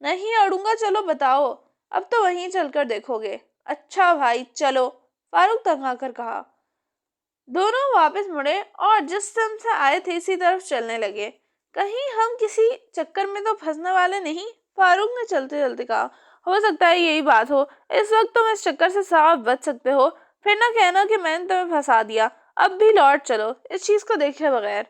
نہیں اڑوں گا، چلو بتاؤ، اب تو وہیں چل کر دیکھو گے۔ اچھا بھائی چلو، فاروق تنگا کر کہا۔ دونوں واپس مڑے اور جس سمت سے آئے تھے اسی طرف چلنے لگے۔ کہیں ہم کسی چکر میں تو پھنسنے والے نہیں، فاروق نے چلتے چلتے کہا۔ ہو سکتا ہے یہی بات ہو، اس وقت تم اس چکر سے صاف بچ سکتے ہو، پھر نہ کہنا کہ میں نے تمہیں پھنسا دیا۔ اب بھی لوٹ چلو اس چیز کو دیکھے بغیر۔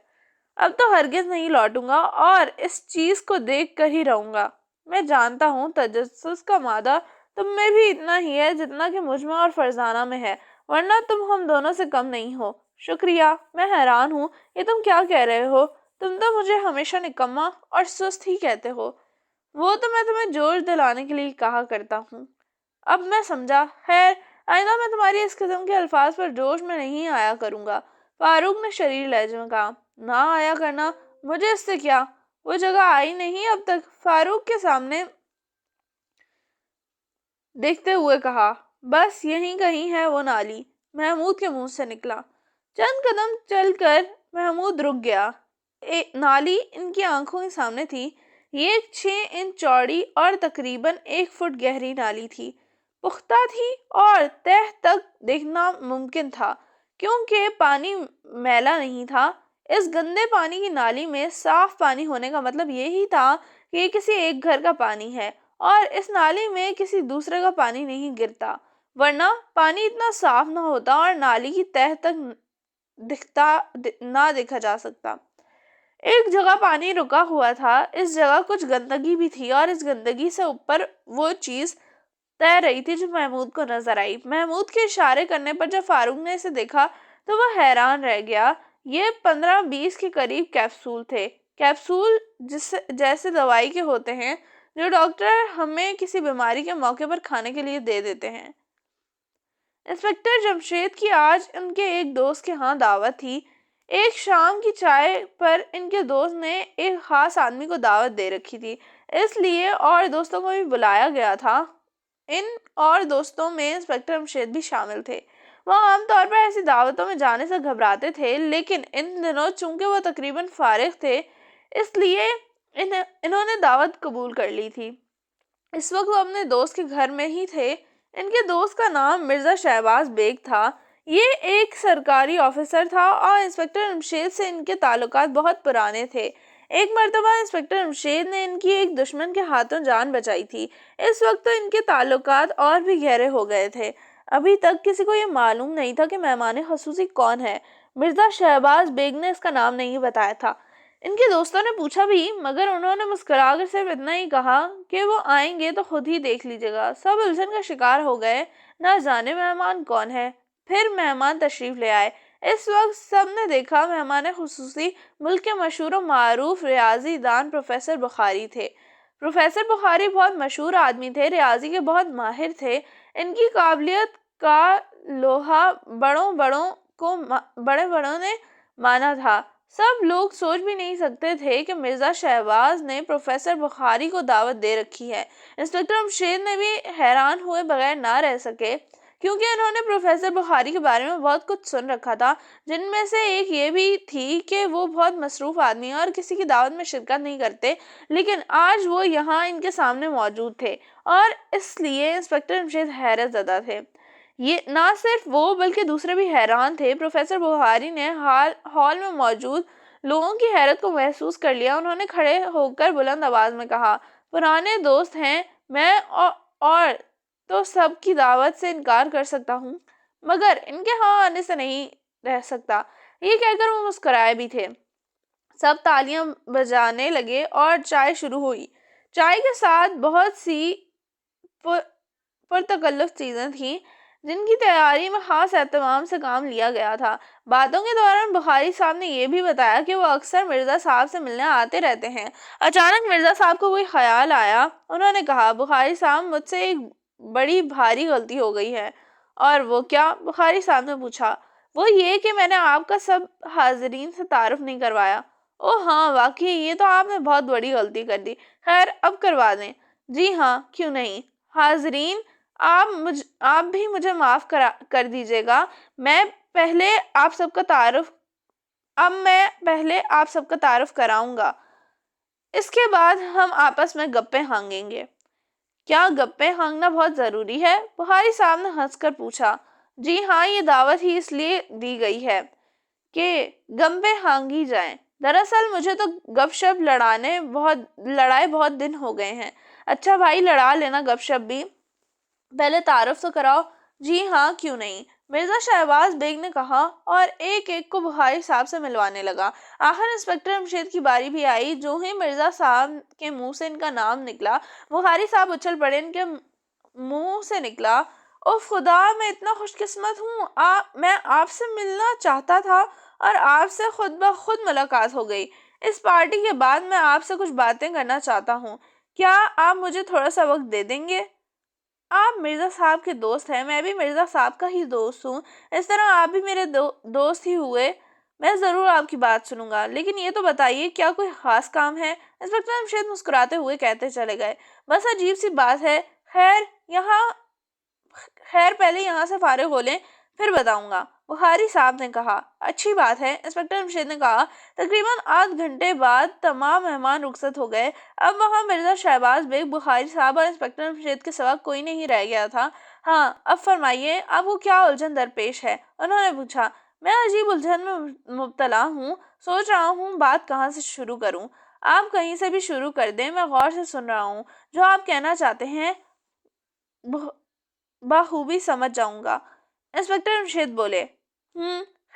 اب تو ہرگز نہیں لوٹوں گا اور اس چیز کو دیکھ کر ہی رہوں گا۔ میں جانتا ہوں تجسس کا مادہ تم میں بھی اتنا ہی ہے جتنا کہ مجمع اور فرزانہ میں ہے، ورنہ تم ہم دونوں سے کم نہیں ہو۔ شکریہ، میں حیران ہوں، یہ تم کیا کہہ رہے ہو؟ تم تو مجھے ہمیشہ نکما اور سست ہی کہتے ہو۔ وہ تو میں تمہیں جوش دلانے کے لیے کہا کرتا ہوں۔ اب میں سمجھا، خیر آئندہ میں تمہاری اس قسم کے الفاظ پر جوش میں نہیں آیا کروں گا، فاروق نے شریر لہجے میں کہا۔ نہ آیا کرنا، مجھے اس سے کیا؟ وہ جگہ آئی نہیں اب تک، فاروق کے سامنے دیکھتے ہوئے کہا۔ بس یہیں کہیں ہے وہ نالی، محمود کے منہ سے نکلا۔ چند قدم چل کر محمود رک گیا۔ نالی ان کی آنکھوں کے سامنے تھی۔ یہ 6 انچ چوڑی اور تقریباً 1 فٹ گہری نالی تھی، پختہ تھی اور تہ تک دیکھنا ممکن تھا کیونکہ پانی میلا نہیں تھا۔ اس گندے پانی کی نالی میں صاف پانی ہونے کا مطلب یہی تھا کہ یہ کسی ایک گھر کا پانی ہے اور اس نالی میں کسی دوسرے کا پانی نہیں گرتا، ورنہ پانی اتنا صاف نہ ہوتا اور نالی کی تہ تک نہ دیکھا جا سکتا۔ ایک جگہ پانی رکا ہوا تھا، اس جگہ کچھ گندگی بھی تھی اور اس گندگی سے اوپر وہ چیز تیر رہی تھی جو محمود کو نظر آئی۔ محمود کے اشارے کرنے پر جب فاروق نے اسے دیکھا تو وہ حیران رہ گیا۔ یہ 15-20 کے قریب کیپسول تھے، کیپسول جیسے دوائی کے ہوتے ہیں جو ڈاکٹر ہمیں کسی بیماری کے موقع پر کھانے کے لیے دے دیتے ہیں۔ انسپکٹر جمشید کی آج ان کے ایک دوست کے ہاں دعوت تھی۔ ایک شام کی چائے پر ان کے دوست نے ایک خاص آدمی کو دعوت دے رکھی تھی، اس لیے اور دوستوں کو بھی بلایا گیا تھا۔ ان اور دوستوں میں انسپکٹر جمشید بھی شامل تھے۔ وہ عام طور پر ایسی دعوتوں میں جانے سے گھبراتے تھے، لیکن ان دنوں چونکہ وہ تقریباً فارغ تھے اس لیے انہوں نے دعوت قبول کر لی تھی۔ اس وقت وہ اپنے دوست کے گھر میں ہی تھے۔ ان کے دوست کا نام مرزا شہباز بیگ تھا۔ یہ ایک سرکاری آفیسر تھا اور انسپکٹر جمشید سے ان کے تعلقات بہت پرانے تھے۔ ایک مرتبہ انسپکٹر جمشید نے ان کی ایک دشمن کے ہاتھوں جان بچائی تھی۔ اس وقت تو ان کے تعلقات اور بھی گہرے ہو گئے تھے۔ ابھی تک کسی کو یہ معلوم نہیں تھا کہ مہمان خصوصی کون ہے۔ مرزا شہباز بیگ نے اس کا نام نہیں بتایا تھا۔ ان کے دوستوں نے پوچھا بھی، مگر انہوں نے مسکرا کر صرف اتنا ہی کہا کہ وہ آئیں گے تو خود ہی دیکھ لیجیے گا۔ سب الجھن کا شکار ہو گئے، نہ جانے مہمان کون ہے۔ پھر مہمان تشریف لے آئے۔ اس وقت سب نے دیکھا مہمان خصوصی ملک کے مشہور و معروف ریاضی دان پروفیسر بخاری تھے۔ پروفیسر بخاری بہت مشہور آدمی تھے، ریاضی کے بہت ماہر تھے۔ ان کی قابلیت کا لوہا بڑے بڑوں نے مانا تھا۔ سب لوگ سوچ بھی نہیں سکتے تھے کہ مرزا شہباز نے پروفیسر بخاری کو دعوت دے رکھی ہے۔ انسپکٹر جمشید نے بھی حیران ہوئے بغیر نہ رہ سکے، کیونکہ انہوں نے پروفیسر بخاری کے بارے میں بہت کچھ سن رکھا تھا، جن میں سے ایک یہ بھی تھی کہ وہ بہت مصروف آدمی ہیں اور کسی کی دعوت میں شرکت نہیں کرتے، لیکن آج وہ یہاں ان کے سامنے موجود تھے اور اس لیے انسپکٹر جمشید حیرت زدہ تھے۔ یہ نہ صرف وہ بلکہ دوسرے بھی حیران تھے۔ پروفیسر بخاری نے ہال میں موجود لوگوں کی حیرت کو محسوس کر لیا۔ انہوں نے کھڑے ہو کر بلند آواز میں کہا، پرانے دوست ہیں، میں اور تو سب کی دعوت سے انکار کر سکتا ہوں، مگر ان کے ہاں آنے سے نہیں رہ سکتا۔ یہ کہہ کر وہ مسکرائے بھی تھے۔ سب تالیاں بجانے لگے اور چائے شروع ہوئی۔ چائے کے ساتھ بہت سی پرتکلف چیزیں تھیں جن کی تیاری میں خاص اہتمام سے کام لیا گیا تھا۔ باتوں کے دوران بخاری صاحب نے یہ بھی بتایا کہ وہ اکثر مرزا صاحب سے ملنے آتے رہتے ہیں۔ اچانک مرزا صاحب کو کوئی خیال آیا۔ انہوں نے کہا، بخاری صاحب مجھ سے ایک بڑی بھاری غلطی ہو گئی ہے۔ اور وہ کیا؟ بخاری صاحب نے پوچھا۔ وہ یہ کہ میں نے آپ کا سب حاضرین سے تعارف نہیں کروایا۔ اوہ ہاں، واقعی یہ تو آپ نے بہت بڑی غلطی کر دی۔ خیر اب کروا دیں۔ جی ہاں، کیوں نہیں۔ حاضرین، آپ بھی مجھے معاف کر دیجیے گا۔ میں پہلے آپ سب کا تعارف کراؤں گا۔ اس کے بعد ہم آپس میں گپے ہانگیں گے۔ کیا گپے ہانگنا بہت ضروری ہے؟ بخاری صاحب نے ہنس کر پوچھا۔ جی ہاں، یہ دعوت ہی اس لیے دی گئی ہے کہ گپے ہانگی جائیں۔ دراصل مجھے تو گپ شپ لڑائے بہت دن ہو گئے ہیں۔ اچھا بھائی، لڑا لینا گپ شپ بھی، پہلے تعارف تو کراؤ۔ جی ہاں، کیوں نہیں، مرزا شہباز بیگ نے کہا اور ایک ایک کو بخاری صاحب سے ملوانے لگا۔ آخر انسپکٹر جمشید کی باری بھی آئی۔ جو ہی مرزا صاحب کے منہ سے ان کا نام نکلا، بخاری صاحب اچھل پڑے۔ ان کے منہ سے نکلا، اوہ خدا، میں اتنا خوش قسمت ہوں، میں آپ سے ملنا چاہتا تھا اور آپ سے خود بخود ملاقات ہو گئی۔ اس پارٹی کے بعد میں آپ سے کچھ باتیں کرنا چاہتا ہوں، کیا آپ مجھے تھوڑا سا وقت دے دیں گے؟ آپ مرزا صاحب کے دوست ہیں، میں بھی مرزا صاحب کا ہی دوست ہوں، اس طرح آپ بھی میرے دوست ہی ہوئے۔ میں ضرور آپ کی بات سنوں گا، لیکن یہ تو بتائیے کیا کوئی خاص کام ہے؟ انسپکٹر جمشید مسکراتے ہوئے کہتے چلے گئے، بس عجیب سی بات ہے، خیر پہلے یہاں سے فارغ ہو لیں، پھر بتاؤں گا، بخاری صاحب نے کہا۔ اچھی بات ہے، انسپکٹر جمشید نے کہا۔ تقریباً آدھ گھنٹے بعد تمام مہمان رخصت ہو گئے۔ اب وہاں مرزا شہباز بیگ، بخاری صاحب اور انسپکٹر جمشید کے سوا کوئی نہیں رہ گیا تھا۔ ہاں، اب فرمائیے، آپ کو کیا الجھن درپیش ہے؟ انہوں نے پوچھا۔ میں عجیب الجھن میں مبتلا ہوں، سوچ رہا ہوں بات کہاں سے شروع کروں۔ آپ کہیں سے بھی شروع کر دیں، میں غور سے سن رہا ہوں، جو آپ کہنا چاہتے ہیں بخوبی سمجھ جاؤں گا۔ انسپکٹر جمشید بولے،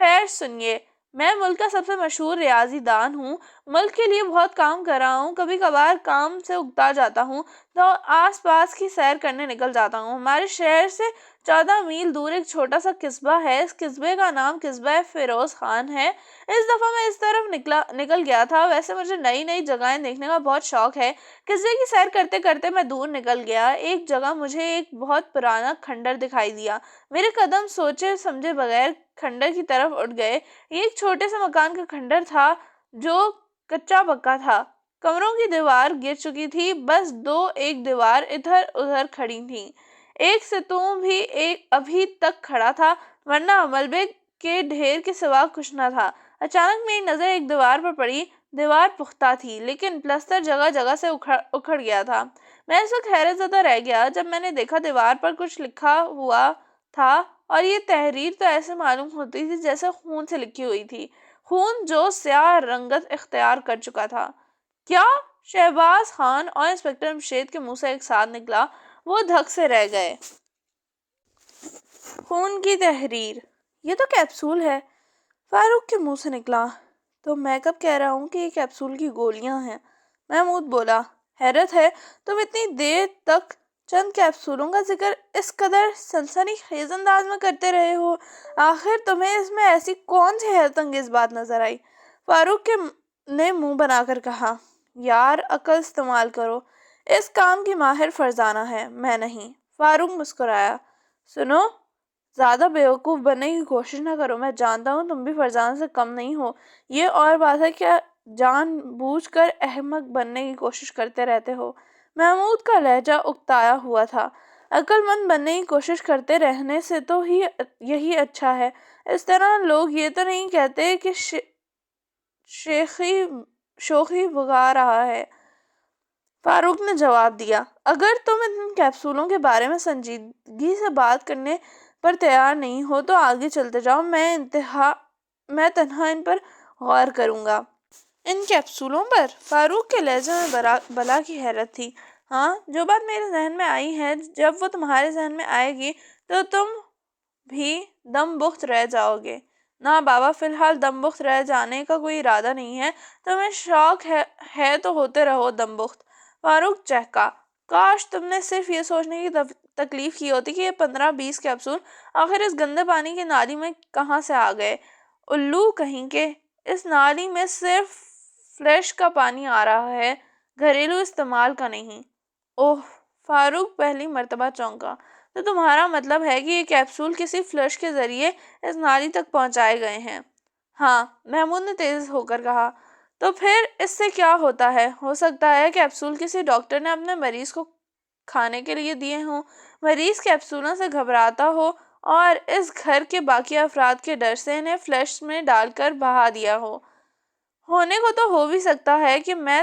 خیر سنیے، میں ملک کا سب سے مشہور ریاضی دان ہوں، ملک کے لیے بہت کام کر رہا ہوں، کبھی کبھار کام سے اکتا جاتا ہوں تو آس پاس کی سیر کرنے نکل جاتا ہوں۔ ہمارے شہر سے 14 میل دور ایک چھوٹا سا قصبہ ہے، اس قصبے کا نام قصبہ فیروز خان ہے۔ اس دفعہ میں اس طرف نکل گیا تھا، ویسے مجھے نئی نئی جگہیں دیکھنے کا بہت شوق ہے۔ قصبے کی سیر کرتے کرتے میں دور نکل گیا، ایک جگہ مجھے ایک بہت پرانا کھنڈر دکھائی دیا۔ میرے قدم سوچے سمجھے بغیر کھنڈر کی طرف اٹھ گئے۔ یہ ایک چھوٹے سے مکان کا کھنڈر تھا جو کچا پکا تھا، کمروں کی دیوار گر چکی تھی، بس ایک دیوار ادھر ادھر کھڑی تھی، ایک ستون بھی ابھی تک کھڑا تھا، ورنہ ملبے کے ڈھیر کے سوا کچھ نہ تھا۔ اچانک میری نظر ایک دیوار پر پڑی۔ دیوار پختہ تھی، لیکن پلستر جگہ جگہ سے اکھڑ گیا تھا۔ میں اس وقت حیرت زدہ رہ گیا جب میں نے دیکھا دیوار پر کچھ لکھا ہوا تھا، اور یہ تحریر تو ایسے معلوم ہوتی تھی جیسے خون سے لکھی ہوئی تھی، خون جو سیاہ رنگت اختیار کر چکا تھا۔ کیا؟ شہباز خان اور انسپکٹر جمشید کے منہ سے ایک ساتھ نکلا۔ وہ دھک سے رہ گئے۔ خون کی تحریر، یہ تو کیپسول ہے، فاروق کے منہ سے نکلا۔ تو میں کب کہہ رہا ہوں کہ یہ کیپسول کی گولیاں ہیں؟ محمود بولا۔ حیرت ہے، تم اتنی دیر تک چند کیپسولوں کا ذکر اس قدر سنسنی خیز انداز میں کرتے رہے ہو، آخر تمہیں اس میں ایسی کون سی حیرت انگیز بات نظر آئی؟ فاروق نے منہ بنا کر کہا، یار عقل استعمال کرو، اس کام کی ماہر فرزانہ ہے، میں نہیں۔ فاروق مسکرایا۔ سنو، زیادہ بیوقوف بننے کی کوشش نہ کرو، میں جانتا ہوں تم بھی فرزانہ سے کم نہیں ہو، یہ اور بات ہے کہ جان بوجھ کر احمق بننے کی کوشش کرتے رہتے ہو۔ محمود کا لہجہ اکتایا ہوا تھا۔ عقل مند بننے کی کوشش کرتے رہنے سے تو یہی اچھا ہے، اس طرح لوگ یہ تو نہیں کہتے کہ شوخی بگا رہا ہے۔ فاروق نے جواب دیا، اگر تم ان کیپسولوں کے بارے میں سنجیدگی سے بات کرنے پر تیار نہیں ہو تو آگے چلتے جاؤ، میں تنہا ان پر غور کروں گا۔ ان کیپسولوں پر؟ فاروق کے لہجے میں بلا کی حیرت تھی۔ ہاں، جو بات میرے ذہن میں آئی ہے، جب وہ تمہارے ذہن میں آئے گی تو تم بھی دم بخت رہ جاؤ گے۔ نہ بابا، فی الحال دم بخت رہ جانے کا کوئی ارادہ نہیں ہے، تمہیں شوق ہے تو ہوتے رہو دم بخت۔ فاروق چہکا، کاش تم نے صرف یہ سوچنے کی تکلیف کی ہوتی کہ یہ 15-20 کیپسول آخر اس گندے پانی کی نالی میں کہاں سے آ گئے۔ الو کہیں کے، اس نالی میں صرف فلش کا پانی آ رہا ہے، گھریلو استعمال کا نہیں۔ اوہ، فاروق پہلی مرتبہ چونکا۔ تو تمہارا مطلب ہے کہ یہ کیپسول کسی فلش کے ذریعے اس نالی تک پہنچائے گئے ہیں؟ ہاں، محمود نے تیز ہو کر کہا۔ تو پھر اس سے کیا ہوتا ہے؟ ہو سکتا ہے کیپسول کسی ڈاکٹر نے اپنے مریض کو کھانے کے لیے دیے ہوں، مریض کیپسولوں سے گھبراتا ہو اور اس گھر کے باقی افراد کے ڈر سے انہیں فلش میں ڈال کر بہا دیا ہو۔ ہونے کو تو ہو بھی سکتا ہے کہ میں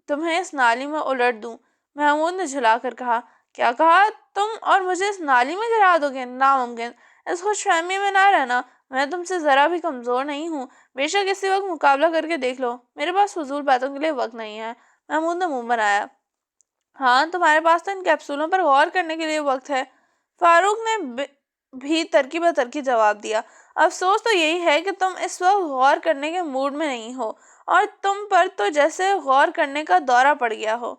تمہیں اس نالی میں الٹ دوں۔ محمود نے جھلا کر کہا۔ کیا کہا؟ تم اور مجھے اس نالی میں گرا دو گے؟ ناممکن۔ اس خوش فہمی میں نہ رہنا، میں تم سے ذرا بھی کمزور نہیں ہوں، بے شک اسی وقت مقابلہ کر کے دیکھ لو۔ میرے پاس فضول باتوں کے لیے وقت نہیں ہے۔ محمود نے منہ بنایا۔ ہاں، تمہارے پاس تو ان کیپسولوں پر غور کرنے کے لیے وقت ہے۔ فاروق نے بھی ترکی بہ ترکی جواب دیا۔ افسوس تو یہی ہے کہ تم اس وقت غور کرنے کے موڈ میں نہیں ہو، اور تم پر تو جیسے غور کرنے کا دورہ پڑ گیا ہو۔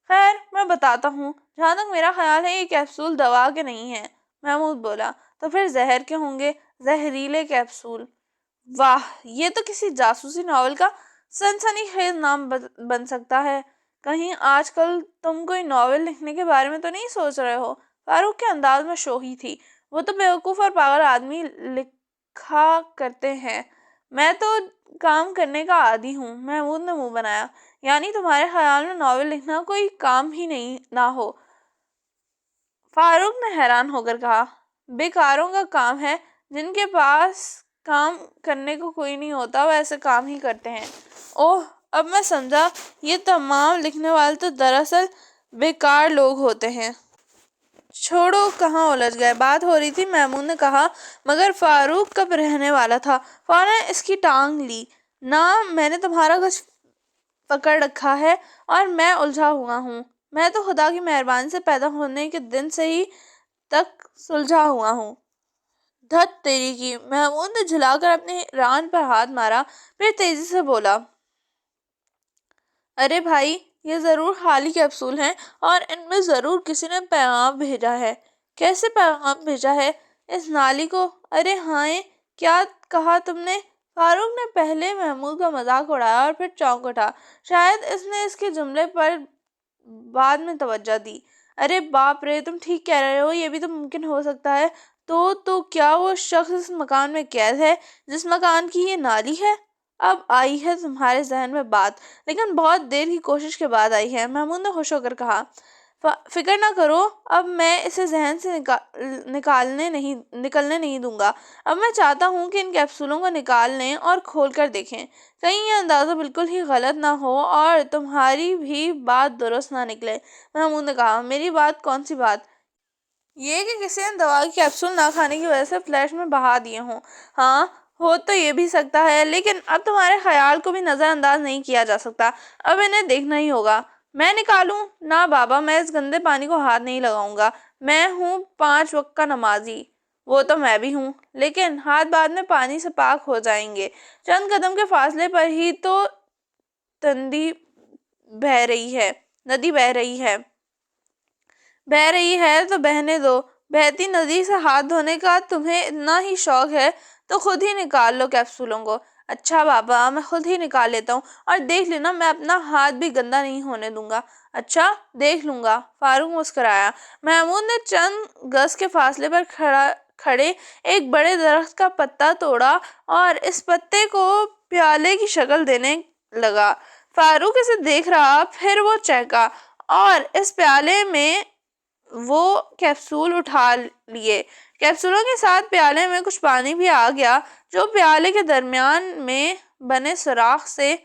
خیر، میں بتاتا ہوں۔ جہاں تک میرا خیال ہے یہ کیپسول دوا کے نہیں ہیں۔ محمود بولا۔ تو پھر زہر کے ہوں گے؟ زہریلے کیپسول۔ واہ، یہ تو کسی جاسوسی ناول کا سنسنی خیز نام بن سکتا ہے۔ کہیں آج کل تم کوئی ناول لکھنے کے بارے میں تو نہیں سوچ رہے ہو؟ فاروق کے انداز میں شوخی تھی۔ وہ تو بیوقوف اور پاگل آدمی لکھا کرتے ہیں، میں تو کام کرنے کا عادی ہوں۔ محمود نے منہ بنایا۔ یعنی تمہارے خیال میں ناول لکھنا کوئی کام ہی نہ ہو؟ فاروق نے حیران ہو کر کہا۔ بیکاروں کا کام ہے، جن کے پاس کام کرنے کو کوئی نہیں ہوتا وہ ایسے کام ہی کرتے ہیں۔ اوہ، اب میں سمجھا، یہ تمام لکھنے والے تو دراصل بیکار لوگ ہوتے ہیں۔ چھوڑو، کہاں الجھ گئے، بات ہو رہی تھی، محمود نے کہا۔ مگر فاروق کب رہنے والا تھا، فوراً اس کی ٹانگ لی۔ نہ، میں نے تمہارا کچھ پکڑ رکھا ہے اور میں الجھا ہوا ہوں۔ میں تو خدا کی مہربانی سے پیدا ہونے کے دن سے ہی تک سلجھا ہوا ہوں۔ دھت تیری کی! محمود نے جھلا کر اپنی ران پر ہاتھ مارا، پھر تیزی سے بولا۔ ارے بھائی، یہ ضرور خالی کیپسول ہیں اور ان میں ضرور کسی نے پیغام بھیجا ہے۔ کیسے پیغام بھیجا ہے؟ اس نالی کو؟ ارے ہائے، کیا کہا تم نے؟ فاروق نے پہلے محمود کا مذاق اڑایا اور پھر چونک اٹھا۔ شاید اس نے اس کے جملے پر بعد میں توجہ دی۔ ارے باپ رے، تم ٹھیک کہہ رہے ہو، یہ بھی تو ممکن ہو سکتا ہے۔ تو کیا وہ شخص اس مکان میں قید ہے جس مکان کی یہ نالی ہے؟ اب آئی ہے تمہارے ذہن میں بات، لیکن بہت دیر کی کوشش کے بعد آئی ہے۔ محمود نے خوش ہو کر کہا۔ فکر نہ کرو، اب میں اسے ذہن سے نکلنے نہیں دوں گا۔ اب میں چاہتا ہوں کہ ان کیپسولوں کو نکال لیں اور کھول کر دیکھیں، کہیں یہ اندازہ بالکل ہی غلط نہ ہو اور تمہاری بھی بات درست نہ نکلے۔ محمود نے کہا۔ میری بات؟ کون سی بات؟ یہ کہ کسی نے دوا کی کیپسول نہ کھانے کی وجہ سے فلیش میں بہا دیے ہوں۔ ہاں، ہو تو یہ بھی سکتا ہے، لیکن اب تمہارے خیال کو بھی نظر انداز نہیں کیا جا سکتا۔ اب انہیں دیکھنا ہی ہوگا۔ میں نکالوں؟ نہ بابا، میں اس گندے پانی کو ہاتھ نہیں لگاؤں گا۔ میں ہوں 5 وقت کا نمازی۔ وہ تو میں بھی ہوں، لیکن ہاتھ بعد میں پانی سے پاک ہو جائیں گے۔ چند قدم کے فاصلے پر ہی تو ندی بہہ رہی ہے تو بہنے دو۔ بہتی ندی سے ہاتھ دھونے کا تمہیں اتنا ہی شوق ہے تو خود ہی نکال لو کیپسولوں کو۔ اچھا بابا، میں خود ہی نکال لیتا ہوں، اور دیکھ لینا میں اپنا ہاتھ بھی گندا نہیں ہونے دوں گا۔ اچھا، دیکھ لوں گا۔ فاروق مسکرایا۔ محمود نے چند گز کے فاصلے پر کھڑے ایک بڑے درخت کا پتا توڑا اور اس پتے کو پیالے کی شکل دینے لگا۔ فاروق اسے دیکھ رہا، پھر وہ چہکا اور اس پیالے میں وہ کیپسول اٹھا لیے۔ کیپسولوں کے ساتھ پیالے میں کچھ پانی بھی آ گیا، جو پیالے کے درمیان میں بنے سوراخ سے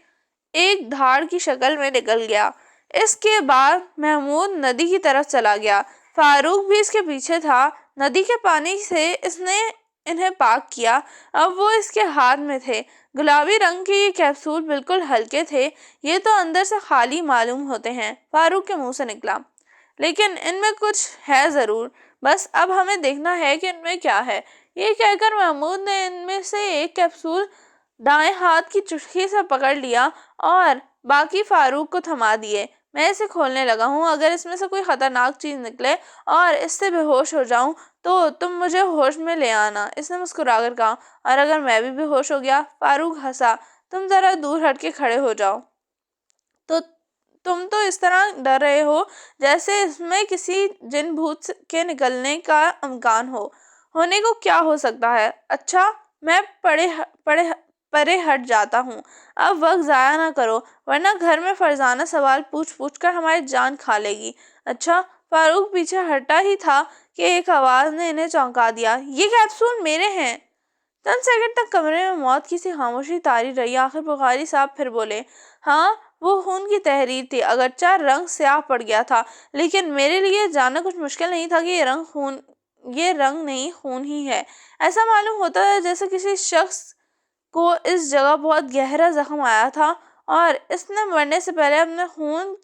ایک دھاڑ کی شکل میں نکل گیا۔ اس کے بعد محمود ندی کی طرف چلا گیا۔ فاروق بھی اس کے پیچھے تھا۔ ندی کے پانی سے اس نے انہیں پاک کیا۔ اب وہ اس کے ہاتھ میں تھے۔ گلابی رنگ کے یہ کیپسول بالکل ہلکے تھے۔ یہ تو اندر سے خالی معلوم ہوتے ہیں، فاروق کے منہ سے نکلا۔ لیکن ان میں کچھ ہے ضرور، بس اب ہمیں دیکھنا ہے کہ ان میں کیا ہے۔ یہ کہہ کر محمود نے ان میں سے ایک کیپسول دائیں ہاتھ کی چٹکی سے پکڑ لیا اور باقی فاروق کو تھما دیے۔ میں اسے کھولنے لگا ہوں، اگر اس میں سے کوئی خطرناک چیز نکلے اور اس سے بے ہوش ہو جاؤں تو تم مجھے ہوش میں لے آنا، اس نے مسکرا کر کہا۔ اور اگر میں بھی بے ہوش ہو گیا؟ فاروق ہنسا۔ تم ذرا دور ہٹ کے کھڑے ہو جاؤ۔ تم تو اس طرح ڈر رہے ہو جیسے اس میں کسی جن بھوت کے نکلنے کا امکان ہو۔ ہونے کو کیا ہو سکتا ہے؟ اچھا، میں پرے ہٹ جاتا ہوں۔ اب وقت ضائع نہ کرو، ورنہ گھر میں فرزانہ سوال پوچھ کر ہماری جان کھا لے گی۔ اچھا؟ فاروق پیچھے ہٹا ہی تھا کہ ایک آواز نے انہیں چونکا دیا۔ یہ کیپسول میرے ہیں۔ چند سیکنڈ تک کمرے میں موت کی سی خاموشی طاری رہی. آخر بخاری صاحب پھر بولے, ہاں وہ خون کی تحریر تھی, اگرچہ رنگ سیاہ پڑ گیا تھا, لیکن میرے لیے جاننا کچھ مشکل نہیں تھا کہ یہ رنگ نہیں خون ہی ہے. ایسا معلوم ہوتا ہے جیسے کسی شخص کو اس جگہ بہت گہرا زخم آیا تھا اور اس نے مرنے سے پہلے اپنے خون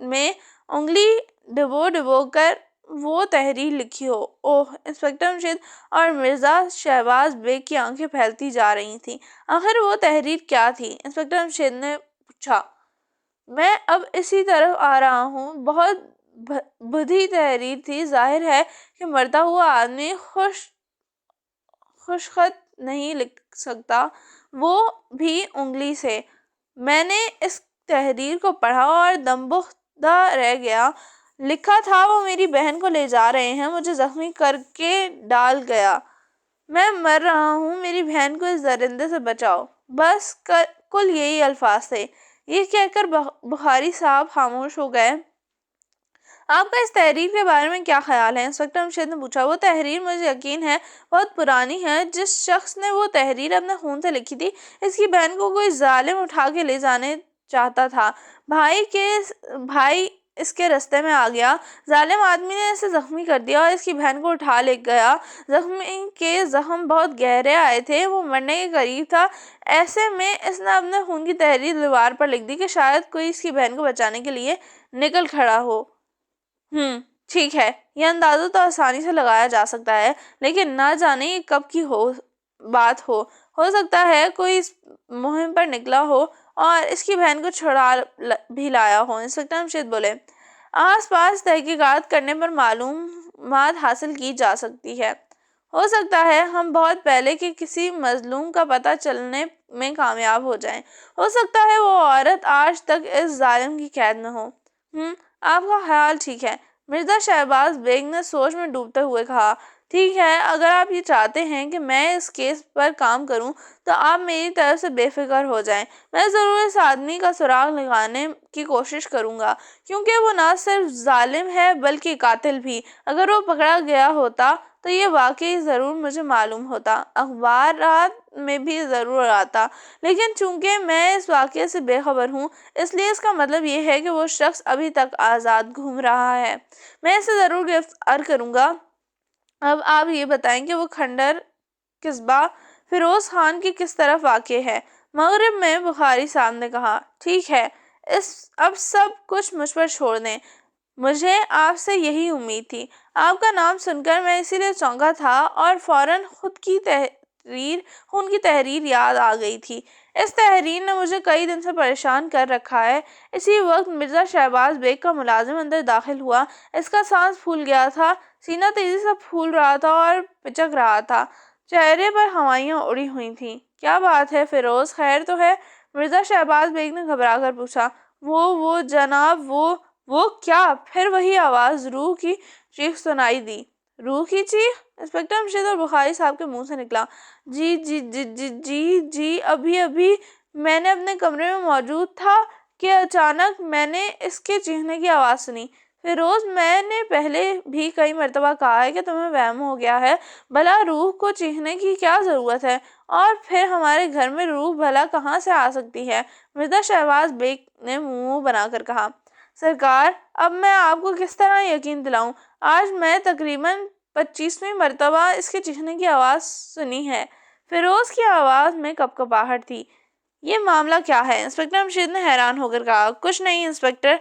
میں انگلی ڈبو کر وہ تحریر لکھی ہو. اوہ, انسپکٹر جمشید اور مرزا شہباز بیگ کی آنکھیں پھیلتی جا رہی تھیں. آخر وہ تحریر کیا تھی؟ انسپکٹر جمشید نے پوچھا. میں اب اسی طرف آ رہا ہوں. بہت بدھی تحریر تھی. ظاہر ہے کہ مرتا ہوا آدمی خوش خط نہیں لکھ سکتا, وہ بھی انگلی سے. میں نے اس تحریر کو پڑھا اور دمبختہ رہ گیا. لکھا تھا, وہ میری بہن کو لے جا رہے ہیں, مجھے زخمی کر کے ڈال گیا, میں مر رہا ہوں, میری بہن کو اس درندے سے بچاؤ. بس کل یہی الفاظ تھے. یہ کہہ کر بخاری صاحب خاموش ہو گئے. آپ کا اس تحریر کے بارے میں کیا خیال ہے؟ انسپکٹر جمشید نے پوچھا. وہ تحریر مجھے یقین ہے بہت پرانی ہے. جس شخص نے وہ تحریر اپنے خون سے لکھی تھی, اس کی بہن کو کوئی ظالم اٹھا کے لے جانے چاہتا تھا. بھائی اس کے رستے میں آ گیا. ظالم آدمی نے اسے زخمی کر دیا اور اس کی بہن کو اٹھا لے گیا. زخمی کے زخم بہت گہرے آئے تھے, وہ مرنے کے قریب تھا. ایسے میں اس نے اپنے خون کی تحریر دیوار پر لکھ دی کہ شاید کوئی اس کی بہن کو بچانے کے لیے نکل کھڑا ہو. ٹھیک ہے, یہ اندازہ تو آسانی سے لگایا جا سکتا ہے, لیکن نہ جانے یہ کب کی بات ہو سکتا ہے کوئی اس مہم پر نکلا ہو اور اس کی بہن کو چھڑا بھی لایا ہو. انسپکٹر جمشید بولے, آس پاس تحقیقات کرنے پر معلومات حاصل کی جا سکتی ہے. ہو سکتا ہے ہم بہت پہلے کے کسی مظلوم کا پتہ چلنے میں کامیاب ہو جائیں. ہو سکتا ہے وہ عورت آج تک اس ظالم کی قید میں ہو. آپ کا خیال ٹھیک ہے, مرزا شہباز بیگ نے سوچ میں ڈوبتے ہوئے کہا. ٹھیک ہے, اگر آپ یہ چاہتے ہیں کہ میں اس کیس پر کام کروں تو آپ میری طرف سے بے فکر ہو جائیں. میں ضرور اس آدمی کا سراغ لگانے کی کوشش کروں گا, کیونکہ وہ نہ صرف ظالم ہے بلکہ قاتل بھی. اگر وہ پکڑا گیا ہوتا تو یہ واقعی ضرور مجھے معلوم ہوتا, اخبارات میں بھی ضرور آتا, لیکن چونکہ میں اس واقعے سے بے خبر ہوں, اس لیے اس کا مطلب یہ ہے کہ وہ شخص ابھی تک آزاد گھوم رہا ہے. میں اسے ضرور گرفتار کروں گا. اب آپ یہ بتائیں کہ وہ کھنڈر قصبہ فیروز خان کی کس طرف واقع ہے؟ مغرب میں. بخاری صاحب نے کہا. ٹھیک ہے, اب سب کچھ مجھ پر چھوڑ دیں. مجھے آپ سے یہی امید تھی. آپ کا نام سن کر میں اسی لیے چونکا تھا اور فوراً خون کی تحریر یاد آ گئی تھی. اس تحریر نے مجھے کئی دن سے پریشان کر رکھا ہے. اسی وقت مرزا شہباز بیگ کا ملازم اندر داخل ہوا. اس کا سانس پھول گیا تھا, سینہ تیزی سے پھول رہا تھا اور پچک رہا تھا. چہرے پر ہوائیاں اڑی ہوئی تھیں. کیا بات ہے فیروز, خیر تو ہے؟ مرزا شہباز بیگ نے گھبرا کر پوچھا. وہ جناب وہ کیا؟ پھر وہی آواز, روح کی چیخ سنائی دی. روح کی چیخ؟ انسپکٹر جمشید اور بخاری صاحب کے منہ سے نکلا. جی جی جی جی جی جی ابھی میں نے اپنے کمرے میں موجود تھا کہ اچانک میں نے اس کے چیخنے کی آواز سنی. فیروز, میں نے پہلے بھی کئی مرتبہ کہا ہے کہ تمہیں وہم ہو گیا ہے. بھلا روح کو چیخنے کی کیا ضرورت ہے؟ اور پھر ہمارے گھر میں روح بھلا کہاں سے آ سکتی ہے؟ مرزا شہباز بیگ نے منہ بنا کر کہا. سرکار, اب میں آپ کو کس طرح یقین دلاؤں؟ آج میں تقریباً 25ویں مرتبہ اس کے چیخنے کی آواز سنی ہے. فیروز کی آواز میں کپکپاہٹ تھی. یہ معاملہ کیا ہے؟ انسپکٹر جمشید نے حیران ہو کر کہا. کچھ نہیں انسپکٹر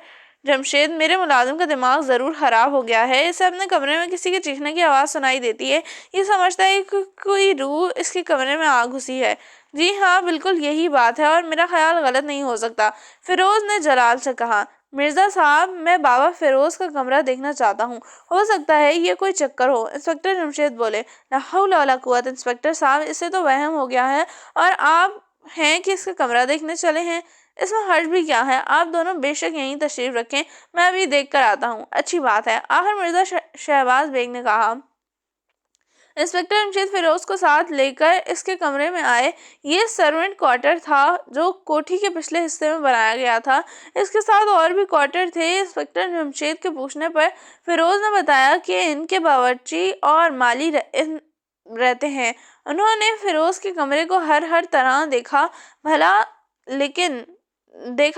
جمشید, میرے ملازم کا دماغ ضرور خراب ہو گیا ہے. اسے اپنے کمرے میں کسی کے چیخنے کی آواز سنائی دیتی ہے, یہ سمجھتا ہے کہ کوئی روح اس کے کمرے میں آ گھسی ہے. جی ہاں, بالکل یہی بات ہے اور میرا خیال غلط نہیں ہو سکتا. فیروز نے جلال سے کہا. مرزا صاحب, میں بابا فیروز کا کمرہ دیکھنا چاہتا ہوں. ہو سکتا ہے یہ کوئی چکر ہو. انسپکٹر جمشید بولے. لا حول ولا قوت. انسپکٹر صاحب, اسے تو وہم ہو گیا ہے اور آپ ہیں کہ اس کا کمرہ دیکھنے چلے ہیں. اس میں حرج بھی کیا ہے؟ آپ دونوں بے شک یہیں تشریف رکھیں, میں ابھی دیکھ کر آتا ہوں. اچھی بات ہے. آخر مرزا شہباز بیگ نے کہا. انسپکٹر جمشید فیروز کو ساتھ لے کر اس کے کمرے میں آئے. یہ سرونٹ کوارٹر تھا جو کوٹھی کے پچھلے حصے میں بنایا گیا تھا. اس کے ساتھ اور بھی کوارٹر تھے. انسپکٹر جمشید کے پوچھنے پر فیروز نے بتایا کہ ان کے باورچی اور مالی رہتے ہیں انہوں نے فیروز کے کمرے کو ہر طرح دیکھا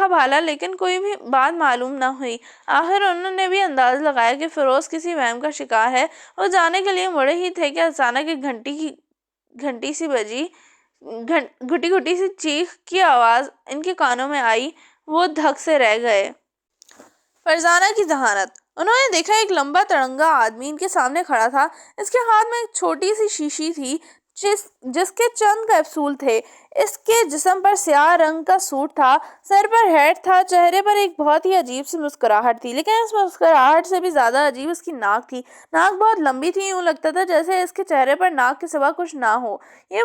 بھالا لیکن کوئی بھی بات معلوم نہ ہوئی۔ آخر انہوں نے بھی اندازہ لگایا کہ فیروز کسی وہم کا شکار ہے۔ وہ جانے کے لیے مڑے ہی تھے کہ اچانک ایک گھنٹی سی بجی، گھٹی سی چیخ کی آواز ان کے کانوں میں آئی۔ وہ دھک سے رہ گئے۔ فرزانہ کی ذہانت۔ انہوں نے دیکھا ایک لمبا تڑنگا آدمی ان کے سامنے کھڑا تھا۔ اس کے ہاتھ میں ایک چھوٹی سی شیشی تھی جس کے چند کیپسول تھے۔ اس کے جسم پر سیاہ رنگ کا سوٹ تھا، سر پر ہیٹ تھا، چہرے پر ایک بہت ہی عجیب سی مسکراہٹ تھی، لیکن اس مسکراہٹ سے بھی زیادہ عجیب اس کی ناک تھی۔ ناک بہت لمبی تھی، یوں لگتا تھا جیسے اس کے چہرے پر ناک کے سوا کچھ نہ ہو۔ یہ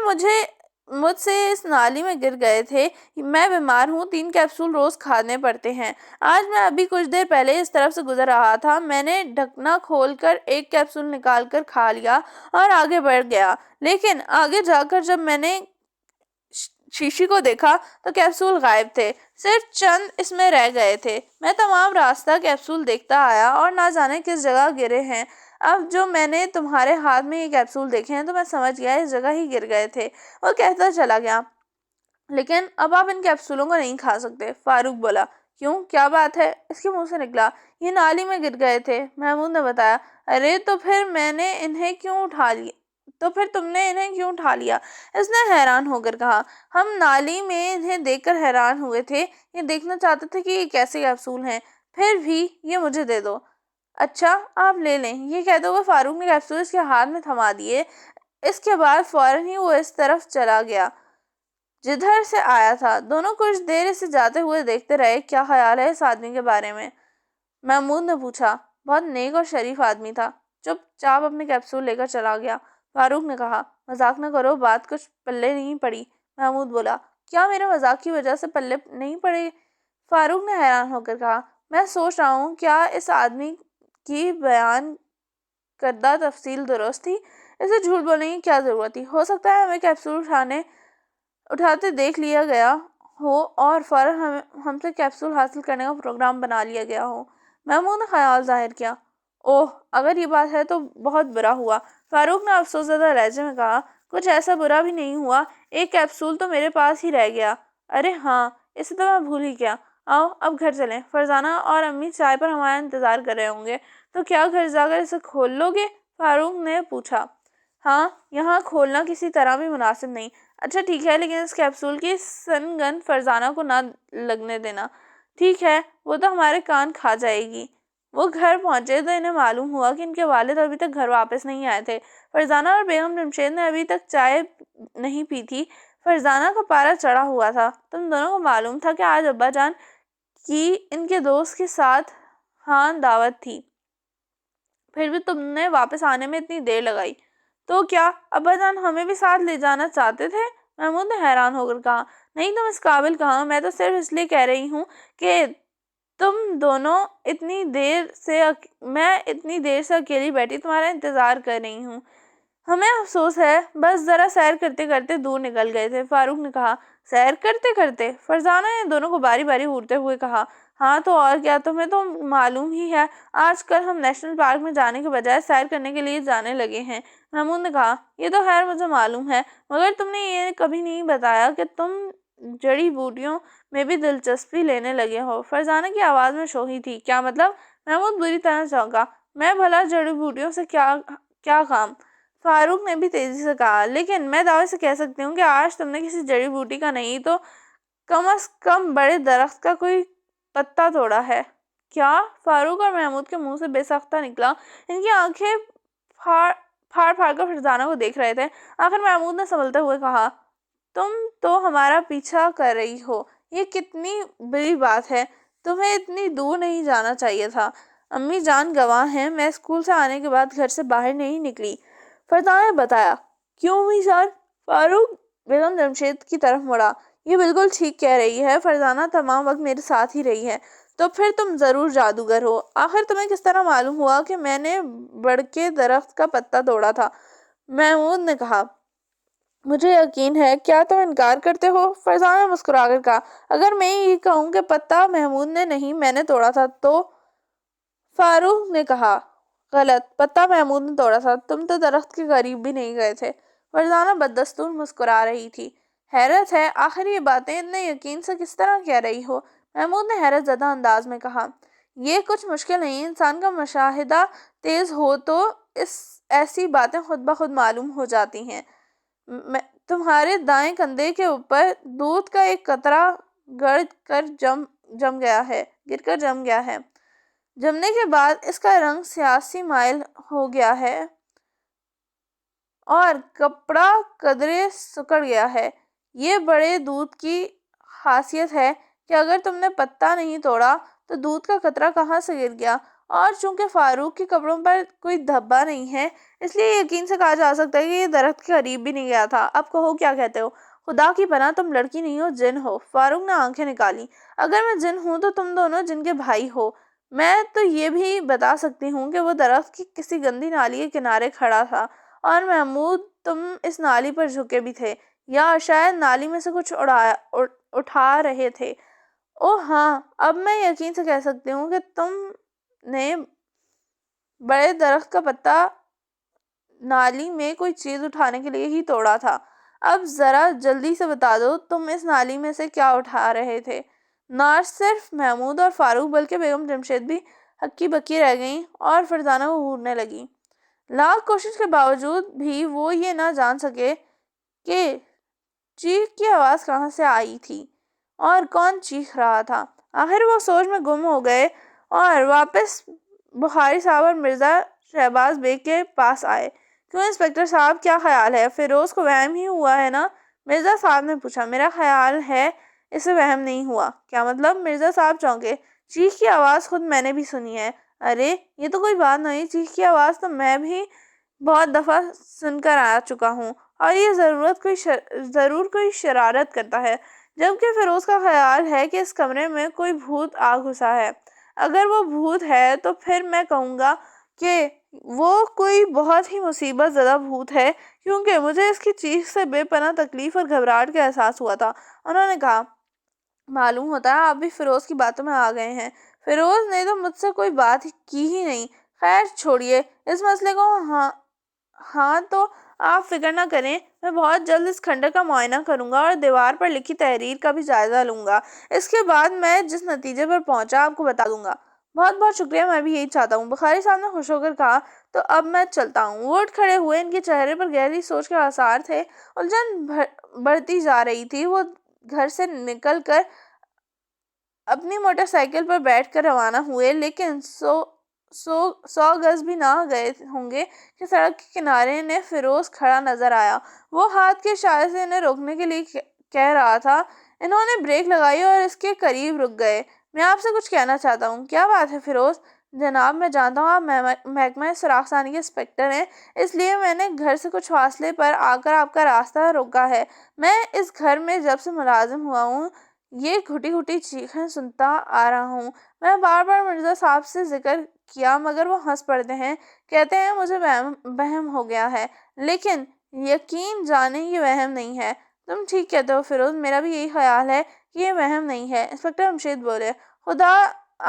مجھ سے اس نالی میں گر گئے تھے۔ میں بیمار ہوں، 3 کیپسول روز کھانے پڑتے ہیں۔ آج میں ابھی کچھ دیر پہلے اس طرف سے گزر رہا تھا۔ میں نے ڈھکنا کھول کر ایک کیپسول نکال کر کھا لیا اور آگے بڑھ گیا، لیکن آگے جا کر جب میں نے شیشی کو دیکھا تو کیپسول غائب تھے، صرف چند اس میں رہ گئے تھے۔ میں تمام راستہ کیپسول دیکھتا آیا اور نہ جانے کس جگہ گرے ہیں۔ اب جو میں نے تمہارے ہاتھ میں یہ کیپسول دیکھے ہیں تو میں سمجھ گیا اس جگہ ہی گر گئے تھے۔ وہ کہتا چلا گیا، لیکن اب آپ ان کیپسولوں کو نہیں کھا سکتے۔ فاروق بولا، کیوں، کیا بات ہے؟ اس کے منہ سے نکلا، یہ نالی میں گر گئے تھے۔ محمود نے بتایا۔ ارے تو پھر تم نے انہیں کیوں اٹھا لیا؟ اس نے حیران ہو کر کہا۔ ہم نالی میں انہیں دیکھ کر حیران ہوئے تھے، یہ دیکھنا چاہتے تھے کہ یہ کیسے کیپسول ہیں۔ پھر بھی یہ مجھے دے دو۔ اچھا، آپ لے لیں۔ یہ کہتے ہوئے فاروق نے کیپسول اس کے ہاتھ میں تھما دیے۔ اس کے بعد فوراً ہی وہ اس طرف چلا گیا جدھر سے آیا تھا۔ دونوں کچھ دیر اسے جاتے ہوئے دیکھتے رہے۔ کیا خیال ہے اس آدمی کے بارے میں؟ محمود نے پوچھا۔ بہت نیک اور شریف آدمی تھا، چپ چاپ اپنے کیپسول لے کر چلا گیا۔ فاروق نے کہا، مذاق نہ کرو، بات کچھ پلے نہیں پڑی۔ محمود بولا، کیا میرے مذاق کی وجہ سے پلے نہیں پڑے؟ فاروق نے حیران ہو کر کہا، میں سوچ رہا ہوں کیا اس آدمی کی بیان کردہ تفصیل درست تھی؟ اسے جھوٹ بولنے کی کیا ضرورت تھی؟ ہو سکتا ہے ہمیں کیپسول اٹھاتے دیکھ لیا گیا ہو اور فوراً ہم سے کیپسول حاصل کرنے کا پروگرام بنا لیا گیا ہو۔ محمود نے خیال ظاہر کیا۔ اوہ، اگر یہ بات ہے تو بہت برا ہوا۔ فاروق نے افسوس زدہ لہجے میں کہا، کچھ ایسا برا بھی نہیں ہوا، ایک کیپسول تو میرے پاس ہی رہ گیا۔ ارے ہاں، اسے تو میں بھول ہی گیا۔ آؤ اب گھر چلیں، فرزانہ اور امی چائے پر ہمارا انتظار کر رہے ہوں گے۔ تو کیا گھر جا کر اسے کھول لو گے؟ فاروق نے پوچھا۔ ہاں، یہاں کھولنا کسی طرح بھی مناسب نہیں۔ اچھا ٹھیک ہے، لیکن اس کیپسول کی سنگن فرزانہ کو نہ لگنے دینا۔ ٹھیک ہے، وہ تو ہمارے کان کھا جائے گی۔ وہ گھر پہنچے تو انہیں معلوم ہوا کہ ان کے والد ابھی تک گھر واپس نہیں آئے تھے۔ فرزانہ اور بیگم جمشید نے ابھی تک چائے نہیں پی تھی۔ فرزانہ کا پارا چڑھا ہوا تھا۔ تم دونوں کو معلوم تھا کہ آج ابا جان کی ان کے دوست کے ساتھ ہاں دعوت تھی، پھر بھی تم نے واپس آنے میں اتنی دیر لگائی۔ تو کیا ابا جان ہمیں بھی ساتھ لے جانا چاہتے تھے؟ محمود نے حیران ہو کر کہا، نہیں، تم اس قابل کہاں، میں تو صرف اس لیے کہہ رہی ہوں کہ تم دونوں میں اتنی دیر سے اکیلی بیٹھی تمہارا انتظار کر رہی ہوں۔ ہمیں افسوس ہے، بس ذرا سیر کرتے کرتے دور نکل گئے تھے۔ فاروق نے کہا، سیر کرتے کرتے؟ فرزانہ نے دونوں کو باری باری گھورتے ہوئے کہا، ہاں تو اور کیا، تمہیں تو معلوم ہی ہے آج کل ہم نیشنل پارک میں جانے کے بجائے سیر کرنے کے لیے جانے لگے ہیں۔ محمود نے کہا، یہ تو خیر مجھے معلوم ہے، مگر تم نے یہ کبھی نہیں بتایا کہ تم جڑی بوٹیوں میں بھی دلچسپی لینے لگے ہو۔ فرزانہ کی آواز میں شوخی تھی۔ کیا مطلب؟ محمود بری طرح چونکا۔ میں بھلا جڑی بوٹیوں سے کیا کام؟ فاروق نے بھی تیزی سے کہا، لیکن میں دعوے سے کہہ سکتی ہوں کہ آج تم نے کسی جڑی بوٹی کا نہیں تو کم از کم بڑے درخت کا کوئی پتا توڑا ہے۔ کیا؟ فاروق اور محمود کے منہ سے بے ساختہ نکلا۔ ان کی آنکھیں پھاڑ پھاڑ کر فرزانہ کو دیکھ رہے تھے۔ آخر محمود نے سنبھلتے ہوئے کہا، تم تو ہمارا پیچھا کر رہی ہو، یہ کتنی بری بات ہے، تمہیں اتنی دور نہیں جانا چاہیے تھا۔ امی جان گواہ ہیں، میں اسکول سے آنے کے بعد گھر سے باہر نہیں نکلی۔ فرزانہ نے بتایا۔ کیوں امی جان؟ فاروق بیگم جمشید کی طرف مڑا۔ یہ بالکل ٹھیک کہہ رہی ہے، فرزانہ تمام وقت میرے ساتھ ہی رہی ہے، تو پھر تم ضرور جادوگر ہو۔ آخر تمہیں کس طرح معلوم ہوا کہ میں نے بڑکے درخت کا پتا توڑا تھا؟ محمود نے کہا، مجھے یقین ہے، کیا تم انکار کرتے ہو؟ فرزانہ نے مسکرا کر کہا، اگر میں یہ کہوں کہ پتا محمود نے نہیں میں نے توڑا تھا تو؟ فاروق نے کہا، غلط، پتا محمود نے توڑا تھا، تم تو درخت کے قریب بھی نہیں گئے تھے۔ فرزانہ بددستور مسکرا رہی تھی۔ حیرت ہے آخر یہ باتیں اتنے یقین سے کس طرح کہہ رہی ہو؟ محمود نے حیرت زدہ انداز میں کہا۔ یہ کچھ مشکل نہیں، انسان کا مشاہدہ تیز ہو تو ایسی باتیں خود بخود معلوم ہو جاتی ہیں۔ تمہارے دائیں کندھے کے اوپر دودھ کا ایک قطرہ گر کر جم گیا ہے۔ جمنے کے بعد اس کا رنگ سیاسی مائل ہو گیا ہے اور کپڑا قدرے سکڑ گیا ہے۔ یہ بڑے دودھ کی خاصیت ہے کہ اگر تم نے پتا نہیں توڑا تو دودھ کا قطرہ کہاں سے گر گیا، اور چونکہ فاروق کے کپڑوں پر کوئی دھبا نہیں ہے اس لیے یقین سے کہا جا سکتا ہے کہ یہ درخت کے قریب بھی نہیں گیا تھا۔ اب کہو کیا کہتے ہو؟ خدا کی پناہ تم لڑکی نہیں ہو، جن ہو۔ فاروق نے آنکھیں نکالی۔ اگر میں جن ہوں تو تم دونوں جن کے بھائی ہو۔ میں تو یہ بھی بتا سکتی ہوں کہ وہ درخت کی کسی گندی نالی کے کنارے کھڑا تھا اور محمود تم اس نالی پر جھکے بھی تھے، یا شاید نالی میں سے کچھ اٹھا رہے تھے۔ اوہ ہاں، اب میں یقین سے کہہ سکتی ہوں کہ تم نے بڑے درخت کا پتا نالی میں کوئی چیز اٹھانے کے لیے ہی توڑا تھا۔ اب ذرا جلدی سے بتا دو تم اس نالی میں سے کیا اٹھا رہے تھے؟ نہ صرف محمود اور فاروق بلکہ بیگم جمشید بھی ہکی بکی رہ گئیں اور فرزانہ کو گھورنے لگی۔ لاکھ کوشش کے باوجود بھی وہ یہ نہ جان سکے کہ چیخ کی آواز کہاں سے آئی تھی اور کون چیخ رہا تھا۔ آخر وہ سوچ میں گم ہو گئے اور واپس بخاری صاحب اور مرزا شہباز بیگ کے پاس آئے۔ کیوں انسپکٹر صاحب، کیا خیال ہے؟ فیروز کو وہم ہی ہوا ہے نا؟ مرزا صاحب نے پوچھا۔ میرا خیال ہے اسے وہم نہیں ہوا۔ کیا مطلب؟ مرزا صاحب چونکے۔ چیخ کی آواز خود میں نے بھی سنی ہے۔ ارے یہ تو کوئی بات نہیں، چیخ کی آواز تو میں بھی بہت دفعہ سن کر آ چکا ہوں، اور یہ ضرور کوئی شرارت کرتا ہے، جبکہ فیروز کا خیال ہے کہ اس کمرے میں کوئی بھوت آ گھسا ہے۔ اگر وہ بھوت ہے تو پھر میں کہوں گا کہ وہ کوئی بہت ہی مصیبت زدہ بھوت ہے، کیونکہ مجھے اس کی چیخ سے بے پناہ تکلیف اور گھبراہٹ کا احساس ہوا تھا۔ انہوں نے کہا، معلوم ہوتا ہے آپ بھی فیروز کی باتوں میں آ گئے ہیں۔ فیروز نے تو مجھ سے کوئی بات کی ہی نہیں۔ خیر چھوڑیے اس مسئلے کو۔ ہاں تو آپ فکر نہ کریں، میں بہت جلد اس کھنڈر کا معائنہ کروں گا اور دیوار پر لکھی تحریر کا بھی جائزہ لوں گا۔ اس کے بعد میں جس نتیجے پر پہنچا آپ کو بتا دوں گا۔ بہت بہت شکریہ، میں بھی یہی چاہتا ہوں، بخاری صاحب نے خوش ہو کر کہا۔ تو اب میں چلتا ہوں۔ وہ اٹھ کھڑے ہوئے۔ ان کے چہرے پر گہری سوچ کے آثار تھے۔ الجھن بڑھتی جا رہی تھی۔ وہ گھر سے نکل کر اپنی موٹر سائیکل پر بیٹھ کر روانہ ہوئے، لیکن 100 گز بھی نہ گئے ہوں گے کہ سڑک کے کنارے انہیں فیروز کھڑا نظر آیا۔ وہ ہاتھ کے اشارے سے انہیں روکنے کے لیے کہہ رہا تھا۔ انہوں نے بریک لگائی اور اس کے قریب رک گئے۔ میں آپ سے کچھ کہنا چاہتا ہوں۔ کیا بات ہے فیروز؟ جناب میں جانتا ہوں آپ محکمہ سراغ ثانی کے انسپکٹر ہیں، اس لیے میں نے گھر سے کچھ فاصلے پر آ کر آپ کا راستہ روکا ہے۔ میں اس گھر میں جب سے ملازم ہوا ہوں یہ گھٹی گھٹی چیخیں سنتا آ رہا ہوں۔ میں بار بار مرزا صاحب سے ذکر کیا مگر وہ ہنس پڑتے ہیں، کہتے ہیں مجھے وہم ہو گیا ہے، لیکن یقین جانیں یہ وہم نہیں ہے۔ تم ٹھیک کہتے ہو فیروز، میرا بھی یہی خیال ہے کہ یہ وہم نہیں ہے۔ انسپکٹر جمشید بولے۔ خدا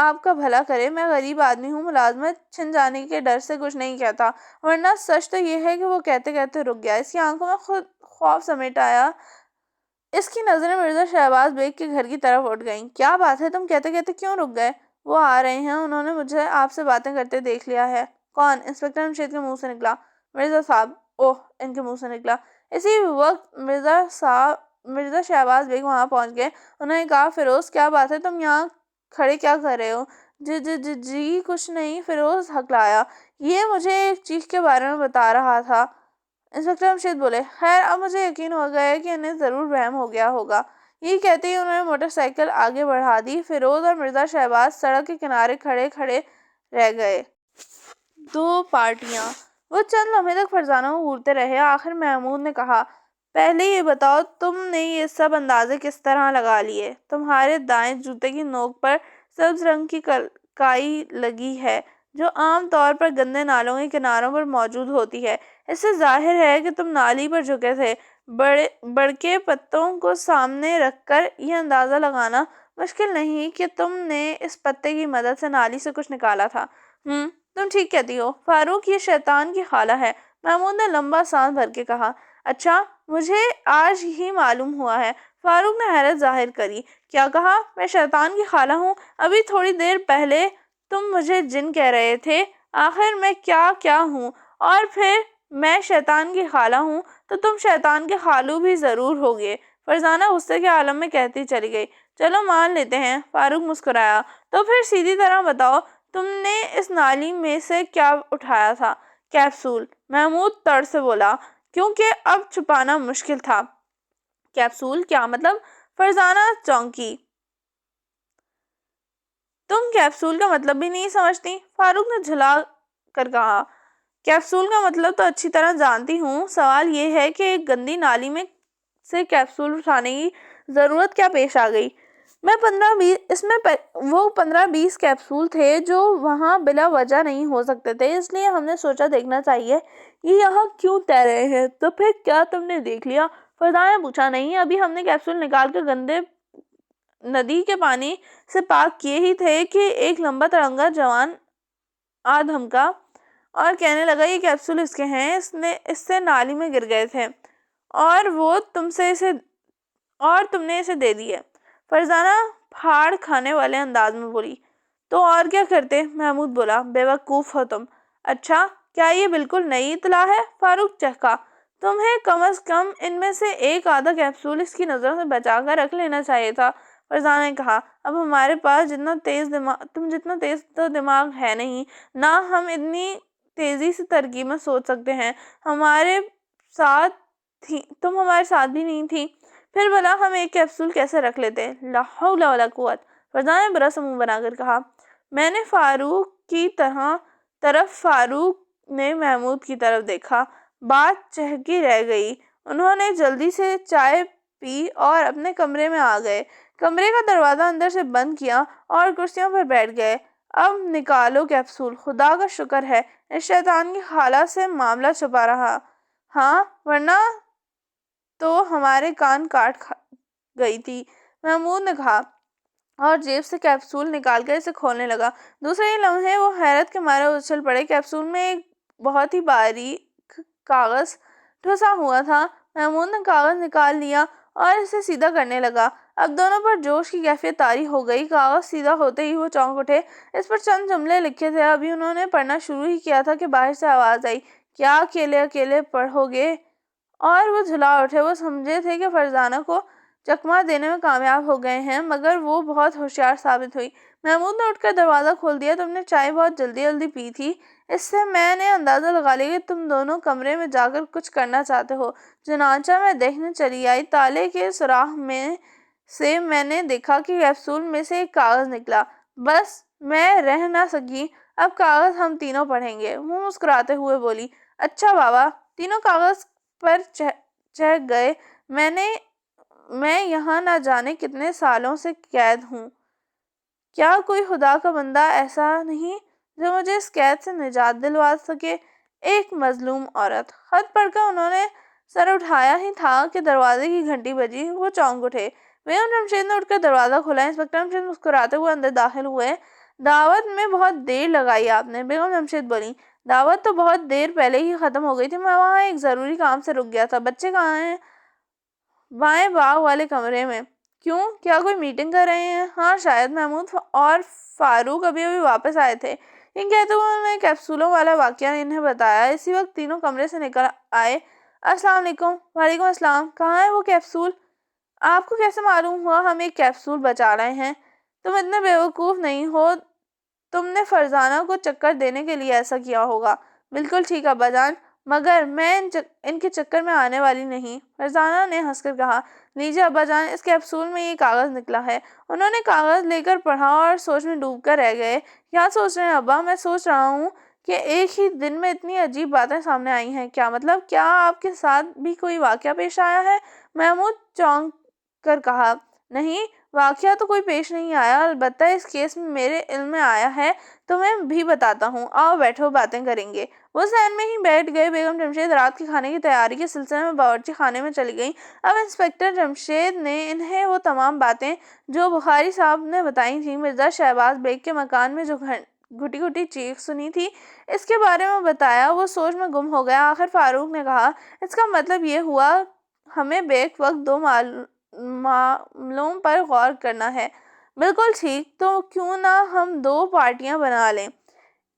آپ کا بھلا کرے، میں غریب آدمی ہوں، ملازمت چھن جانے کے ڈر سے کچھ نہیں کہتا، ورنہ سچ تو یہ ہے کہ وہ کہتے کہتے رک گیا۔ اس کی آنکھوں میں خود خوف سمیٹ آیا۔ اس کی نظریں مرزا شہباز بیگ کے گھر کی طرف اٹھ گئیں۔ کیا بات ہے، تم کہتے کہتے کیوں رک گئے؟ وہ آ رہے ہیں، انہوں نے مجھے آپ سے باتیں کرتے دیکھ لیا ہے۔ کون؟ انسپکٹر جمشید کے منہ سے نکلا۔ مرزا صاحب۔ اوہ، ان کے منہ سے نکلا۔ اسی وقت مرزا شہباز بیگ وہاں پہنچ گئے۔ انہوں نے کہا، فیروز کیا بات ہے، تم یہاں کھڑے کیا کر رہے ہو؟ جی کچھ نہیں، فیروز ہکلایا۔ یہ مجھے ایک چیخ کے بارے میں بتا رہا تھا۔ انسپکٹر جمشید بولے۔ خیر اب مجھے یقین ہو گیا ہے کہ انہیں ضرور وہم ہو گیا ہوگا۔ یہ کہتے ہی انہوں نے موٹر سائیکل آگے بڑھا دی۔ فیروز اور مرزا شہباز سڑک کے کنارے کھڑے کھڑے رہ گئے۔ دو پارٹیاں۔ وہ چند لمحے تک فرزانہ کو گھورتے رہے۔ آخر محمود نے کہا، پہلے یہ بتاؤ تم نے یہ سب اندازے کس طرح لگا لیے؟ تمہارے دائیں جوتے کی نوک پر سبز رنگ کی کائی لگی ہے جو عام طور پر گندے نالوں کے کناروں پر موجود ہوتی ہے۔ اس سے ظاہر ہے کہ تم نالی پر جھکے تھے۔ بڑکے پتوں کو سامنے رکھ کر یہ اندازہ لگانا مشکل نہیں کہ تم نے اس پتے کی مدد سے نالی سے کچھ نکالا تھا۔ تم ٹھیک کہتی ہو فاروق، یہ شیطان کی خالہ ہے۔ محمود نے لمبا سانس بھر کے کہا۔ اچھا، مجھے آج ہی معلوم ہوا ہے۔ فاروق نے حیرت ظاہر کری۔ کیا کہا؟ میں شیطان کی خالہ ہوں؟ ابھی تھوڑی دیر پہلے تم مجھے جن کہہ رہے تھے۔ آخر میں کیا ہوں؟ اور پھر میں شیطان کی خالہ ہوں تو تم شیطان کے خالو بھی ضرور ہوگے، فرزانہ غصے کے عالم میں کہتی چلی گئی۔ چلو مان لیتے ہیں، فاروق مسکرایا۔ تو پھر سیدھی طرح بتاؤ، تم نے اس نالی میں سے کیا اٹھایا تھا؟ کیپسول، محمود تڑ سے بولا، کیونکہ اب چھپانا مشکل تھا۔ کیپسول؟ کیا مطلب؟ فرزانہ چونکی۔ تم کیپسول کا مطلب بھی نہیں سمجھتی؟ فاروق نے جھلا کر کہا۔ کیپسول کا مطلب تو اچھی طرح جانتی ہوں، سوال یہ ہے کہ ایک گندی نالی میں سے کیپسول اٹھانے کی ضرورت کیا پیش آ گئی؟ اس میں وہ 15-20 کیپسول تھے جو وہاں بلا وجہ نہیں ہو سکتے تھے، اس لیے ہم نے سوچا دیکھنا چاہیے یہ یہاں کیوں تیر رہے ہیں۔ تو پھر کیا تم نے دیکھ لیا؟ فرزانہ نے پوچھا۔ نہیں، ابھی ہم نے کیپسول نکال کر گندے ندی کے پانی سے پاک کیے ہی تھے کہ ایک لمبا تڑنگا جوان آ دھمکا اور کہنے لگا یہ کیپسول اس کے ہیں، اس سے نالی میں گر گئے تھے اور تم نے اسے دے دیے۔ فرزانہ پھاڑ کھانے والے انداز میں بولی۔ تو اور کیا کرتے؟ محمود بولا۔ بے وقوف ہو تم۔ اچھا، کیا یہ بالکل نئی اطلاع ہے؟ فاروق چہکا۔ تمہیں کم از کم ان میں سے ایک آدھا کیپسول اس کی نظروں سے بچا کر رکھ لینا چاہیے تھا، فرزانہ نے کہا۔ اب ہمارے پاس تم جتنا تیز تو دماغ ہے نہیں، نہ ہم اتنی تیزی سے ترکیبیں سوچ سکتے ہیں۔ تم ہمارے ساتھ بھی نہیں تھی، پھر بھلا ہم ایک کیپسول کیسے رکھ لیتے؟ لا حول ولا قوت، فرزانہ نے برا سا منہ بنا کر کہا۔ میں نے فاروق کی طرف، فاروق نے محمود کی طرف دیکھا۔ بات چہکی رہ گئی۔ انہوں نے جلدی سے چائے پی اور اپنے کمرے میں آ گئے، کمرے کا دروازہ اندر سے بند کیا اور کرسیوں پر بیٹھ گئے۔ اب نکالو کیپسول، خدا کا شکر ہے اس شیطان کی خالہ سے معاملہ چھپا رہا، ہاں ورنہ تو ہمارے کان کاٹ گئی تھی، محمود نے کہا اور جیب سے کیپسول نکال کر اسے کھولنے لگا۔ دوسرے ہی لمحے وہ حیرت کے مارے اچھل پڑے۔ کیپسول میں ایک بہت ہی باریک کاغذ ٹھسا ہوا تھا۔ محمود نے کاغذ نکال لیا اور اسے سیدھا کرنے لگا۔ اب دونوں پر جوش کی کیفیت طاری ہو گئی۔ کاغذ سیدھا ہوتے ہی وہ چونک اٹھے۔ اس پر چند جملے لکھے تھے، ابھی انہوں نے پڑھنا شروع ہی کیا تھا کہ باہر سے آواز آئی، کیا اکیلے پڑھو گے؟ اور وہ جھلا اٹھے۔ وہ سمجھے تھے کہ فرزانہ کو چکمہ دینے میں کامیاب ہو گئے ہیں، مگر وہ بہت ہوشیار ثابت ہوئی۔ محمود نے اٹھ کر دروازہ کھول دیا۔ تم نے چائے بہت جلدی پی تھی، اس سے میں نے اندازہ لگا لیا کہ تم دونوں کمرے میں جا کر کچھ کرنا چاہتے ہو۔ چنانچہ میں دیکھنے چلی آئی۔ تالے کے سوراخ میں سے میں نے دیکھا کہ کیپسول میں سے ایک کاغذ نکلا۔ بس میں رہ نہ سکی۔ اب کاغذ ہم تینوں پڑھیں گے، وہ مسکراتے ہوئے بولی۔ اچھا بابا۔ تینوں کاغذ پر چہک گئے۔ میں یہاں نہ جانے کتنے سالوں سے قید ہوں۔ کیا کوئی خدا کا بندہ ایسا نہیں جو مجھے اس قید سے نجات دلوا سکے؟ ایک مظلوم عورت۔ خط پڑھ کر انہوں نے سر اٹھایا ہی تھا کہ دروازے کی گھنٹی بجی۔ وہ چونک اٹھے۔ بیگم جمشید نے اٹھ کر دروازہ کھولا۔ انسپکٹر جمشید مسکراتے ہوئے اندر داخل ہوئے۔ دعوت میں بہت دیر لگائی آپ نے، بیگم جمشید بولی۔ دعوت تو بہت دیر پہلے ہی ختم ہو گئی تھی، میں وہاں ایک ضروری کام سے رک گیا تھا۔ بچے کہاں ہیں؟ بائیں باغ والے کمرے میں۔ کیوں؟ کیا کوئی میٹنگ کر رہے ہیں؟ ہاں شاید۔ محمود اور فاروق ابھی واپس آئے تھے۔ یہ کہتے ہوئے انہوں نے کیپسولوں والا واقعہ انہیں بتایا۔ اسی وقت تینوں کمرے سے نکل آئے۔ السلام علیکم۔ وعلیکم السلام۔ کہاں ہے وہ کیپسول؟ آپ کو کیسے معلوم ہوا ہم ایک کیپسول بچا رہے ہیں؟ تم اتنے بیوقوف نہیں ہو، تم نے فرزانہ کو چکر دینے کے لیے ایسا کیا ہوگا۔ بالکل ٹھیک ابا جان، مگر میں ان کے چکر میں آنے والی نہیں، فرزانہ نے ہنس کر کہا۔ لیجیے ابا جان، اس کیپسول میں یہ کاغذ نکلا ہے۔ انہوں نے کاغذ لے کر پڑھا اور سوچ میں ڈوب کر رہ گئے۔ کیا سوچ رہے ہیں ابا؟ میں سوچ رہا ہوں کہ ایک ہی دن میں اتنی عجیب باتیں سامنے آئی ہیں۔ کیا مطلب؟ کیا آپ کے ساتھ بھی کوئی واقعہ پیش آیا ہے؟ محمود چونک کر کہا۔ نہیں، واقعہ تو کوئی پیش نہیں آیا، البتہ اس کیس میں میرے علم میں آیا ہے، تمہیں بھی بتاتا ہوں۔ آؤ بیٹھو، باتیں کریں گے۔ وہ ذہن میں ہی بیٹھ گئے۔ بیگم جمشید رات کے کھانے کی تیاری کے سلسلے میں باورچی خانے میں چلی گئیں۔ اب انسپکٹر جمشید نے انہیں وہ تمام باتیں جو بخاری صاحب نے بتائی تھیں، مرزا شہباز بیگ کے مکان میں جو گھٹی گھٹی چیخ سنی تھی، اس کے بارے میں بتایا۔ وہ سوچ میں گم ہو گیا۔ آخر فاروق نے کہا، اس کا مطلب یہ ہوا ہمیں بیک وقت 2 معاملوں پر غور کرنا ہے۔ بالکل ٹھیک، تو کیوں نہ ہم 2 پارٹیاں بنا لیں،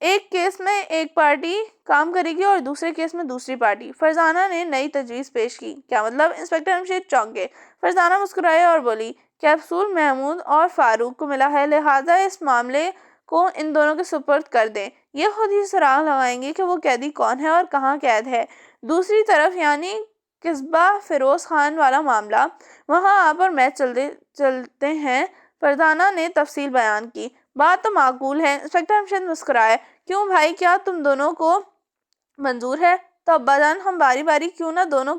ایک کیس میں ایک پارٹی کام کرے گی اور دوسرے کیس میں دوسری پارٹی۔ فرزانہ نے نئی تجویز پیش کی۔ کیا مطلب؟ انسپکٹر جمشید چونکے۔ فرزانہ مسکرائی اور بولی، کیپسول محمود اور فاروق کو ملا ہے، لہٰذا اس معاملے کو ان دونوں کے سپرد کر دیں، یہ خود ہی سراغ لگائیں گے کہ وہ قیدی کون ہے اور کہاں قید ہے۔ دوسری طرف یعنی قصبہ فیروز خان والا معاملہ، وہاں آپ اور میں چلتے ہیں۔ فرزانہ نے تفصیل بیان کی۔ بات تو معقول ہے۔ انسپکٹر جمشید مسکرائے۔ کیوں بھائی، کیا تم دونوں کو منظور ہے؟ تو ابا جان، ہم باری باری کیوں نہ دونوں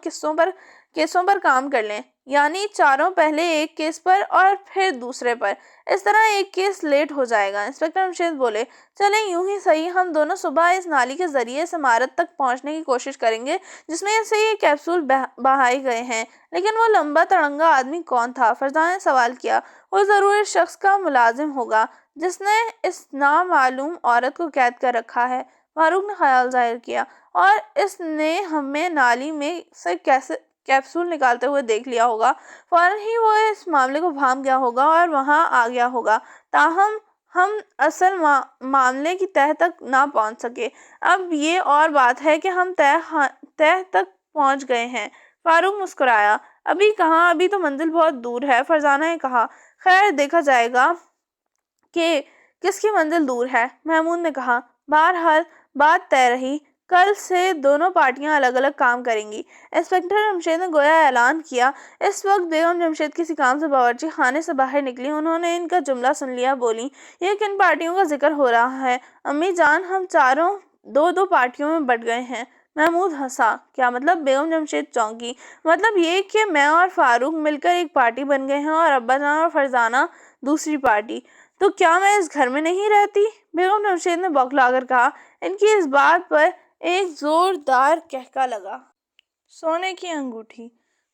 کیسوں پر کام کر لیں، یعنی چاروں پہلے ایک کیس پر اور پھر دوسرے پر، اس طرح ایک کیس لیٹ ہو جائے گا۔ انسپکٹر جمشید بولے، چلیں یوں ہی صحیح، ہم دونوں صبح اس نالی کے ذریعے اس عمارت تک پہنچنے کی کوشش کریں گے جس میں سے یہ کیپسول بہائے گئے ہیں۔ لیکن وہ لمبا تڑنگا آدمی کون تھا؟ فرزانہ نے سوال کیا۔ وہ ضرور اس شخص کا ملازم ہوگا جس نے اس نامعلوم عورت کو قید کر رکھا ہے، فاروق نے خیال ظاہر کیا، اور اس نے ہمیں نالی میں سے کیپسول نکالتے ہوئے دیکھ لیا ہوگا۔ فوراً ہی وہ اس معاملے کو بھانپ گیا ہوگا اور وہاں آ گیا ہوگا، تاہم ہم اصل معاملے کی تہہ تک نہ پہنچ سکے۔ اب یہ اور بات ہے کہ ہم تہہ تک پہنچ گئے ہیں۔ فاروق مسکرایا۔ ابھی کہاں، ابھی تو منزل بہت دور ہے۔ فرزانہ نے کہا، خیر دیکھا جائے گا کہ کس کی منزل دور ہے، محمود نے کہا۔ بہرحال بات طے رہی، کل سے دونوں پارٹیاں الگ الگ کام کریں گی۔ انسپکٹر جمشید نے گویا اعلان کیا۔ اس وقت بیگم جمشید کسی کام سے باورچی خانے سے باہر نکلی۔ انہوں نے ان کا جملہ سن لیا، بولی، یہ کن پارٹیوں کا ذکر ہو رہا ہے؟ امی جان، ہم چاروں 2 پارٹیوں میں بٹ گئے ہیں۔ محمود ہنسا۔ کیا مطلب؟ بیگم جمشید چونکی۔ مطلب یہ کہ میں اور فاروق مل کر ایک پارٹی بن گئے ہیں اور ابا جان اور فرزانہ دوسری پارٹی۔ تو کیا میں اس گھر میں نہیں رہتی؟ بیگم جمشید نے بوکھلا کر کہا۔ ان کی اس بات پر ایک زوردار قہقہ لگا۔ سونے کی انگوٹھی۔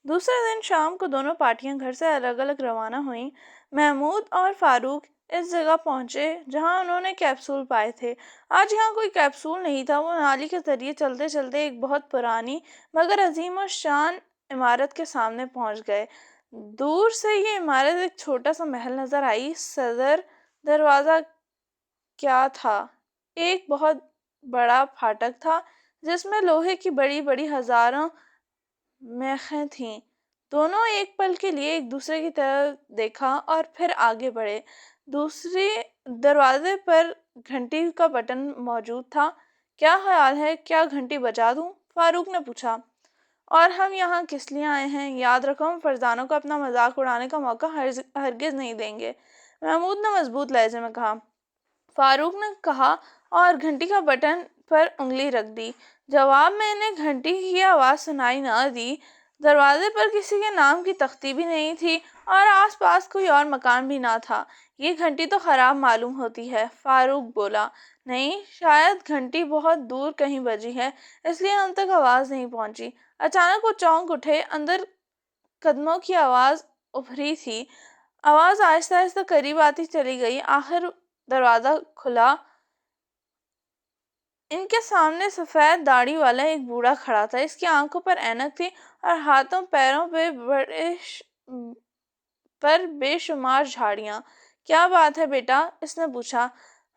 دوسرے دن شام کو دونوں پارٹیاں گھر سے الگ الگ روانہ ہوئیں۔ محمود اور فاروق اس جگہ پہنچے جہاں انہوں نے کیپسول پائے تھے۔ آج یہاں کوئی کیپسول نہیں تھا۔ وہ نالی کے ذریعے چلتے چلتے ایک بہت پرانی مگر عظیم الشان عمارت کے سامنے پہنچ گئے۔ دور سے یہ عمارت ایک چھوٹا سا محل نظر آئی۔ صدر دروازہ کیا تھا؟ ایک بہت بڑا پھاٹک تھا جس میں لوہے کی بڑی بڑی ہزاروں میخیں تھیں۔ دونوں ایک پل کے لیے ایک دوسرے کی طرف دیکھا اور پھر آگے بڑھے۔ دوسرے دروازے پر گھنٹی کا بٹن موجود تھا۔ کیا خیال ہے، کیا گھنٹی بجا دوں؟ فاروق نے پوچھا۔ اور ہم یہاں کس لیے آئے ہیں؟ یاد رکھو، ہم فرزانہ کو اپنا مذاق اڑانے کا موقع ہرگز نہیں دیں گے، محمود نے مضبوط لہجے میں کہا۔ فاروق نے کہا اور گھنٹی کا بٹن پر انگلی رکھ دی۔ جواب میں انہیں گھنٹی کی آواز سنائی نہ دی۔ دروازے پر کسی کے نام کی تختی بھی نہیں تھی اور آس پاس کوئی اور مکان بھی نہ تھا۔ یہ گھنٹی تو خراب معلوم ہوتی ہے، فاروق بولا۔ نہیں، شاید گھنٹی بہت دور کہیں بجی ہے، اس لیے ہم تک آواز نہیں پہنچی۔ اچانک وہ چونک اٹھے۔ اندر قدموں کی آواز ابھری تھی۔ آواز آہستہ آہستہ قریب آتی چلی گئی۔ آخر دروازہ کھلا۔ ان کے سامنے سفید داڑھی والا ایک بوڑھا کھڑا تھا۔ اس کی آنکھوں پر اینک تھی اور ہاتھوں پیروں پر بے شمار جھاڑیاں۔ کیا بات ہے بیٹا؟ اس نے پوچھا۔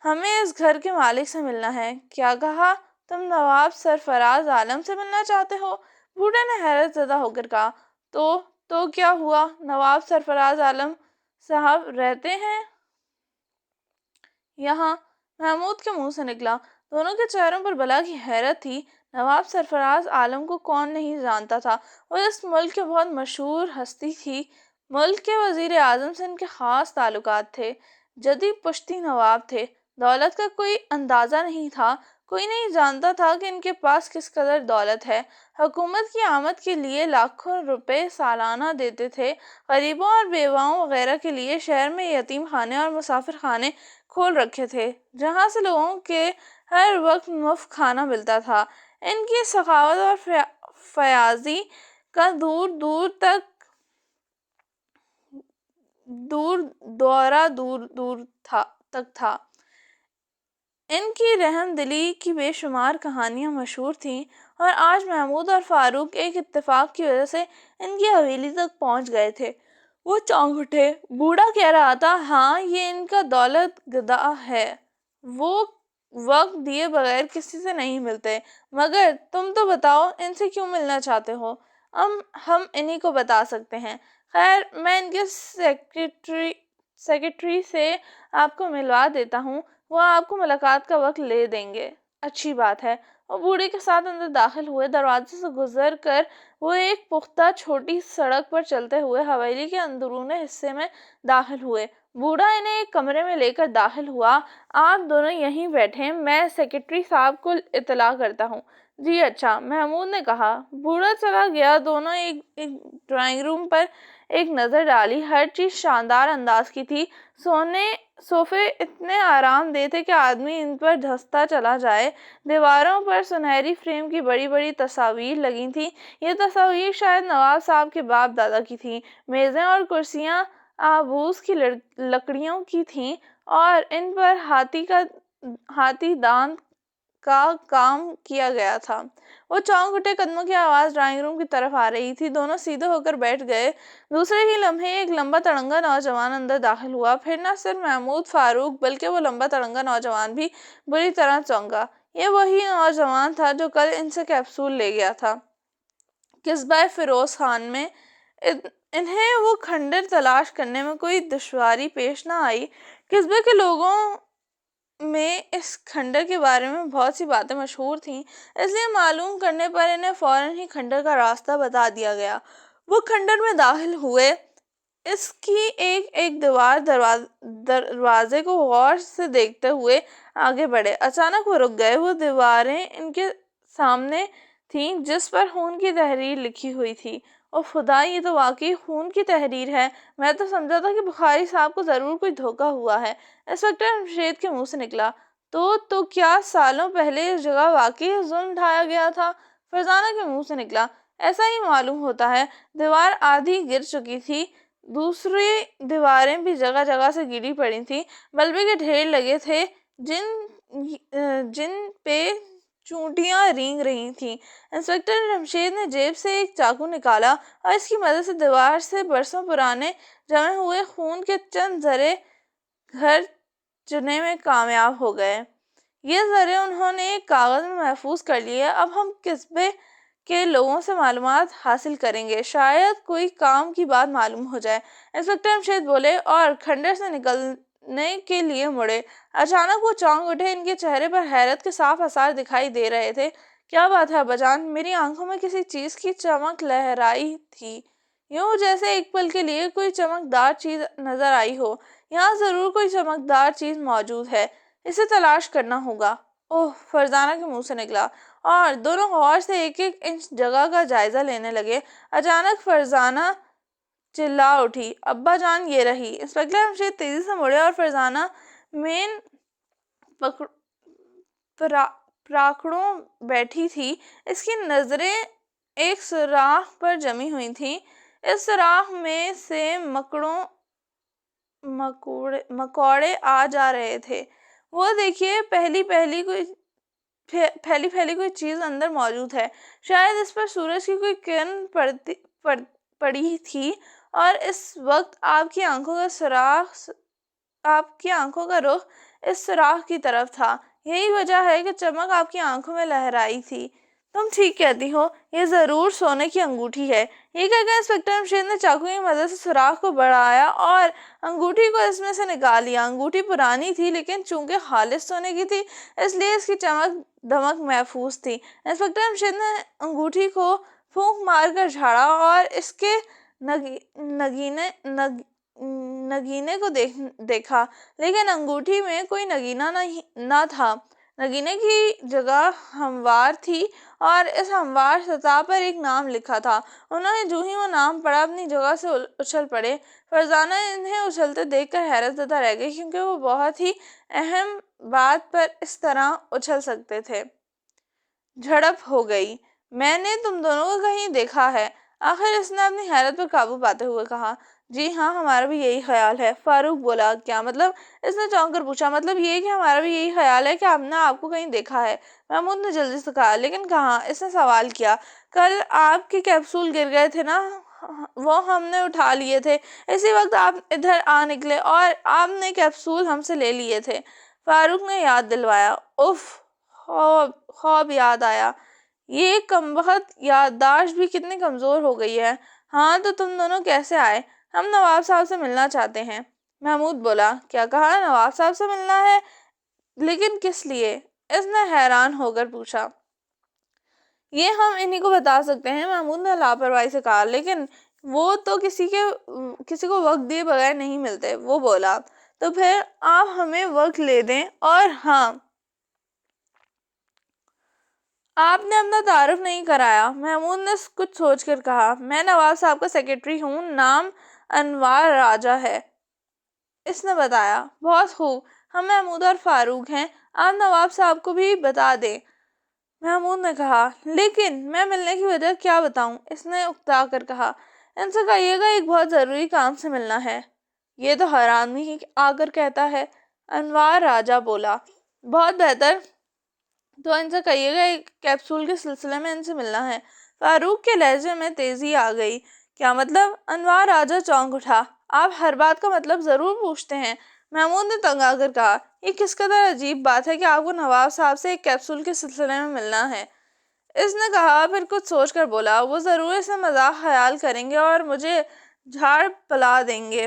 ہمیں اس گھر کے مالک سے ملنا ہے۔ کیا کہا؟ تم نواب سرفراز عالم سے ملنا چاہتے ہو؟ بوڑھے نے حیرت زدہ ہو کر کہا۔ تو کیا ہوا؟ نواب سرفراز عالم صاحب رہتے ہیں یہاں؟ محمود کے منہ سے نکلا۔ دونوں کے چہروں پر بلا کی حیرت تھی۔ نواب سرفراز عالم کو کون نہیں جانتا تھا؟ وہ اس ملک کے بہت مشہور ہستی تھی۔ ملک کے وزیر اعظم سے ان کے خاص تعلقات تھے۔ جدی پشتی نواب تھے۔ دولت کا کوئی اندازہ نہیں تھا۔ کوئی نہیں جانتا تھا کہ ان کے پاس کس قدر دولت ہے۔ حکومت کی آمد کے لیے لاکھوں روپے سالانہ دیتے تھے۔ غریبوں اور بیواؤں وغیرہ کے لیے شہر میں یتیم خانے اور مسافر خانے کھول رکھے تھے جہاں سے لوگوں کے ہر وقت مفت کھانا ملتا تھا۔ ان کی سخاوت اور فیاضی کا دور دور تک تھا۔ ان کی رحم دلی کی بے شمار کہانیاں مشہور تھیں، اور آج محمود اور فاروق ایک اتفاق کی وجہ سے ان کی حویلی تک پہنچ گئے تھے۔ وہ چونک اٹھے۔ بوڑھا کہہ رہا تھا، ہاں یہ ان کا دولت گدا ہے، وہ وقت دیے بغیر کسی سے نہیں ملتے، مگر تم تو بتاؤ ان سے کیوں ملنا چاہتے ہو؟ ہم انہی کو بتا سکتے ہیں۔ خیر، میں ان کے سیکرٹری سے آپ کو ملوا دیتا ہوں، وہ آپ کو ملاقات کا وقت لے دیں گے۔ اچھی بات ہے۔ وہ بوڑھے کے ساتھ اندر داخل ہوئے۔ دروازے سے گزر کر وہ ایک پختہ چھوٹی سڑک پر چلتے ہوئے حویلی کے اندرون حصے میں داخل ہوئے۔ بوڑھا انہیں ایک کمرے میں لے کر داخل ہوا۔ آپ دونوں یہیں بیٹھیں، میں سیکرٹری صاحب کو اطلاع کرتا ہوں۔ جی اچھا، محمود نے کہا۔ بوڑھا چلا گیا۔ دونوں ایک ڈرائنگ روم پر ایک نظر ڈالی۔ ہر چیز شاندار انداز کی تھی۔ صوفے اتنے آرام دہ تھے کہ آدمی ان پر دھنستا چلا جائے۔ دیواروں پر سنہری فریم کی بڑی بڑی تصاویر لگی تھیں۔ یہ تصاویر شاید نواب صاحب کے باپ دادا کی تھیں۔ میزیں اور کرسیاں آبوس کی لکڑیوں کی تھیں اور ان پر ہاتھی دانت کا کام کیا گیا تھا۔ وہ چونک اٹھے۔ قدموں کی آواز ڈرائنگ روم کی طرف آ رہی تھی۔ دونوں سیدھے ہو کر بیٹھ گئے۔ دوسرے ہی لمحے ایک لمبا تڑنگا نوجوان اندر داخل ہوا۔ پھر نہ صرف محمود فاروق بلکہ وہ لمبا تڑنگا نوجوان بھی بری طرح چونکا۔ یہ وہی نوجوان تھا جو کل ان سے کیپسول لے گیا تھا قصبہ فیروز خان میں۔ انہیں وہ کھنڈر تلاش کرنے میں کوئی دشواری پیش نہ آئی۔ قصبے کے لوگوں میں اس کھنڈر کے بارے میں بہت سی باتیں مشہور تھیں، اس لیے معلوم کرنے پر انہیں فوراً ہی کھنڈر کا راستہ بتا دیا گیا۔ وہ کھنڈر میں داخل ہوئے۔ اس کی ایک ایک دیوار دروازے کو غور سے دیکھتے ہوئے آگے بڑھے۔ اچانک وہ رک گئے۔ وہ دیواریں ان کے سامنے تھیں جس پر خون کی تحریر لکھی ہوئی تھی۔ اوہ خدا، یہ تو واقعی خون کی تحریر ہے۔ میں تو سمجھا تھا کہ بخاری صاحب کو ضرور کوئی دھوکہ ہوا ہے۔ انسپکٹر جمشید کے منہ سے نکلا۔ تو کیا سالوں پہلے اس جگہ واقعی ظلم ڈھایا گیا تھا؟ فرزانہ کے منہ سے نکلا۔ ایسا ہی معلوم ہوتا ہے۔ دیوار آدھی گر چکی تھی، دوسری دیواریں بھی جگہ جگہ سے گری پڑی تھیں۔ ملبے کے ڈھیر لگے تھے جن پہ چونٹیاں رینگ رہی تھیں۔ انسپکٹر جمشید نے جیب سے ایک چاقو نکالا اور اس کی مدد سے دیوار سے برسوں پرانے جمے ہوئے خون کے چند ذرے گھر چنے میں کامیاب ہو گئے۔ یہ ذرے انہوں نے ایک کاغذ میں محفوظ کر لیے۔ اب ہم قصبے کے لوگوں سے معلومات حاصل کریں گے، شاید کوئی کام کی بات معلوم ہو جائے۔ انسپکٹر جمشید بولے اور کھنڈر سے نکلنے کے لیے مڑے۔ اچانک وہ چونک اٹھے۔ ان کے چہرے پر حیرت کے صاف آثار دکھائی دے رہے تھے۔ کیا بات ہے ابا جان؟ میری آنکھوں میں کسی چیز کی چمک لہرائی تھی، یوں جیسے ایک پل کے لیے کوئی چمکدار چیز نظر آئی ہو۔ یہاں ضرور کوئی چمکدار چیز موجود ہے، اسے تلاش کرنا ہوگا۔ اوہ، فرزانہ کے منہ سے نکلا، اور دونوں غور سے ایک ایک انچ جگہ کا جائزہ لینے لگے۔ اچانک فرزانہ چلا اٹھی، ابا جان یہ رہی۔ انسپکٹر جمشید تیزی سے مڑے اور فرزانہ مین پراکڑوں بیٹھی تھی۔ اس کی نظریں ایک سوراخ پر جمی ہوئی تھیں۔ اس سوراخ میں سے مکوڑے آ جا رہے تھے۔ وہ دیکھیے، پھیلی پھیلی کوئی چیز اندر موجود ہے۔ شاید اس پر سورج کی کوئی کرن پڑی تھی، اور اس وقت آپ کی آنکھوں کا رخ اس سوراخ کی طرف تھا۔ یہی وجہ ہے کہ چمک آپ کی آنکھوں میں لہرائی تھی۔ تم ٹھیک کہتی ہو، یہ ضرور سونے کی انگوٹھی ہے۔ یہ کہہ کر انسپکٹر جمشید نے چاقو کی مدد سے سوراخ کو بڑھایا اور انگوٹھی کو اس میں سے نکال لیا۔ انگوٹھی پرانی تھی، لیکن چونکہ خالص سونے کی تھی اس لیے اس کی چمک دمک محفوظ تھی۔ انسپکٹر جمشید نے انگوٹھی کو پھونک مار کر جھاڑا اور اس کے نگینے کو دیکھا، لیکن انگوٹھی میں کوئی نگینہ نہ تھا۔ نگینے کی جگہ ہموار تھی اور اس ہموار سطح پر ایک نام لکھا تھا۔ انہوں نے جو ہی وہ نام پڑھا اپنی جگہ سے اچھل پڑے۔ فرزانہ انہیں اچھلتے دیکھ کر حیرت زدہ رہ گئی، کیونکہ وہ بہت ہی اہم بات پر اس طرح اچھل سکتے تھے۔ جھڑپ ہو گئی۔ میں نے تم دونوں کو کہیں دیکھا ہے، آخر اس نے اپنی حیرت پر قابو پاتے ہوئے کہا۔ جی ہاں، ہمارا بھی یہی خیال ہے، فاروق بولا۔ کیا مطلب؟ اس نے چونک کر پوچھا۔ مطلب یہ کہ ہمارا بھی یہی خیال ہے کہ ہم نے آپ کو کہیں دیکھا ہے۔ محمود نے جلدی سے کہا۔ لیکن کہاں؟ اس نے سوال کیا۔ کل آپ کے کیپسول گر گئے تھے نا، وہ ہم نے اٹھا لیے تھے، اسی وقت آپ ادھر آ نکلے اور آپ نے کیپسول ہم سے لے لیے تھے، فاروق نے یاد دلوایا۔ اف، خواب یاد آیا۔ یہ کمبخت یادداشت بھی کتنی کمزور ہو گئی ہے۔ ہاں تو تم دونوں کیسے آئے؟ ہم نواب صاحب سے ملنا چاہتے ہیں، محمود بولا۔ کیا کہا؟ نواب صاحب سے ملنا ہے؟ لیکن کس لیے؟ اس نے حیران ہو کر پوچھا۔ یہ ہم انہی کو بتا سکتے ہیں، محمود نے لاپرواہی سے کہا۔ لیکن وہ تو کسی کو وقت دیے بغیر نہیں ملتے، وہ بولا۔ تو پھر آپ ہمیں وقت لے دیں۔ اور ہاں، آپ نے اپنا تعارف نہیں کرایا، محمود نے کچھ سوچ کر کہا۔ میں نواب صاحب کا سیکرٹری ہوں، نام انوار راجہ ہے، اس نے بتایا۔ بہت خوب، ہم محمود اور فاروق ہیں، آپ نواب صاحب کو بھی بتا دیں، محمود نے کہا۔ لیکن میں ملنے کی وجہ کیا بتاؤں؟ اس نے اکتا کر کہا۔ ان سے کہیے گا ایک بہت ضروری کام سے ملنا ہے۔ یہ تو حیران ہی آ کر کہتا ہے، انوار راجہ بولا۔ بہت بہتر، تو ان سے کہیے گا ایک کیپسول کے سلسلے میں ان سے ملنا ہے۔ فاروق کے لہجے میں تیزی آ گئی۔ کیا مطلب؟ انوار راجہ چونک اٹھا۔ آپ ہر بات کا مطلب ضرور پوچھتے ہیں، محمود نے تنگ آ کر کہا۔ یہ کس قدر عجیب بات ہے کہ آپ کو نواب صاحب سے ایک کیپسول کے سلسلے میں ملنا ہے، اس نے کہا، پھر کچھ سوچ کر بولا۔ وہ ضرور اسے مذاق خیال کریں گے اور مجھے جھاڑ پلا دیں گے۔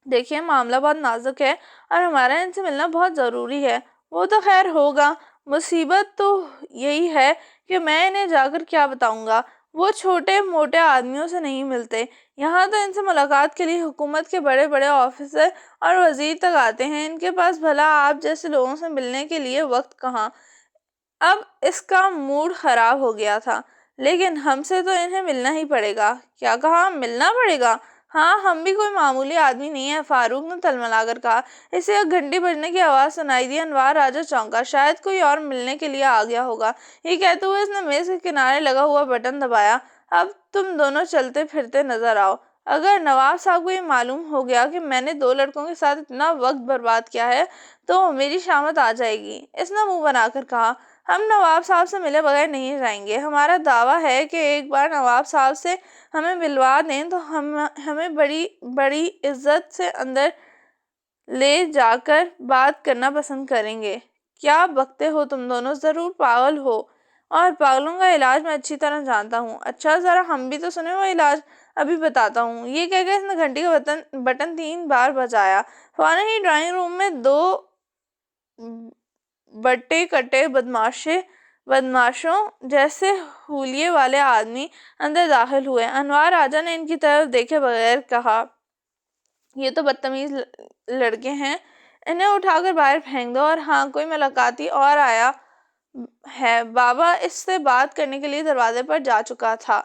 دیکھیے، معاملہ بہت نازک ہے اور ہمارا ان سے ملنا بہت ضروری ہے۔ وہ تو خیر ہوگا، مصیبت تو یہی ہے کہ میں انہیں جا کر کیا بتاؤں گا۔ وہ چھوٹے موٹے آدمیوں سے نہیں ملتے، یہاں تو ان سے ملاقات کے لیے حکومت کے بڑے بڑے آفیسر اور وزیر تک آتے ہیں، ان کے پاس بھلا آپ جیسے لوگوں سے ملنے کے لیے وقت کہاں؟ اب اس کا موڈ خراب ہو گیا تھا۔ لیکن ہم سے تو انہیں ملنا ہی پڑے گا۔ کیا کہا؟ ملنا پڑے گا؟ ہاں، ہم بھی کوئی معمولی آدمی نہیں ہیں، فاروق نے تلملا کر کہا۔ اسے ایک گھنٹی بجنے کی آواز سنائی دی۔ انوار راجہ چونکا، شاید کوئی اور ملنے کے لیے آ گیا ہوگا۔ یہ کہتے ہوئے اس نے میز کے کنارے لگا ہوا بٹن دبایا۔ اب تم دونوں چلتے پھرتے نظر آؤ۔ اگر نواب صاحب کو یہ معلوم ہو گیا کہ میں نے 2 لڑکوں کے ساتھ اتنا وقت برباد کیا ہے تو میری شامت آ جائے گی، اس نے منہ بنا کر کہا۔ ہم نواب صاحب سے ملے بغیر نہیں جائیں گے، ہمارا دعویٰ ہے کہ ایک بار نواب صاحب سے ہمیں ملوا دیں تو ہمیں بڑی عزت سے اندر لے جا کر بات کرنا پسند کریں گے۔ کیا بکتے ہو تم دونوں؟ ضرور پاگل ہو، اور پاگلوں کا علاج میں اچھی طرح جانتا ہوں۔ اچھا، ذرا ہم بھی تو سنیں وہ علاج، ابھی بتاتا ہوں۔ یہ کہہ کے اس نے گھنٹی کا بٹن 3 بار بجایا۔ فوراً ہی ڈرائنگ روم میں 2 بٹے کٹے بدماشوں جیسے حولیے والے آدمی اندر داخل ہوئے۔ انوار راجہ نے ان کی طرف دیکھے بغیر کہا، یہ تو بدتمیز لڑکے ہیں، انہیں اٹھا کر باہر پھینک دو۔ اور ہاں، کوئی ملاقاتی اور آیا ہے، بابا اس سے بات کرنے کے لیے دروازے پر جا چکا تھا۔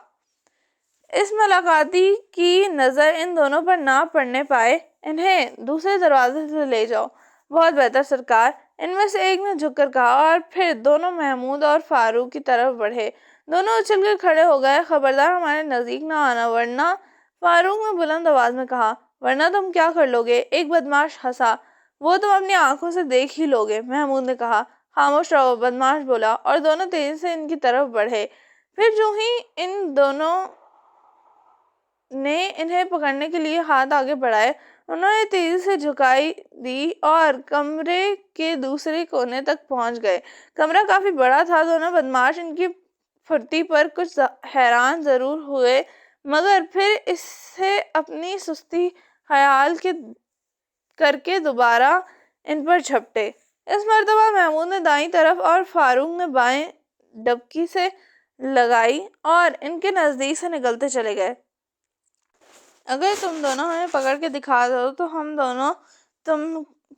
اس ملاقاتی کی نظر ان دونوں پر نہ پڑنے پائے، انہیں دوسرے دروازے سے لے جاؤ۔ بہت بہتر سرکار، ان میں سے ایک نے جھک کر کہا، اور پھر دونوں محمود اور فاروق کی طرف بڑھے۔ دونوں اچھل کر کھڑے ہو گئے۔ خبردار ہمارے نزدیک نہ آنا، ورنہ، فاروق نے بلند آواز میں کہا، ورنہ تم کیا کر لو گے؟ ایک بدماش ہنسا۔ وہ تم اپنی آنکھوں سے دیکھ ہی لو گے، محمود نے کہا۔ خاموش رہو، بدماش بولا، اور دونوں تیزی سے ان کی طرف بڑھے۔ پھر جو ہی ان دونوں نے انہیں پکڑنے کے لیے ہاتھ آگے بڑھائے، انہوں نے تیزی سے جھکائی دی اور کمرے کے دوسرے کونے تک پہنچ گئے۔ کمرہ کافی بڑا تھا۔ دونوں بدماش ان کی پھرتی پر کچھ حیران ضرور ہوئے، مگر پھر اسے اپنی سستی خیال کر کے دوبارہ ان پر جھپٹے۔ اس مرتبہ محمود نے دائیں طرف اور فاروق نے بائیں ڈبکی سے لگائی اور ان کے نزدیک سے نکلتے چلے گئے۔ اگر تم دونوں ہمیں پکڑ کے دکھا دو تو ہم دونوں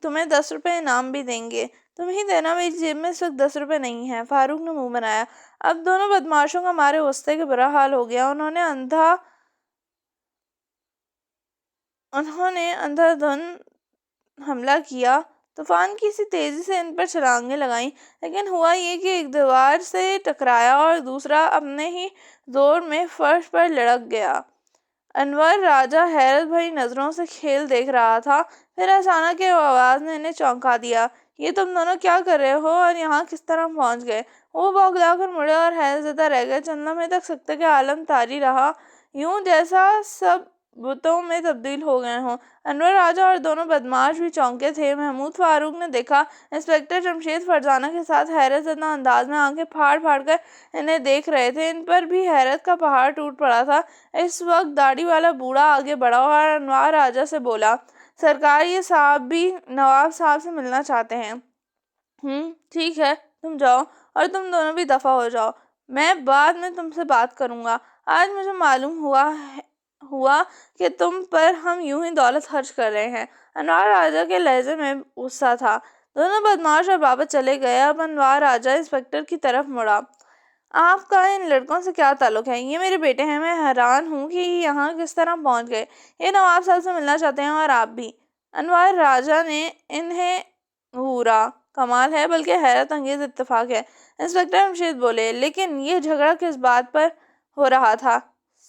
تمہیں 10 روپے انعام بھی دیں گے۔ تم ہی دینا، میری جیب میں اس وقت 10 روپے نہیں ہیں، فاروق نے منہ بنایا۔ اب دونوں بدماشوں کا مارے غصے کے برا حال ہو گیا۔ انہوں نے اندھا دھن حملہ کیا، طوفان کی سی تیزی سے ان پر چھلانگیں لگائیں، لیکن ہوا یہ کہ ایک دیوار سے ٹکرایا اور دوسرا اپنے ہی زور میں فرش پر لڑک گیا۔ انور راجہ حیرت بھری نظروں سے کھیل دیکھ رہا تھا، پھر اچانک ایک آواز نے انہیں چونکا دیا۔ یہ تم دونوں کیا کر رہے ہو اور یہاں کس طرح پہنچ گئے؟ وہ بوکھلا کر مڑے اور حیرت زدہ رہ گئے۔ چند لمحے تک سکتے کا عالم طاری رہا، یوں جیسا سب بتوں میں تبدیل ہو گئے ہوں۔ انور راجہ اور دونوں بدماش بھی چونکے تھے۔ محمود فاروق نے دیکھا انسپکٹر جمشید فرزانہ کے ساتھ حیرت زدہ انداز میں آنکھیں پھاڑ پھاڑ کر انہیں دیکھ رہے تھے۔ ان پر بھی حیرت کا پہاڑ ٹوٹ پڑا تھا۔ اس وقت داڑھی والا بوڑھا آگے بڑھا اور انور راجہ سے بولا، سرکار یہ صاحب بھی نواب صاحب سے ملنا چاہتے ہیں۔ ٹھیک ہے، تم جاؤ اور تم دونوں بھی دفع ہو جاؤ، میں بعد میں تم سے بات کروں گا۔ آج مجھے معلوم ہوا کہ تم پر ہم یوں ہی دولت خرچ کر رہے ہیں۔ انور راجہ کے لہجے میں غصہ تھا۔ دونوں بدماش اور بابت چلے گئے۔ اب انور راجہ انسپکٹر کی طرف مڑا، آپ کا ان لڑکوں سے کیا تعلق ہے؟ یہ میرے بیٹے ہیں، میں حیران ہوں کہ یہ یہاں کس طرح پہنچ گئے۔ یہ نواب صاحب سے ملنا چاہتے ہیں اور آپ بھی۔ انور راجہ نے انہیں گھورا۔ کمال ہے، بلکہ حیرت انگیز اتفاق ہے۔ انسپکٹر جمشید بولے، لیکن یہ جھگڑا کس بات پر ہو رہا تھا؟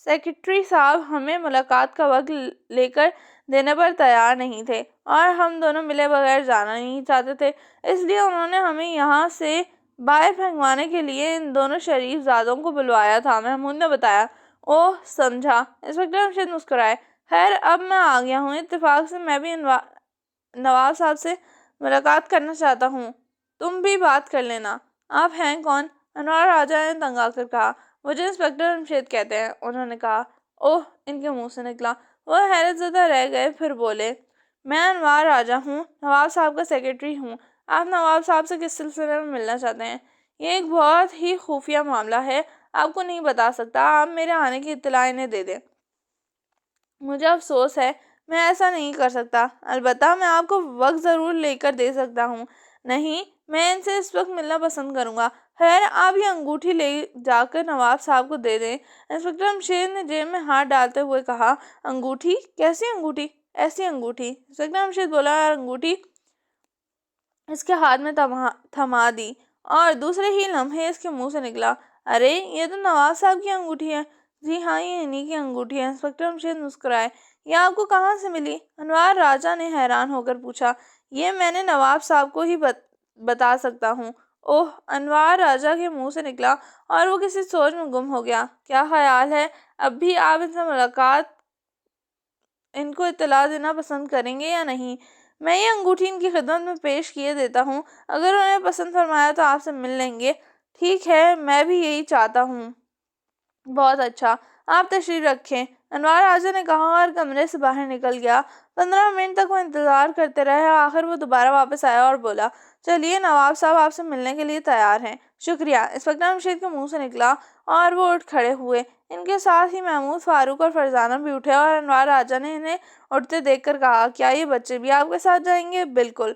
سیکرٹری صاحب ہمیں ملاقات کا وقت لے کر دینے پر تیار نہیں تھے اور ہم دونوں ملے بغیر جانا نہیں چاہتے تھے، اس لیے انہوں نے ہمیں یہاں سے باہر پھینکوانے کے لیے ان دونوں شریف زادوں کو بلوایا تھا، محمود نے بتایا۔ اوہ، سمجھا۔ انسپکٹر جمشید مسکرائے۔ خیر، اب میں آ گیا ہوں، اتفاق سے میں بھی نواب صاحب سے ملاقات کرنا چاہتا ہوں، تم بھی بات کر لینا۔ آپ ہیں کون؟ انور راجہ نے تنگا کر کہا۔ مجھے انسپکٹر جمشید کہتے ہیں، انہوں نے کہا۔ اوہ، ان کے منہ سے نکلا۔ وہ حیرت زدہ رہ گئے، پھر بولے، میں انور راجہ ہوں، نواب صاحب کا سیکرٹری ہوں۔ آپ نواب صاحب سے کس سلسلے میں ملنا چاہتے ہیں؟ یہ ایک بہت ہی خفیہ معاملہ ہے، آپ کو نہیں بتا سکتا، آپ میرے آنے کی اطلاع انہیں دے دیں۔ مجھے افسوس ہے، میں ایسا نہیں کر سکتا، البتہ میں آپ کو وقت ضرور لے کر دے سکتا ہوں۔ نہیں، میں ان سے اس وقت ملنا پسند کروں گا۔ خیر، آپ یہ انگوٹھی لے جا کر نواب صاحب کو دے دیں۔ انسپکٹر جمشید نے جیب میں ہاتھ ڈالتے ہوئے کہا۔ انگوٹھی؟ کیسی انگوٹھی؟ ایسی انگوٹھی۔ انسپکٹر جمشید بولا اور انگوٹھی اس کے ہاتھ میں تھما دی، اور دوسرے ہی لمحے اس کے منہ سے نکلا، ارے یہ تو نواب صاحب کی انگوٹھی ہے۔ جی ہاں، یہ انہی کی انگوٹھی ہے۔ انسپکٹر جمشید مسکرائے۔ یہ آپ کو کہاں سے ملی؟ انور راجہ نے حیران ہو کر پوچھا۔ یہ میں نے نواب صاحب کو ہی بتا سکتا ہوں۔ اوہ، انور راجہ کے منہ سے نکلا اور وہ کسی سوچ میں گم ہو گیا۔ کیا خیال ہے، اب بھی آپ ان سے ملاقات ان کو اطلاع دینا پسند کریں گے یا نہیں؟ میں یہ انگوٹھی ان کی خدمت میں پیش کیے دیتا ہوں، اگر انہیں پسند فرمایا تو آپ سے مل لیں گے۔ ٹھیک ہے، میں بھی یہی چاہتا ہوں۔ بہت اچھا، آپ تشریف رکھیں، انور راجہ نے کہا اور کمرے سے باہر نکل گیا۔ 15 منٹ تک وہ انتظار کرتے رہے، آخر وہ دوبارہ واپس آیا اور بولا، چلیے، نواب صاحب آپ سے ملنے کے لیے تیار ہیں۔ شکریہ۔ انسپکٹر جمشید کے منہ سے نکلا اور وہ اٹھ کھڑے ہوئے۔ ان کے ساتھ ہی محمود فاروق اور فرزانہ بھی اٹھے اور انور راجہ نے انہیں اٹھتے دیکھ کر کہا، کیا یہ بچے بھی آپ کے ساتھ جائیں گے؟ بالکل۔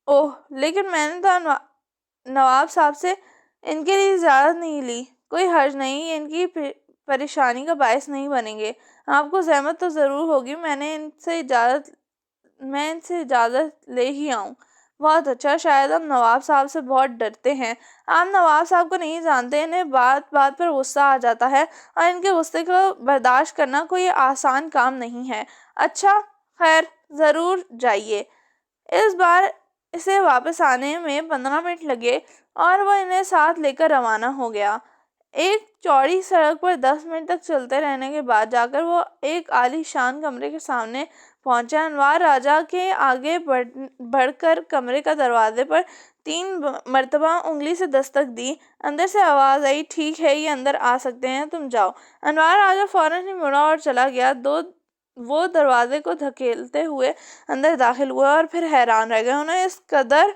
اوہ، لیکن میں نے تو نواب صاحب سے ان کے لیے اجازت نہیں لی۔ کوئی حرج نہیں، یہ ان کی پریشانی کا باعث نہیں بنیں گے۔ آپ کو زحمت تو ضرور ہوگی، میں ان سے اجازت لے ہی آؤں۔ بہت اچھا، شاید آپ نواب صاحب سے بہت ڈرتے ہیں۔ آپ نواب صاحب کو نہیں جانتے، انہیں بات بات پر غصہ آ جاتا ہے اور ان کے غصے کو برداشت کرنا کوئی آسان کام نہیں ہے۔ اچھا، خیر، ضرور جائیے۔ اس بار اسے واپس آنے میں 15 منٹ لگے اور وہ انہیں ساتھ لے کر روانہ ہو گیا۔ ایک چوڑی سڑک پر 10 منٹ تک چلتے رہنے کے بعد جا کر وہ ایک عالی شان کمرے کے سامنے پہنچے۔ انور راجہ کے آگے بڑھ کر کمرے کا دروازے پر 3 مرتبہ انگلی سے دستک دی۔ اندر سے آواز آئی، ٹھیک ہے، یہ اندر آ سکتے ہیں، تم جاؤ۔ انور راجہ فوراً ہی مڑا اور چلا گیا۔ وہ دروازے کو دھکیلتے ہوئے اندر داخل ہوئے اور پھر حیران رہ گئے۔ انہوں نے اس قدر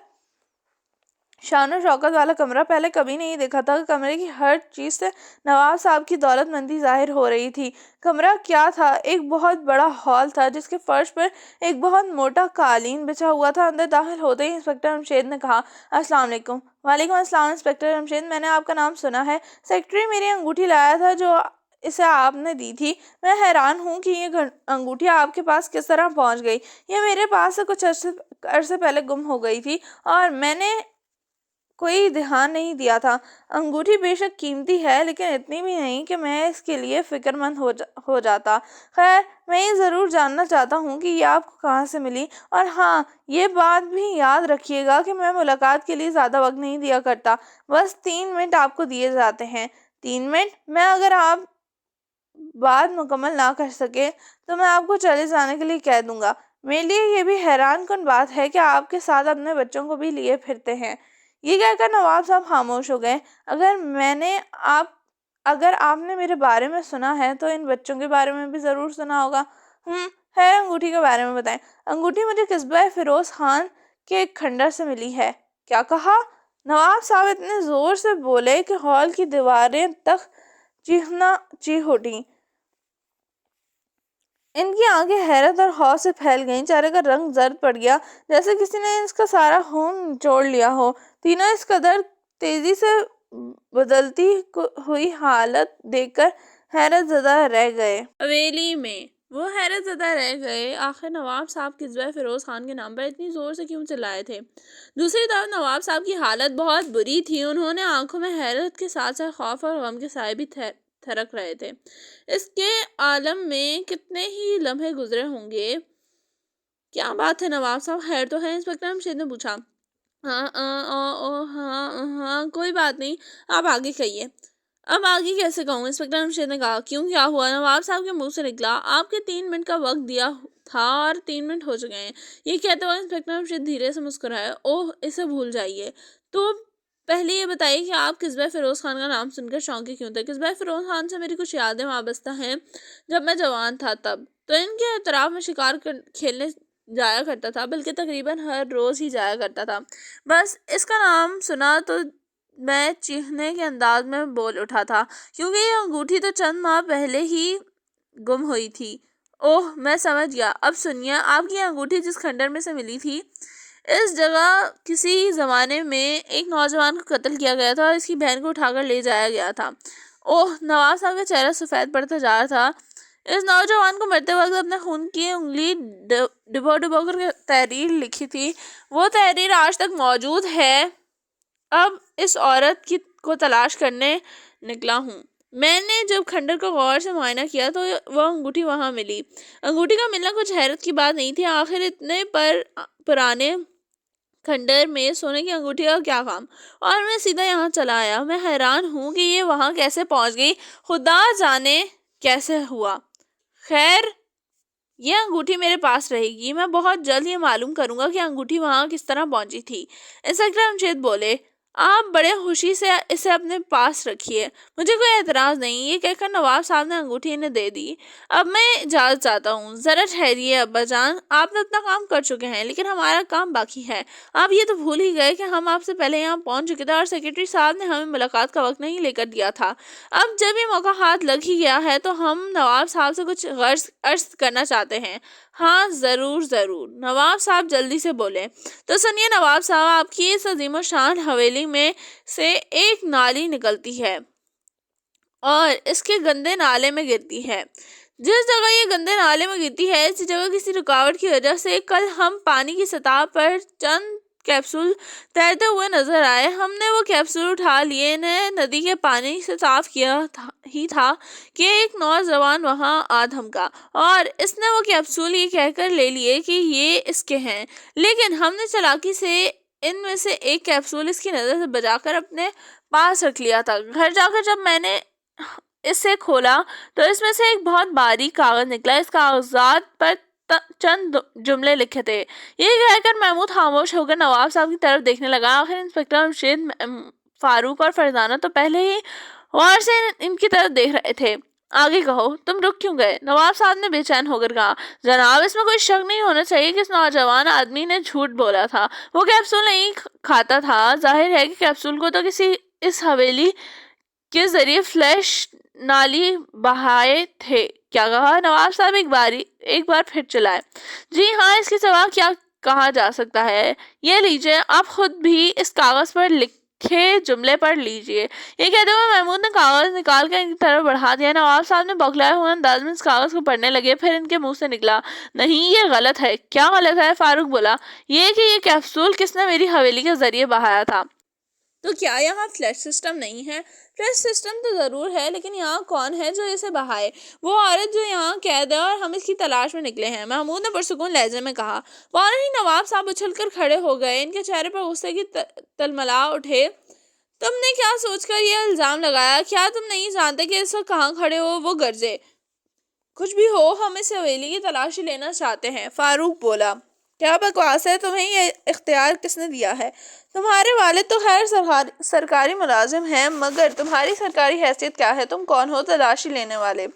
شان و شوکت والا کمرہ پہلے کبھی نہیں دیکھا تھا۔ کمرے کی ہر چیز سے نواب صاحب کی دولت مندی ظاہر ہو رہی تھی۔ کمرہ کیا تھا؟ ایک بہت بڑا ہال تھا جس کے فرش پر ایک بہت موٹا قالین بچھا ہوا تھا۔ اندر داخل ہوتے ہی انسپکٹر جمشید نے کہا، السلام علیکم۔ وعلیکم السلام انسپکٹر جمشید، میں نے آپ کا نام سنا ہے۔ سیکرٹری میری انگوٹھی لایا تھا جو اسے آپ نے دی تھی۔ میں حیران ہوں کہ یہ انگوٹھی آپ کے پاس کس طرح پہنچ گئی۔ یہ میرے پاس سے کچھ عرصے پہلے گم ہو گئی تھی اور میں نے کوئی دھیان نہیں دیا تھا۔ انگوٹھی بے شک قیمتی ہے لیکن اتنی بھی نہیں کہ میں اس کے لیے فکر مند ہو جاتا۔ خیر، میں یہ ضرور جاننا چاہتا ہوں کہ یہ آپ کو کہاں سے ملی، اور ہاں، یہ بات بھی یاد رکھیے گا کہ میں ملاقات کے لیے زیادہ وقت نہیں دیا کرتا، بس 3 منٹ آپ کو دیے جاتے ہیں۔ 3 منٹ؟ میں اگر آپ بات مکمل نہ کر سکے تو میں آپ کو چلے جانے کے لیے کہہ دوں گا۔ میرے لیے یہ بھی حیران کن بات ہے کہ آپ کے ساتھ اپنے بچوں کو بھی لیے پھرتے ہیں۔ یہ کہہ کر نواب صاحب خاموش ہو گئے۔ اگر آپ نے میرے بارے میں سنا ہے تو ان بچوں کے بارے میں بھی ضرور سنا ہوگا۔ خیر، انگوٹھی کے بارے میں بتائیں۔ انگوٹھی مجھے قصبہ فیروز خان کے ایک کھنڈر سے ملی ہے۔ کیا کہا؟ نواب صاحب اتنے زور سے بولے کہ ہال کی دیواریں تک چیخ اٹھیں۔ ان کی آنکھیں حیرت اور خوف سے پھیل گئیں، چہرے کا رنگ زرد پڑ گیا جیسے کسی نے اس کا سارا خون نچوڑ لیا ہو۔ تینوں اس قدر تیزی سے بدلتی ہوئی حالت دیکھ کر حیرت زدہ رہ گئے۔ حویلی میں وہ حیرت زدہ رہ گئے، آخر نواب صاحب قصبہ فیروز خان کے نام پر اتنی زور سے کیوں چلائے تھے؟ دوسری طرف نواب صاحب کی حالت بہت بری تھی، انہوں نے آنکھوں میں حیرت کے ساتھ ساتھ خوف اور غم کے سائے بھی تھرک رہے تھے۔ اس کے عالم میں کتنے ہی لمحے گزرے ہوں گے۔ کیا بات ہے نواب صاحب، خیر تو ہے؟ انسپکٹر جمشید نے پوچھا۔ ہاں، کوئی بات نہیں، آپ آگے کہیے۔ اب آگے کیسے کہوں؟ انسپکٹر جمشید نے کہا۔ کیوں، کیا ہوا؟ نواب صاحب کے منہ سے نکلا۔ آپ کے 3 منٹ کا وقت دیا تھا اور 3 منٹ ہو چکے ہیں۔ یہ کہتے ہوئے انسپکٹر جمشید دھیرے سے مسکرائے۔ اوہ، اسے بھول جائیے۔ تو پہلے یہ بتائیے کہ آپ قصبہ فیروز خان کا نام سن کر چونکے کیوں تھے؟ قصبہ فیروز خان سے میری کچھ یادیں وابستہ ہیں، جب میں جوان تھا تب تو ان کے اطراف میں شکار کھیلنے جایا کرتا تھا، بلکہ تقریباً ہر روز ہی جایا کرتا تھا۔ بس اس کا نام سنا تو میں چیخنے کے انداز میں بول اٹھا تھا، کیونکہ یہ انگوٹھی تو چند ماہ پہلے ہی گم ہوئی تھی۔ اوہ، میں سمجھ گیا۔ اب سنیے، آپ کی انگوٹھی جس کھنڈر میں سے ملی تھی، اس جگہ کسی زمانے میں ایک نوجوان کو قتل کیا گیا تھا اور اس کی بہن کو اٹھا کر لے جایا گیا تھا۔ اوہ، نواب صاحب کا چہرہ سفید پڑتا جا رہا تھا۔ اس نوجوان کو مرتے وقت اپنے خون کی انگلی ڈبو ڈبو کر تحریر لکھی تھی، وہ تحریر آج تک موجود ہے۔ اب اس عورت کو تلاش کرنے نکلا ہوں۔ میں نے جب کھنڈر کو غور سے معائنہ کیا تو وہ انگوٹھی وہاں ملی۔ انگوٹھی کا ملنا کچھ حیرت کی بات نہیں تھی، آخر اتنے پرانے کھنڈر میں سونے کی انگوٹھی کا کیا کام؟ اور میں سیدھا یہاں چلا آیا۔ میں حیران ہوں کہ یہ وہاں کیسے پہنچ گئی، خدا جانے کیسے ہوا۔ خیر، یہ انگوٹھی میرے پاس رہے گی، میں بہت جلد یہ معلوم کروں گا کہ انگوٹھی وہاں کس طرح پہنچی تھی۔ انسپکٹر جمشید بولے۔ آپ بڑے خوشی سے اسے اپنے پاس رکھیے، مجھے کوئی اعتراض نہیں۔ یہ کہہ کر نواب صاحب نے انگوٹھی انہیں دے دی۔ اب میں اجازت چاہتا ہوں۔ ذرا ٹھہریے ابا جان، آپ نے اپنا کام کر چکے ہیں لیکن ہمارا کام باقی ہے۔ آپ یہ تو بھول ہی گئے کہ ہم آپ سے پہلے یہاں پہنچ چکے تھے اور سیکرٹری صاحب نے ہمیں ملاقات کا وقت نہیں لے کر دیا تھا۔ اب جب یہ موقع ہاتھ لگ ہی گیا ہے تو ہم نواب صاحب سے کچھ عرض کرنا چاہتے ہیں۔ ہاں، ضرور ضرور، نواب صاحب جلدی سے بولے۔ تو سنیے نواب صاحب، آپ کی اس عظیم الشان حویلی میں سے ایک نالی نکلتی ہے اور اس کے گندے نالے میں گرتی ہے۔ جس جگہ یہ گندے نالے میں گرتی ہے، اسی جگہ کسی رکاوٹ کی وجہ سے کل ہم پانی کی سطح پر چند کیپسول تیرتے ہوئے نظر آئے۔ ہم نے وہ کیپسول اٹھا لیے، انہیں ندی کے پانی سے صاف کیا ہی تھا کہ ایک نوجوان وہاں آ دھمکا اور اس نے وہ کیپسول یہ کہہ کر لے لیے کہ یہ اس کے ہیں، لیکن ہم نے چالاکی سے ان میں سے ایک کیپسول اس کی نظر سے بچا کر اپنے پاس رکھ لیا تھا۔ گھر جا کر جب میں نے اسے کھولا تو اس میں سے ایک بہت باریک کاغذ نکلا۔ اس کاغذات پر چند جملے لکھے تھے۔ یہ کہہ کر محمود خاموش ہو کر نواب صاحب کی طرف دیکھنے لگا۔ آخر انسپکٹر جمشید، فاروق اور فرزانہ تو پہلے ہی غور سے ان کی طرف دیکھ رہے تھے۔ آگے کہو، تم رک کیوں گئے؟ نواب صاحب نے بے چین ہو کر کہا۔ جناب، اس میں کوئی شک نہیں ہونا چاہیے کہ اس نوجوان آدمی نے جھوٹ بولا تھا، وہ کیپسول نہیں کھاتا تھا۔ ظاہر ہے کہ کیپسول کو تو کسی اس حویلی کے ذریعے فلیش نالی بہائے تھے۔ کیا کہا؟ نواب صاحب ایک بار پھر چلائے۔ جی ہاں، اس کے سوا کیا کہا جا سکتا ہے؟ یہ لیجئے، آپ خود بھی اس کاغذ پر لکھے جملے پڑھ لیجئے۔ یہ کہتے ہوئے محمود نے کاغذ نکال کر ان کی طرف بڑھا دیا۔ نواب صاحب نے بوکھلائے ہوئے انداز میں اس کاغذ کو پڑھنے لگے، پھر ان کے منہ سے نکلا، نہیں، یہ غلط ہے۔ کیا غلط ہے؟ فاروق بولا۔ یہ کہ یہ کیپسول کس نے میری حویلی کے ذریعے بہایا تھا۔ تو کیا یہاں فلش سسٹم نہیں ہے؟ فلش سسٹم تو ضرور ہے، لیکن یہاں کون ہے جو اسے بہائے؟ وہ عورت جو یہاں قید ہے اور ہم اس کی تلاش میں نکلے ہیں، محمود نے پرسکون لہجے میں کہا۔ فوراً ہی نواب صاحب اچھل کر کھڑے ہو گئے، ان کے چہرے پر غصے کی تلملا اٹھے۔ تم نے کیا سوچ کر یہ الزام لگایا؟ کیا تم نہیں جانتے کہ اس وقت کہاں کھڑے ہو؟ وہ گرجے۔ کچھ بھی ہو، ہم اس حویلی کی تلاشی لینا چاہتے ہیں، فاروق بولا۔ کیا بکواس ہے، تمہیں یہ اختیار کس نے دیا ہے؟ تمہارے والد تو خیر سرکاری ملازم ہیں، مگر تمہاری سرکاری حیثیت کیا ہے؟ تم کون ہو تلاشی لینے والے؟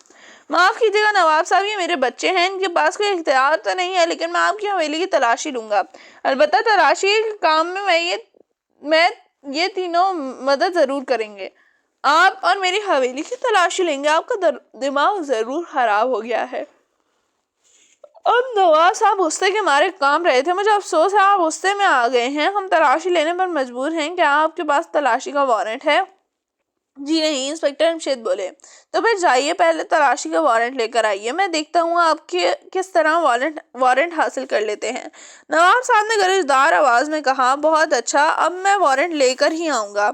معاف کیجیے گا نواب صاحب، یہ میرے بچے ہیں، ان کے پاس کوئی اختیار تو نہیں ہے، لیکن میں آپ کی حویلی کی تلاشی لوں گا۔ البتہ تلاشی کے کام میں یہ تینوں مدد ضرور کریں گے۔ آپ اور میری حویلی کی تلاشی لیں گے؟ آپ کا دماغ ضرور خراب ہو گیا ہے۔ اب نواب صاحب غصے کے مارے کانپ رہے تھے۔ مجھے افسوس ہے آپ غصے میں آ گئے ہیں، ہم تلاشی لینے پر مجبور ہیں۔ کیا آپ کے پاس تلاشی کا وارنٹ ہے؟ جی نہیں، انسپکٹر جمشید بولے۔ تو پھر جائیے، پہلے تلاشی کا وارنٹ لے کر آئیے، میں دیکھتا ہوں آپ کس طرح وارنٹ حاصل کر لیتے ہیں۔ نواب صاحب نے گرجدار آواز میں کہا۔ بہت اچھا، اب میں وارنٹ لے کر ہی آؤں گا،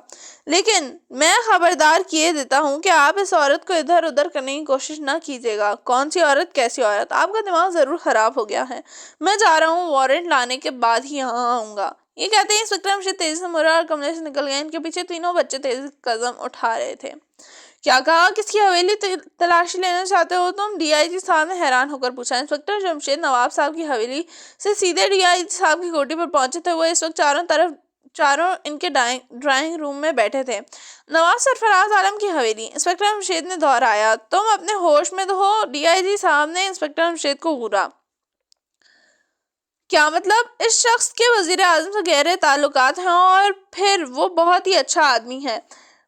لیکن میں خبردار کیے دیتا ہوں کہ آپ اس عورت کو ادھر ادھر کرنے کی کوشش نہ کیجیے گا۔ کون سی عورت؟ کیسی عورت؟ آپ کا دماغ ضرور خراب ہو گیا ہے۔ میں جا رہا ہوں، وارنٹ لانے کے بعد ہی یہاں آؤں گا۔ یہ کہتے ہی انسپکٹر جمشید تیزی سے مڑا اور کمرے سے نکل گئے۔ ان کے پیچھے تینوں بچے تیزی قدم اٹھا رہے تھے۔ کیا کہا؟ کس کی حویلی تلاشی لینا چاہتے ہو تم؟ ڈی آئی جی صاحب نے حیران ہو کر پوچھا۔ انسپکٹر جمشید نواب صاحب کی حویلی سے سیدھے ڈی آئی جی صاحب کی کوٹھی پر پہنچے تھے۔ وہ اس وقت چاروں ان کے ڈرائنگ روم میں بیٹھے تھے۔ نواب سرفراز عالم کی حویلی؟ انسپکٹر جمشید نے دہرایا۔ تم اپنے ہوش میں تو ہو؟ ڈی آئی جی صاحب نے انسپکٹر جمشید کو گھورا۔ کیا مطلب؟ اس شخص کے وزیر اعظم سے گہرے تعلقات ہیں، اور پھر وہ بہت ہی اچھا آدمی ہے،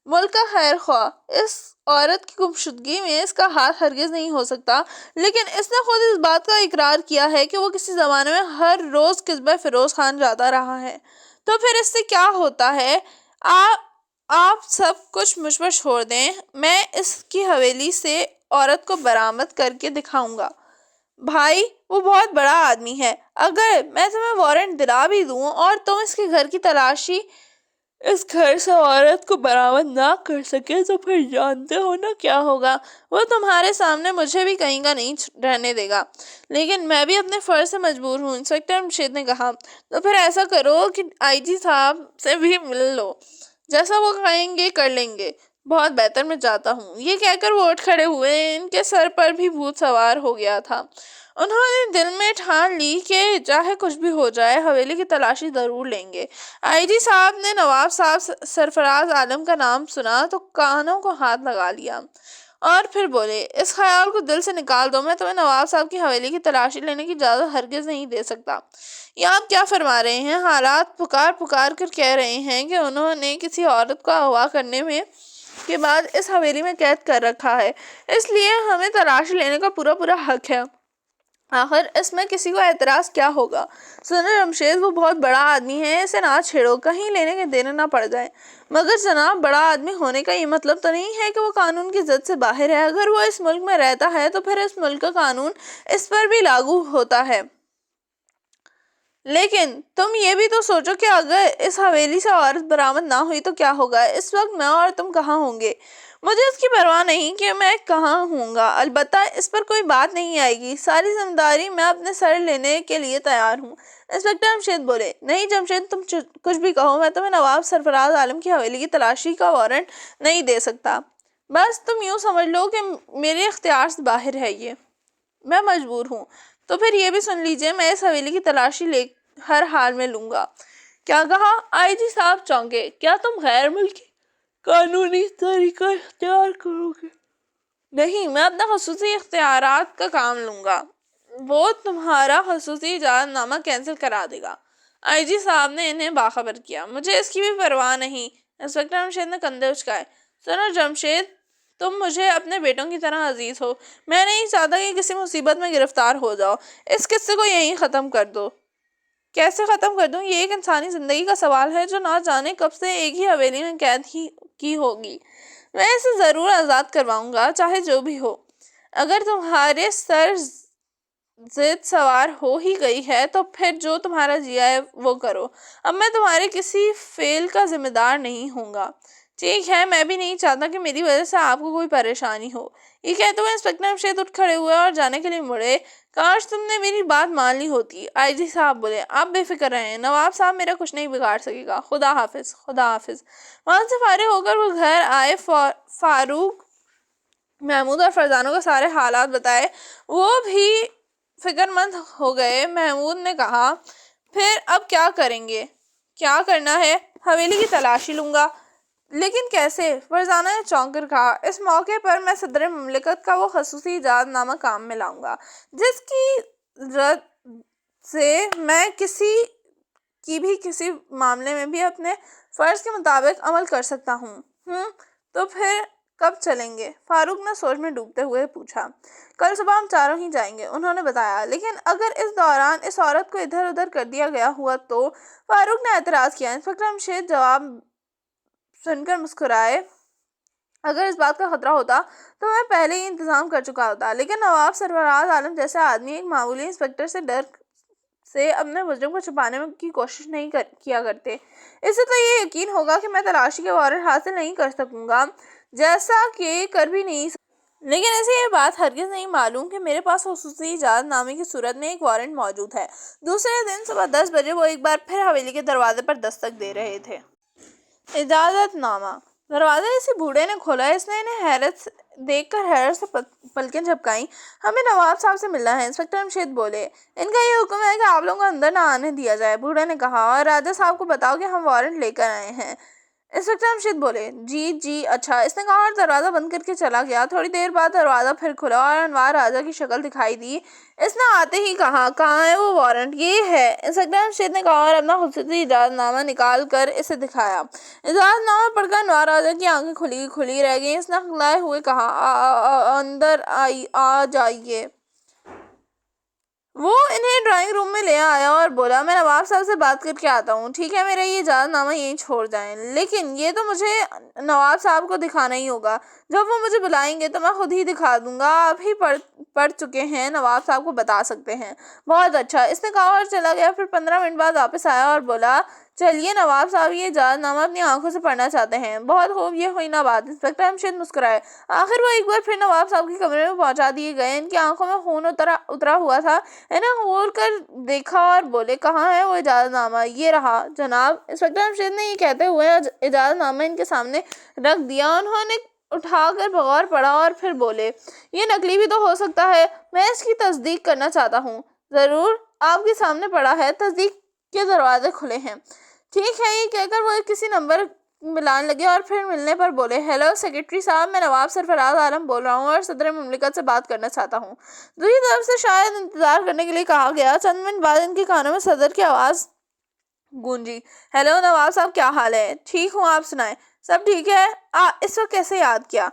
ملک کا خیر خواہ۔ اس عورت کی گمشدگی میں اس کا ہاتھ ہرگز نہیں ہو سکتا، لیکن اس نے خود اس بات کا اقرار کیا ہے کہ وہ کسی زمانے میں ہر روز قصبہ فیروز خان جاتا رہا ہے۔ تو پھر اس سے کیا ہوتا ہے؟ آپ سب کچھ مجھ پر چھوڑ دیں، میں اس کی حویلی سے عورت کو برآمد کر کے دکھاؤں گا۔ بھائی، وہ بہت بڑا آدمی ہے، اگر میں تمہیں وارنٹ دلا بھی دوں اور تم اس کے گھر کی تلاشی اس گھر سے عورت کو برآمد نہ کر سکے تو پھر جانتے ہو نا کیا ہوگا؟ وہ تمہارے سامنے مجھے بھی کہیں کا نہیں رہنے دے گا، لیکن میں بھی اپنے فرض سے مجبور ہوں، انسپکٹر جمشید نے کہا۔ تو پھر ایسا کرو کہ آئی جی صاحب سے بھی مل لو، جیسا وہ کہیں گے کر لیں گے۔ بہت بہتر، میں جاتا ہوں۔ یہ کہہ کر وہ اٹھ کھڑے ہوئے۔ ان کے سر پر بھی بھوت سوار ہو گیا تھا۔ انہوں نے دل میں ٹھان لی کہ چاہے کچھ بھی ہو جائے حویلی کی تلاشی ضرور لیں گے۔ آئی جی صاحب نے نواب صاحب سرفراز عالم کا نام سنا تو کانوں کو ہاتھ لگا لیا اور پھر بولے، اس خیال کو دل سے نکال دو، میں تمہیں نواب صاحب کی حویلی کی تلاشی لینے کی اجازت ہرگز نہیں دے سکتا۔ یہ آپ کیا فرما رہے ہیں؟ حالات پکار کر کہہ رہے ہیں کہ انہوں نے کسی عورت کو اغوا کرنے کے بعد اس حویلی میں قید کر رکھا ہے، اس لیے ہمیں تلاشی لینے کا پورا حق ہے۔ آخر اس میں کسی کو اعتراض کیا ہوگا؟ سنو جمشید، وہ بہت بڑا آدمی ہے، اسے نہ چھیڑو، کہیں لینے کے دینے نہ پڑ جائے۔ مگر جناب، بڑا آدمی ہونے کا یہ مطلب تو نہیں ہے کہ وہ قانون کی زد سے باہر ہے۔ اگر وہ اس ملک میں رہتا ہے تو پھر اس ملک کا قانون اس پر بھی لاگو ہوتا ہے۔ لیکن تم یہ بھی تو سوچو کہ اگر اس حویلی سے عورت برآمد نہ ہوئی تو کیا ہوگا؟ اس وقت میں اور تم کہاں ہوں گے؟ مجھے اس کی پرواہ نہیں کہ میں کہاں ہوں گا، البتہ اس پر کوئی بات نہیں آئے گی، ساری ذمہ داری میں اپنے سر لینے کے لیے تیار ہوں۔ انسپکٹر جمشید بولے۔ نہیں جمشید، تم کچھ بھی کہو، میں تمہیں نواب سرفراز عالم کی حویلی کی تلاشی کا وارنٹ نہیں دے سکتا۔ بس تم یوں سمجھ لو کہ میرے اختیار سے باہر ہے یہ، میں مجبور ہوں۔ تو پھر یہ بھی سن لیجئے، میں اس حویلی کی تلاشی ہر حال میں لوں گا۔ کیا کہا؟ آئی جی صاحب چونکے۔ کیا تم غیر ملکی قانونی طریقہ اختیار کرو گے؟ نہیں، میں اپنا خصوصی اختیارات کا کام لوں گا، وہ تمہارا خصوصی اجازت نامہ کینسل کرا دے گا۔ آئی جی صاحب نے انہیں باخبر کیا۔ مجھے اس کی بھی پرواہ نہیں، انسپکٹر جمشید نے کندھے اچکائے۔ سنو جمشید، تم مجھے اپنے بیٹوں کی طرح عزیز ہو، میں نہیں چاہتا کہ کسی مصیبت میں گرفتار ہو جاؤ، اس قصے کو یہیں ختم کر دو۔ کیسے ختم کر دوں؟ یہ ایک انسانی زندگی کا سوال ہے جو نہ جانے کب سے ایک ہی حویلی میں قید کی ہوگی۔ میں اسے ضرور آزاد کرواؤں گا، چاہے جو بھی ہو۔ اگر تمہارے سر ضد سوار ہو ہی گئی ہے تو پھر جو تمہارا جیا ہے وہ کرو. اب میں تمہارے کسی فیل کا ذمہ دار نہیں ہوں گا. ٹھیک ہے, میں بھی نہیں چاہتا کہ میری وجہ سے آپ کو کوئی پریشانی ہو. یہ کہتے ہوئے انسپکٹر جمشید اٹھ کھڑے ہوئے اور جانے کے لیے مڑے. کاش تم نے میری بات مان لی ہوتی. آئی جی صاحب بولے, آپ بے فکر رہیں, نواب صاحب میرا کچھ نہیں بگاڑ سکے گا. خدا حافظ. خدا حافظ. وہاں سے فارغ ہو کر وہ گھر آئے. فاروق, محمود اور فرزانہ کو سارے حالات بتائے. وہ بھی فکر مند ہو گئے. محمود نے کہا, پھر اب کیا کریں گے؟ کیا کرنا ہے؟ حویلی کی تلاشی لوں گا. لیکن کیسے؟ فرزانہ نے چونک کر کہا, اس موقع پر میں صدر مملکت کا وہ خصوصی اجازت نامہ کام میں لاؤں گا جس کی رد سے میں کسی معاملے میں بھی اپنے فرض کے مطابق عمل کر سکتا ہوں. تو پھر کب چلیں گے؟ فاروق نے سوچ میں ڈوبتے ہوئے پوچھا. کل صبح ہم چاروں ہی جائیں گے, انہوں نے بتایا. لیکن اگر اس دوران اس عورت کو ادھر ادھر کر دیا گیا ہوا تو؟ فاروق نے اعتراض کیا. انسپکٹر جمشید جواب سن کر مسکرائے. اگر اس بات کا خطرہ ہوتا تو میں پہلے ہی انتظام کر چکا ہوتا. لیکن نواب سرفراز عالم جیسے آدمی ایک معمولی انسپکٹر سے ڈر سے اپنے مجرم کو چھپانے کی کوشش نہیں کیا کرتے. اس سے تو یہ یقین ہوگا کہ میں تلاشی کے وارنٹ حاصل نہیں کر سکوں گا, جیسا کہ کر بھی نہیں سکوں. لیکن اسے یہ بات ہرگز نہیں معلوم کہ میرے پاس خصوصی اجازت نامے کی صورت میں ایک وارنٹ موجود ہے. دوسرے دن صبح 10 بجے وہ ایک بار پھر حویلی کے دروازے پر دستک دے رہے تھے. اجازت نامہ. دروازہ اسی بوڑھے نے کھولا. اس نے انہیں دیکھ کر حیرت سے پلکیں جھپکائیں. ہمیں نواب صاحب سے ملنا ہے. انسپکٹر جمشید بولے, ان کا یہ حکم ہے کہ آپ لوگوں کو اندر نہ آنے دیا جائے. بوڑھے نے کہا, اور راجہ صاحب کو بتاؤ کہ ہم وارنٹ لے کر آئے ہیں. انسپکٹر جمشید بولے, جی اچھا. اس نے کہا اور دروازہ بند کر کے چلا گیا. تھوڑی دیر بعد دروازہ پھر کھلا اور انوار راجہ کی شکل دکھائی دی. اس نے آتے ہی کہا, کہاں ہے وہ وارنٹ؟ یہ ہے. انسپکٹر جمشید نے کہا اور اپنا خصوصی اجازت نامہ نکال کر اسے دکھایا. اجازت نامہ پڑھ کر انوار راجہ کی آنکھیں کھلی رہ گئیں. اس نے ہکلائے ہوئے کہا, اندر آ جائیے. وہ انہیں ڈرائنگ روم میں لے آیا اور بولا, میں نواب صاحب سے بات کر کے آتا ہوں. ٹھیک ہے, میرا یہ اجازت نامہ یہیں چھوڑ جائیں. لیکن یہ تو مجھے نواب صاحب کو دکھانا ہی ہوگا. جب وہ مجھے بلائیں گے تو میں خود ہی دکھا دوں گا. آپ ہی پڑھ چکے ہیں, نواب صاحب کو بتا سکتے ہیں. بہت اچھا. اس نے کہا اور چلا گیا. پھر 15 منٹ بعد واپس آیا اور بولا, چلیے نواب صاحب یہ اجازت نامہ اپنی آنکھوں سے پڑھنا چاہتے ہیں. بہت خوب, یہ ہوئی نا بات. انسپکٹر جمشید مسکرائے. آخر وہ ایک بار پھر نواب صاحب کے کمرے میں پہنچا دیے گئے. ان کی آنکھوں میں خون اترا ہوا تھا. انہیں گھور کر دیکھا اور بولے, کہاں ہے وہ اجازت نامہ؟ یہ رہا جناب. انسپکٹر جمشید نے یہ کہتے ہوئے اجازت نامہ ان کے سامنے رکھ دیا. انہوں نے اٹھا کر بغور پڑھا اور پھر بولے, یہ نقلی بھی تو ہو سکتا ہے, میں اس کی تصدیق کرنا چاہتا ہوں. ضرور, آپ کے سامنے پڑا ہے, تصدیق کے دروازے کھلے ہیں. ٹھیک ہے. یہ کہہ کر وہ کسی نمبر ملان لگے اور پھر ملنے پر بولے, ہیلو سیکرٹری صاحب, میں نواب سرفراز عالم بول رہا ہوں اور صدر مملکت سے بات کرنا چاہتا ہوں. دوسری طرف سے شاید انتظار کرنے کے لیے کہا گیا. چند منٹ بعد ان کے کانوں میں صدر کی آواز گونجی, ہیلو نواب صاحب, کیا حال ہے؟ ٹھیک ہوں, آپ سنائیں. سب ٹھیک ہے. اس وقت کیسے یاد کیا؟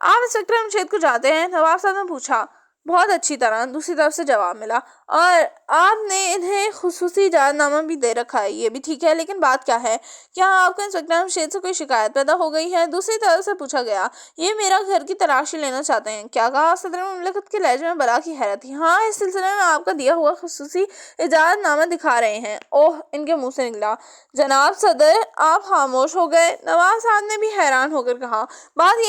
آپ انسپکٹر جمشید کو جانتے ہیں؟ نواب صاحب نے پوچھا. بہت اچھی طرح. دوسری طرف سے جواب ملا. اور آپ نے انہیں خصوصی اجازت نامہ بھی دے رکھا ہے. یہ بھی ٹھیک ہے, لیکن بات کیا ہے؟ کیا آپ کو انسپکٹر جمشید سے کوئی شکایت پیدا ہو گئی ہے؟ دوسری طرف سے پوچھا گیا. یہ میرا گھر کی تلاشی لینا چاہتے ہیں. کیا کہا؟ صدر مملکت کے لہجے میں بلا کی حیرت تھی. ہاں, اس سلسلے میں آپ کا دیا ہوا خصوصی اجازت نامہ دکھا رہے ہیں. اوہ, ان کے منہ سے نکلا. جناب صدر, آپ خاموش ہو گئے. نواب صاحب نے بھی حیران ہو کر کہا. بات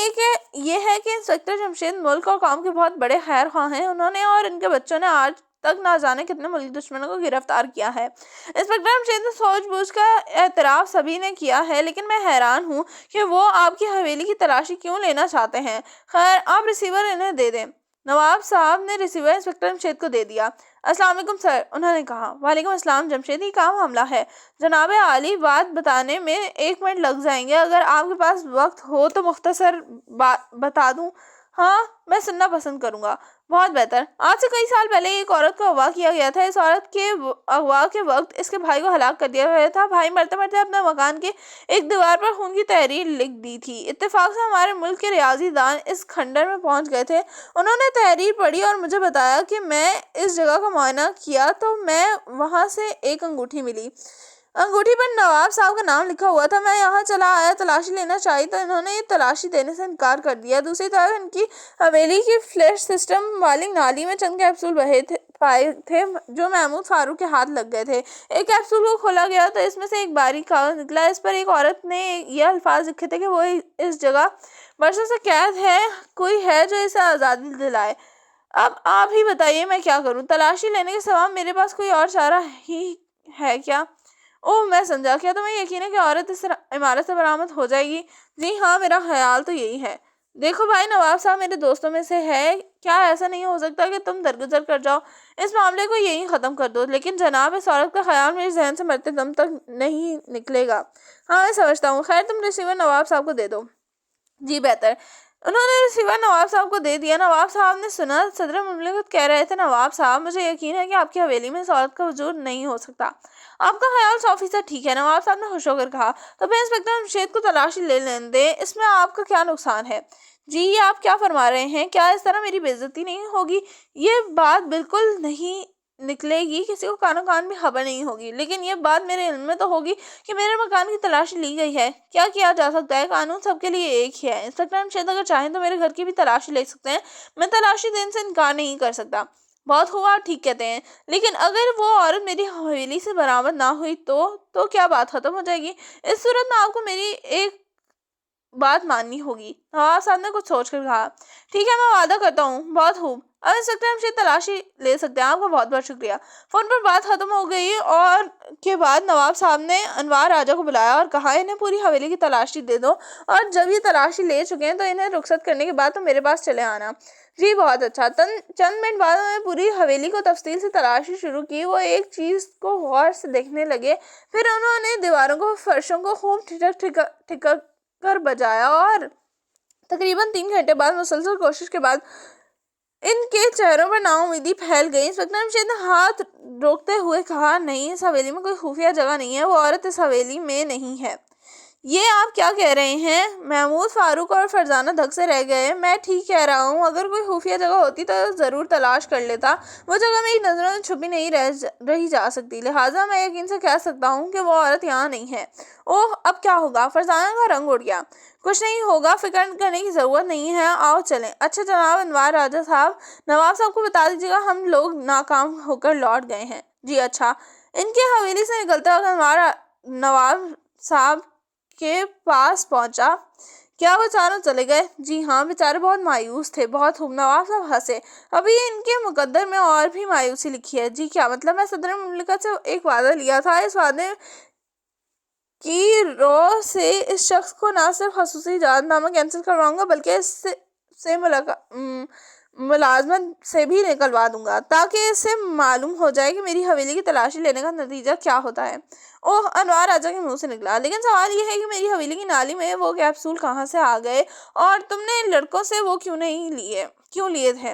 یہ ہے کہ انسپکٹر جمشید ملک اور قوم کے بہت بڑے خیر خواہ ہیں. انہوں نے اور ان کے بچوں نے آج تک نہ جانے کتنے ملکی دشمنوں کو گرفتار کیا ہے. انسپکٹر جمشید نے سوچ بوجھ کا اعتراف سبھی نے کیا ہے, لیکن میں حیران ہوں کہ وہ آپ کی حویلی کی تلاشی کیوں لینا چاہتے ہیں. خیر, آپ ریسیور انہیں دے دیں. نواب صاحب نے ریسیور انسپکٹر جمشید کو دے دیا. السلام علیکم سر, انہوں نے کہا. وعلیکم السلام جمشید, یہ کام معاملہ ہے. جناب عالی, بات بتانے میں 1 منٹ لگ جائیں گے. اگر آپ کے پاس وقت ہو تو مختصر بتا دوں. ہاں, میں سننا پسند کروں گا. بہت بہتر. آج سے کئی سال پہلے ایک عورت کو اغوا کیا گیا تھا. اس عورت کے اغوا کے وقت اس کے بھائی کو ہلاک کر دیا گیا تھا. بھائی مرتے مرتے اپنے مکان کے ایک دیوار پر خون کی تحریر لکھ دی تھی. اتفاق سے ہمارے ملک کے ریاضی دان اس کھنڈر میں پہنچ گئے تھے. انہوں نے تحریر پڑھی اور مجھے بتایا کہ میں اس جگہ کا معائنہ کیا تو میں وہاں سے ایک انگوٹھی ملی. انگوٹھی پر نواب صاحب کا نام لکھا ہوا تھا. میں یہاں چلا آیا تلاشی لینا چاہی تو انہوں نے یہ تلاشی دینے سے انکار کر دیا. دوسری طرف ان کی حویلی کی فلش سسٹم والی نالی میں چند کیپسول پائے تھے جو محمود فاروق کے ہاتھ لگ گئے تھے۔ ایک کیپسول کو کھولا گیا تو اس میں سے ایک باریک کاغذ نکلا۔ اس پر ایک عورت نے یہ الفاظ لکھے تھے کہ وہ اس جگہ برسوں سے قید ہے، کوئی ہے جو اسے آزادی دلائے۔ اب آپ ہی بتائیے میں کیا کروں؟ تلاشی لینے کے سوا میرے پاس کوئی اور چارہ ہی ہے کیا؟ اوہ میں سمجھا، کیا تمہیں یقین ہے کہ عورت اس عمارت سے برآمد ہو جائے گی؟ جی ہاں، میرا خیال تو یہی ہے۔ دیکھو بھائی، نواب صاحب میرے دوستوں میں سے ہے، کیا ایسا نہیں ہو سکتا کہ تم درگزر کر جاؤ؟ اس معاملے کو یہی ختم کر دو۔ لیکن جناب، اس عورت کا خیال میرے ذہن سے مرتے دم تک نہیں نکلے گا۔ ہاں میں سمجھتا ہوں، خیر تم ریسیور نواب صاحب کو دے دو۔ جی بہتر۔ انہوں نے ریسیور نواب صاحب کو دے دیا۔ نواب صاحب نے سنا صدر مملکت کہہ رہے تھے، نواب صاحب مجھے یقین ہے کہ آپ کی حویلی میں اس عورت کا وجود نہیں ہو سکتا۔ آپ کا خیال 100% ٹھیک ہے، نواب صاحب نے خوش ہو کر کہا۔ تو پھر انسپکٹر جمشید کو تلاشی لے لینے دیں، اس میں آپ کا کیا نقصان ہے؟ جی یہ آپ کیا فرما رہے ہیں؟ کیا اس طرح میری بے عزتی نہیں ہوگی؟ یہ بات بالکل نہیں نکلے گی، کسی کو کانوں کان بھی خبر نہیں ہوگی، لیکن یہ بات میرے علم میں تو ہوگی کہ میرے مکان کی تلاشی لی گئی ہے۔ کیا کیا جا سکتا ہے؟ قانون سب کے لیے ایک ہی ہے۔ انسپکٹر جمشید اگر چاہیں تو میرے گھر کی بھی تلاشی لے سکتے ہیں، میں تلاشی دینے سے انکار نہیں کر سکتا۔ بہت خوب، آپ ٹھیک کہتے ہیں، لیکن اگر وہ عورت میری حویلی سے برآمد نہ ہوئی تو کیا بات ختم ہو جائے گی؟ اس صورت میں آپ کو میری ایک بات ماننی ہوگی۔ نواب صاحب نے کچھ سوچ کر کہا، ٹھیک ہے میں وعدہ کرتا ہوں۔ بہت خوب، اب انسپکٹر جمشید تلاشی لے سکتے ہیں۔ آپ کا بہت بہت شکریہ۔ فون پر بات ختم ہو گئی اور کے بعد نواب صاحب نے انوار راجہ کو بلایا اور کہا، انہیں پوری حویلی کی تلاشی دے دو، اور جب یہ تلاشی لے چکے ہیں تو انہیں رخصت کرنے کے بعد تو میرے پاس چلے آنا۔ جی بہت اچھا۔ چند منٹ بعد انہوں نے پوری حویلی کو تفصیل سے تلاشی شروع کی۔ وہ ایک چیز کو غور سے دیکھنے لگے، پھر انہوں نے دیواروں کو، فرشوں کو خوب ٹھکر کر بجایا، اور تقریباً 3 گھنٹے بعد مسلسل کوشش کے بعد ان کے چہروں پر نا امیدی پھیل گئی۔ انسپکٹر جمشید نے ہاتھ روکتے ہوئے کہا، نہیں، اس حویلی میں کوئی خفیہ جگہ نہیں ہے، وہ عورت اس حویلی میں نہیں ہے۔ یہ آپ کیا کہہ رہے ہیں؟ محمود فاروق اور فرزانہ دھک سے رہ گئے۔ میں ٹھیک کہہ رہا ہوں، اگر کوئی خفیہ جگہ ہوتی تو ضرور تلاش کر لیتا۔ وہ جگہ میری نظروں سے چھپی نہیں رہی جا سکتی، لہٰذا میں یقین سے کہہ سکتا ہوں کہ وہ عورت یہاں نہیں ہے۔ اوہ اب کیا ہوگا؟ فرزانہ کا رنگ اڑ گیا۔ کچھ نہیں ہوگا، فکر کرنے کی ضرورت نہیں ہے، آؤ چلیں۔ اچھا جناب انوار راجہ صاحب، نواب صاحب کو بتا دیجیے گا ہم لوگ ناکام ہو کر لوٹ گئے ہیں۔ جی اچھا۔ ان کی حویلی سے نکلتے وقت انوار نواب صاحب کے پاس پہنچا۔ کیا وہ چاروں چلے گئے؟ جی ہاں، بیچارے بہت مایوس تھے۔ بہت خوب، نواب صاحب ہنسے۔ ابھی ان کے مقدر میں اور بھی مایوسی لکھی ہے۔ جی کیا مطلب؟ میں صدر مملکت سے ایک وعدہ لیا تھا، اس وعدے کی رو سے اس شخص کو نہ صرف خصوصی اجازت نامہ کینسل کرواؤں گا بلکہ اس سے ملازمت سے بھی نکلوا دوں گا، تاکہ اس سے معلوم ہو جائے کہ میری حویلی کی تلاشی لینے کا نتیجہ کیا ہوتا ہے۔ اوہ، انوار راجہ کے منہ سے نکلا، لیکن سوال یہ ہے کہ میری حویلی کی نالی میں وہ کیپسول کہاں سے آ گئے، اور تم نے ان لڑکوں سے وہ کیوں لیے تھے؟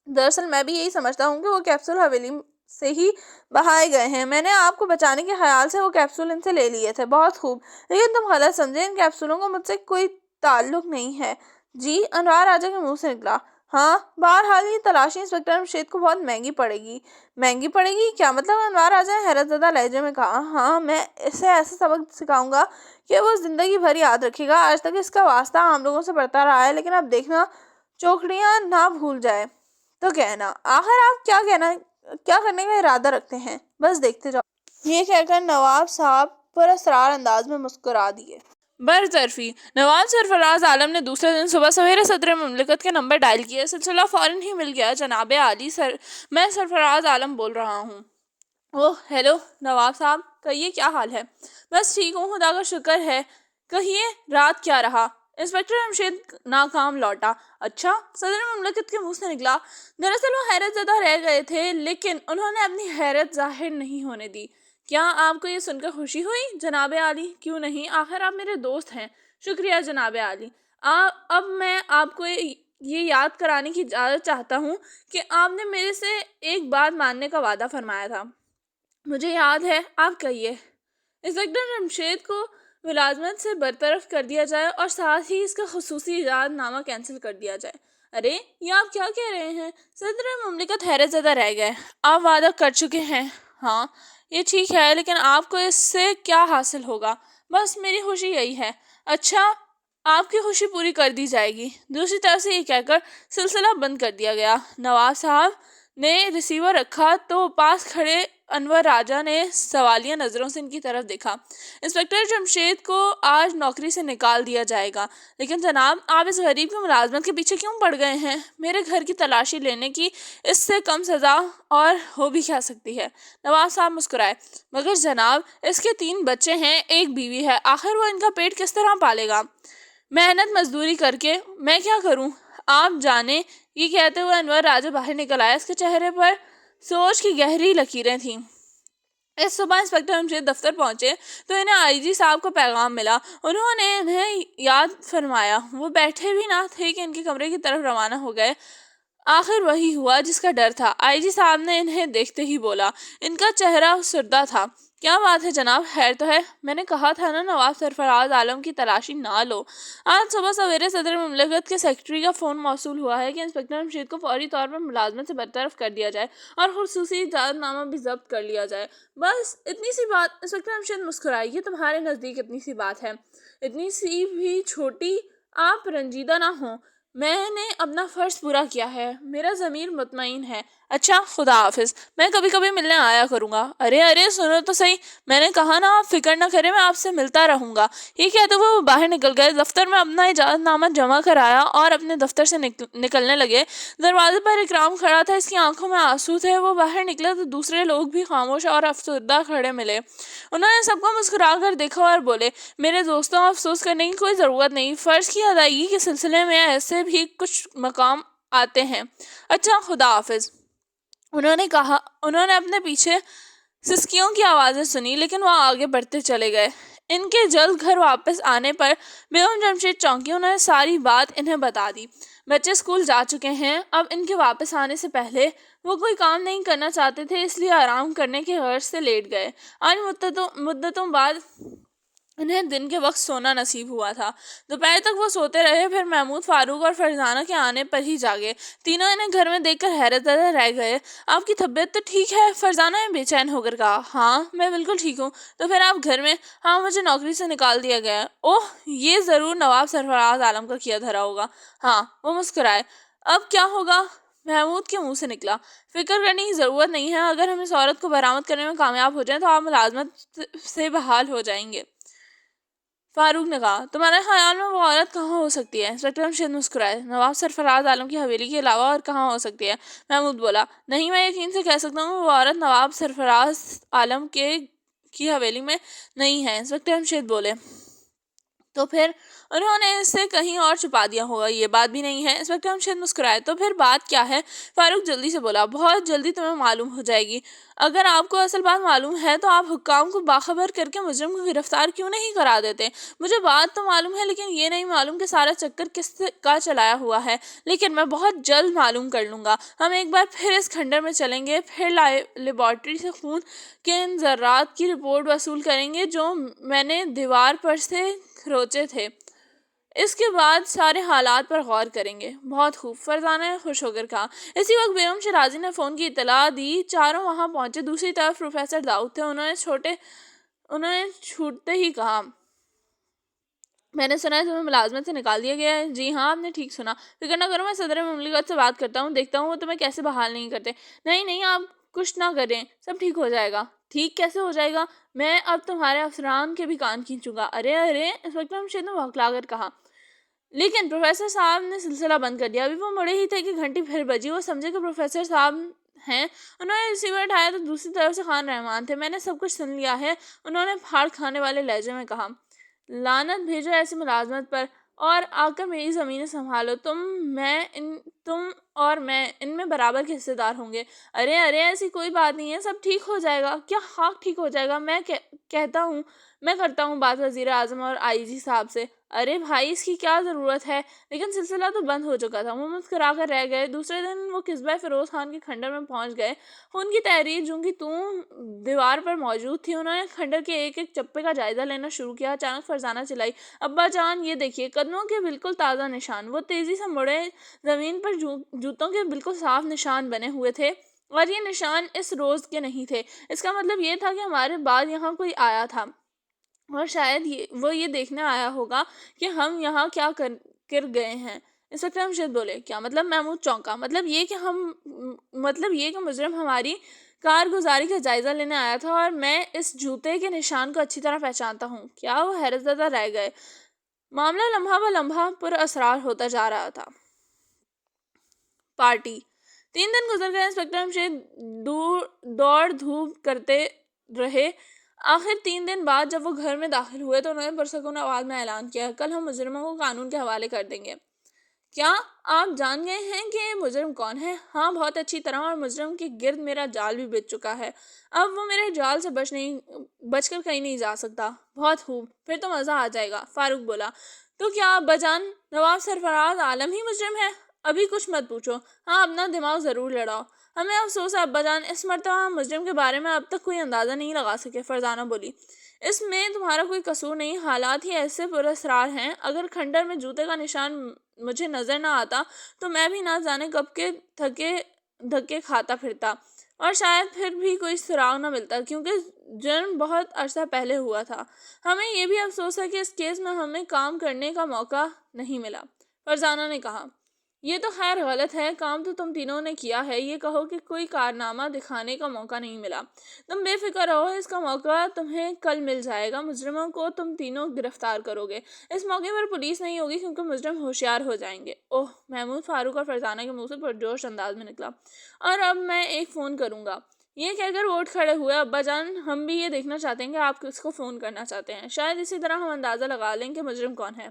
دراصل میں بھی یہی سمجھتا ہوں کہ وہ کیپسول حویلی سے ہی بہائے گئے ہیں۔ میں نے آپ کو بچانے کے خیال سے وہ کیپسول ان سے لے لیے تھے۔ بہت خوب، لیکن تم غلط سمجھے، ان کیپسولوں کا مجھ سے کوئی تعلق نہیں ہے۔ جی؟ انوار راجہ کے منہ سے نکلا۔ ہاں، بہرحال یہ تلاشی انسپکٹر جمشید کو بہت مہنگی پڑے گی۔ مہنگی پڑے گی؟ کیا مطلب؟ انوار راجہ نے حیرت زدہ لہجے میں کہا۔ ہاں، میں اسے ایسا سبق سکھاؤں گا کہ وہ زندگی بھر یاد رکھے گا۔ آج تک اس کا واسطہ عام لوگوں سے پڑتا رہا ہے، لیکن اب دیکھنا چوکڑیاں نہ بھول جائے تو کہنا۔ آخر آپ کیا کرنے کا ارادہ رکھتے ہیں؟ بس دیکھتے جاؤ۔ یہ کہہ کر نواب صاحب پر اسرار انداز میں مسکرا دیے۔ برطرفی نواز سرفراز عالم نے دوسرے دن صبح سویرے صدر مملکت کے نمبر ڈائل کیا۔ سلسلہ فوراً ہی مل گیا۔ جناب عالی، میں سرفراز عالم بول رہا ہوں۔ اوہ ہیلو نواب صاحب، کہیے کیا حال ہے؟ بس ٹھیک ہوں، خدا کا شکر ہے۔ کہیے رات کیا رہا؟ انسپکٹر جمشید ناکام لوٹا۔ اچھا؟ صدر مملکت کے منہ سے نکلا۔ دراصل وہ حیرت زدہ رہ گئے تھے، لیکن انہوں نے اپنی حیرت ظاہر نہیں ہونے دی۔ کیا آپ کو یہ سن کر خوشی ہوئی جناب عالی؟ کیوں نہیں، آخر آپ میرے دوست ہیں۔ شکریہ جناب عالی۔ اب میں آپ کو یہ یاد کرانے کی اجازت چاہتا ہوں کہ آپ نے میرے سے ایک بات ماننے کا وعدہ فرمایا تھا۔ مجھے یاد ہے، آپ کہیے۔ انسپکٹر جمشید کو ملازمت سے برطرف کر دیا جائے اور ساتھ ہی اس کا خصوصی اجازت نامہ کینسل کر دیا جائے۔ ارے یہ آپ کیا کہہ رہے ہیں؟ صدر مملکت حیرت زدہ رہ گئے۔ آپ وعدہ کر چکے ہیں؟ ہاں یہ ٹھیک ہے، لیکن آپ کو اس سے کیا حاصل ہوگا؟ بس میری خوشی یہی ہے۔ اچھا، آپ کی خوشی پوری کر دی جائے گی۔ دوسری طرف سے یہ کہہ کر سلسلہ بند کر دیا گیا۔ نواب صاحب نے ریسیور رکھا تو پاس کھڑے انور راجہ نے سوالیہ نظروں سے ان کی طرف دیکھا۔ انسپکٹر جمشید کو آج نوکری سے نکال دیا جائے گا۔ لیکن جناب، آپ اس غریب کی ملازمت کے پیچھے کیوں پڑ گئے ہیں؟ میرے گھر کی تلاشی لینے کی اس سے کم سزا اور ہو بھی کیا سکتی ہے؟ نواب صاحب مسکرائے۔ مگر جناب، اس کے 3 بچے ہیں، 1 بیوی ہے، آخر وہ ان کا پیٹ کس طرح پالے گا؟ محنت مزدوری کر کے میں کیا کروں؟ آپ جانے، یہ کہتے ہوئے انور راجہ باہر نکل آیا۔ اس کے چہرے پر سوچ کی گہری لکیریں تھیں۔ اس صبح انسپکٹر جمشید دفتر پہنچے تو انہیں آئی جی صاحب کا پیغام ملا۔ انہوں نے انہیں یاد فرمایا۔ وہ بیٹھے بھی نہ تھے کہ ان کے کمرے کی طرف روانہ ہو گئے۔ آخر وہی ہوا جس کا ڈر تھا۔ آئی جی صاحب نے انہیں دیکھتے ہی بولا۔ ان کا چہرہ سردہ تھا۔ کیا بات ہے جناب، خیر تو ہے؟ میں نے کہا تھا نا نواب سرفراز عالم کی تلاشی نہ لو۔ آج صبح سویرے صدر مملکت کے سیکرٹری کا فون موصول ہوا ہے کہ انسپکٹر جمشید کو فوری طور پر ملازمت سے برطرف کر دیا جائے اور خصوصی اجازت نامہ بھی ضبط کر لیا جائے۔ بس اتنی سی بات؟ انسپکٹر جمشید مسکرائی۔ یہ تمہارے نزدیک اتنی سی بات ہے؟ اتنی سی بھی چھوٹی؟ آپ رنجیدہ نہ ہوں، میں نے اپنا فرض پورا کیا ہے، میرا ضمیر مطمئن ہے۔ اچھا، خدا حافظ، میں کبھی کبھی ملنے آیا کروں گا۔ ارے سنو تو صحیح، میں نے کہا نا آپ فکر نہ کریں، میں آپ سے ملتا رہوں گا۔ یہ کہتے ہوئے وہ باہر نکل گئے۔ دفتر میں اپنا اجازت نامہ جمع کرایا اور اپنے دفتر سے نکلنے لگے۔ دروازے پر اکرام کھڑا تھا، اس کی آنکھوں میں آنسو تھے۔ وہ باہر نکلا تو دوسرے لوگ بھی خاموش اور افسردہ کھڑے ملے۔ انہوں نے سب کو مسکرا کر دیکھا اور بولے، میرے دوستوں، افسوس کرنے کی کوئی ضرورت نہیں، فرض کی ادائیگی کے سلسلے میں ایسے بھی کچھ مقام آتے ہیں۔ اچھا، خدا حافظ۔ انہوں نے اپنے پیچھے سسکیوں کی آوازیں سنی، لیکن وہ آگے بڑھتے چلے گئے۔ ان کے جلد گھر واپس آنے پر بیگم جمشید چونکی۔ انہوں نے ساری بات انہیں بتا دی۔ بچے اسکول جا چکے ہیں۔ اب ان کے واپس آنے سے پہلے وہ کوئی کام نہیں کرنا چاہتے تھے، اس لیے آرام کرنے کے غرض سے لیٹ گئے۔ آج مدتوں بعد انہیں دن کے وقت سونا نصیب ہوا تھا۔ دوپہر تک وہ سوتے رہے، پھر محمود، فاروق اور فرزانہ کے آنے پر ہی جاگے۔ تینوں انہیں گھر میں دیکھ کر حیرت زدہ رہ گئے۔ آپ کی طبیعت تو ٹھیک ہے؟ فرزانہ نے بے چین ہو کر کہا۔ ہاں، میں بالکل ٹھیک ہوں۔ تو پھر آپ گھر میں؟ ہاں، مجھے نوکری سے نکال دیا گیا ہے۔ اوہ، یہ ضرور نواب سرفراز عالم کا کیا دھرا ہوگا۔ ہاں، وہ مسکرائے۔ اب کیا ہوگا؟ محمود کے منہ سے نکلا۔ فکر کرنے کی ضرورت نہیں ہے، اگر ہم اس عورت کو برآمد کرنے میں کامیاب ہو جائیں تو آپ ملازمت سے بحال ہو جائیں گے۔ فاروق نے کہا، تمہارے خیال میں وہ عورت کہاں ہو سکتی ہے؟ انسپکٹر جمشید مسکرائے۔ نواب سرفراز عالم کی حویلی کے علاوہ اور کہاں ہو سکتی ہے؟ محمود بولا۔ نہیں، میں یقین سے کہہ سکتا ہوں کہ وہ عورت نواب سرفراز عالم کی حویلی میں نہیں ہے۔ انسپکٹر جمشید بولے، تو پھر انہوں نے اسے کہیں اور چھپا دیا ہوگا، یہ بات بھی نہیں ہے؟ انسپکٹر جمشید مسکرائے۔ تو پھر بات کیا ہے؟ فاروق جلدی سے بولا، بہت جلدی تمہیں معلوم ہو جائے گی۔ اگر آپ کو اصل بات معلوم ہے تو آپ حکام کو باخبر کر کے مجرم کو گرفتار کیوں نہیں کرا دیتے؟ مجھے بات تو معلوم ہے، لیکن یہ نہیں معلوم کہ سارا چکر کس کا چلایا ہوا ہے، لیکن میں بہت جلد معلوم کر لوں گا۔ ہم ایک بار پھر اس کھنڈر میں چلیں گے، پھر لیبارٹری سے خون کے ان ذرات کی رپورٹ وصول کریں گے جو میں نے دیوار پر سے کھروچے تھے۔ اس کے بعد سارے حالات پر غور کریں گے۔ بہت خوب، فرزانہ نے خوش ہو کر کہا۔ اسی وقت بیگم شیرازی نے فون کی اطلاع دی۔ چاروں وہاں پہنچے۔ دوسری طرف پروفیسر داؤد تھے۔ انہوں نے چھوٹتے ہی کہا، میں نے سنا ہے تمہیں ملازمت سے نکال دیا گیا ہے۔ جی ہاں، آپ نے ٹھیک سنا۔ فکر نہ کرو، میں صدر مملکت سے بات کرتا ہوں، دیکھتا ہوں وہ تمہیں کیسے بحال نہیں کرتے۔ نہیں، آپ کچھ نہ کریں، سب ٹھیک ہو جائے گا۔ ٹھیک کیسے ہو جائے گا؟ میں اب تمہارے افسران کے بھی کان کھینچوں گا۔ ارے، انسپکٹر جمشید نے بھڑکا کر کہا۔ لیکن پروفیسر صاحب نے سلسلہ بند کر دیا۔ ابھی وہ مڑے ہی تھے کہ گھنٹی پھر بجی۔ وہ سمجھے کہ پروفیسر صاحب ہیں۔ انہوں نے ریسیور اٹھایا تو دوسری طرف سے خان رحمان تھے۔ میں نے سب کچھ سن لیا ہے، انہوں نے پھاڑ کھانے والے لہجے میں کہا۔ لعنت بھیجو ایسی ملازمت پر، اور آ کر میری زمینیں سنبھالو۔ تم اور میں ان میں برابر کے حصے دار ہوں گے۔ ارے، ایسی کوئی بات نہیں ہے، سب ٹھیک ہو جائے گا۔ کیا خاک ٹھیک ہو جائے گا؟ میں کرتا ہوں بات وزیر اعظم اور آئی جی صاحب سے۔ ارے بھائی، اس کی کیا ضرورت ہے؟ لیکن سلسلہ تو بند ہو چکا تھا۔ وہ مسکرا کر رہ گئے۔ دوسرے دن وہ قصبہ فیروز خان کے کھنڈر میں پہنچ گئے۔ خون کی تحریر جو کہ دیوار پر موجود تھی، انہوں نے کھنڈر کے ایک ایک چپے کا جائزہ لینا شروع کیا۔ اچانک فرزانہ چلائی، ابا جان، یہ دیکھیے، قدموں کے بالکل تازہ نشان۔ وہ تیزی سے مڑے، زمین پر جوتوں کے بالکل صاف نشان بنے ہوئے تھے، اور یہ نشان اس روز کے نہیں تھے۔ اس کا مطلب یہ تھا کہ ہمارے بعد یہاں کوئی آیا تھا، اور شاید وہ یہ دیکھنے آیا ہوگا کہ ہم یہاں کیا کر گئے ہیں۔ انسپکٹر جمشید بولے کیا مطلب؟ محمود چونکا. مطلب یہ کہ مجرم ہماری کارگزاری کا جائزہ لینے آیا تھا اور میں اس جوتے کے نشان کو اچھی طرح پہچانتا ہوں. کیا؟ وہ حیرت زدہ رہ گئے. معاملہ لمحہ بہ لمحہ پر اسرار ہوتا جا رہا تھا. پارٹی. 3 دن گزر گئے. انسپکٹر جمشید دوڑ دھوپ کرتے رہے. آخر 3 دن بعد جب وہ گھر میں داخل ہوئے تو انہوں نے پرسکون آواز میں اعلان کیا، کل ہم مجرموں کو قانون کے حوالے کر دیں گے. کیا آپ جان گئے ہیں کہ مجرم کون ہے؟ ہاں، بہت اچھی طرح، اور مجرم کے گرد میرا جال بھی بچھ چکا ہے. اب وہ میرے جال سے بچ کر کہیں نہیں جا سکتا. بہت خوب، پھر تو مزہ آ جائے گا. فاروق بولا. تو کیا ابا جان نواب سرفراز عالم ہی مجرم ہے؟ ابھی کچھ مت پوچھو. ہاں، اپنا دماغ ضرور لڑاؤ. ہمیں افسوس ہے ابا جان، اس مرتبہ ہم مجرم کے بارے میں اب تک کوئی اندازہ نہیں لگا سکے. فرزانہ بولی. اس میں تمہارا کوئی قصور نہیں، حالات ہی ایسے پراسرار ہیں. اگر کھنڈر میں جوتے کا نشان مجھے نظر نہ آتا تو میں بھی نہ جانے کب کے دھکے کھاتا پھرتا، اور شاید پھر بھی کوئی سراغ نہ ملتا، کیونکہ جرم بہت عرصہ پہلے ہوا تھا. ہمیں یہ بھی افسوس ہے کہ اس کیس میں ہمیں کام کرنے کا موقع نہیں ملا. فرزانہ نے کہا. یہ تو خیر غلط ہے. کام تو تم تینوں نے کیا ہے، یہ کہو کہ کوئی کارنامہ دکھانے کا موقع نہیں ملا. تم بے فکر رہو، اس کا موقع تمہیں کل مل جائے گا. مجرموں کو تم تینوں گرفتار کرو گے. اس موقع پر پولیس نہیں ہوگی کیونکہ مجرم ہوشیار ہو جائیں گے. اوہ! محمود، فاروق اور فرزانہ کے منہ سے پرجوش انداز میں نکلا. اور اب میں ایک فون کروں گا. یہ کہہ کر وہ اٹھ کھڑے ہوئے. ابا جان، ہم بھی یہ دیکھنا چاہتے ہیں کہ آپ کس کو فون کرنا چاہتے ہیں. شاید اسی طرح ہم اندازہ لگا لیں کہ مجرم کون ہے.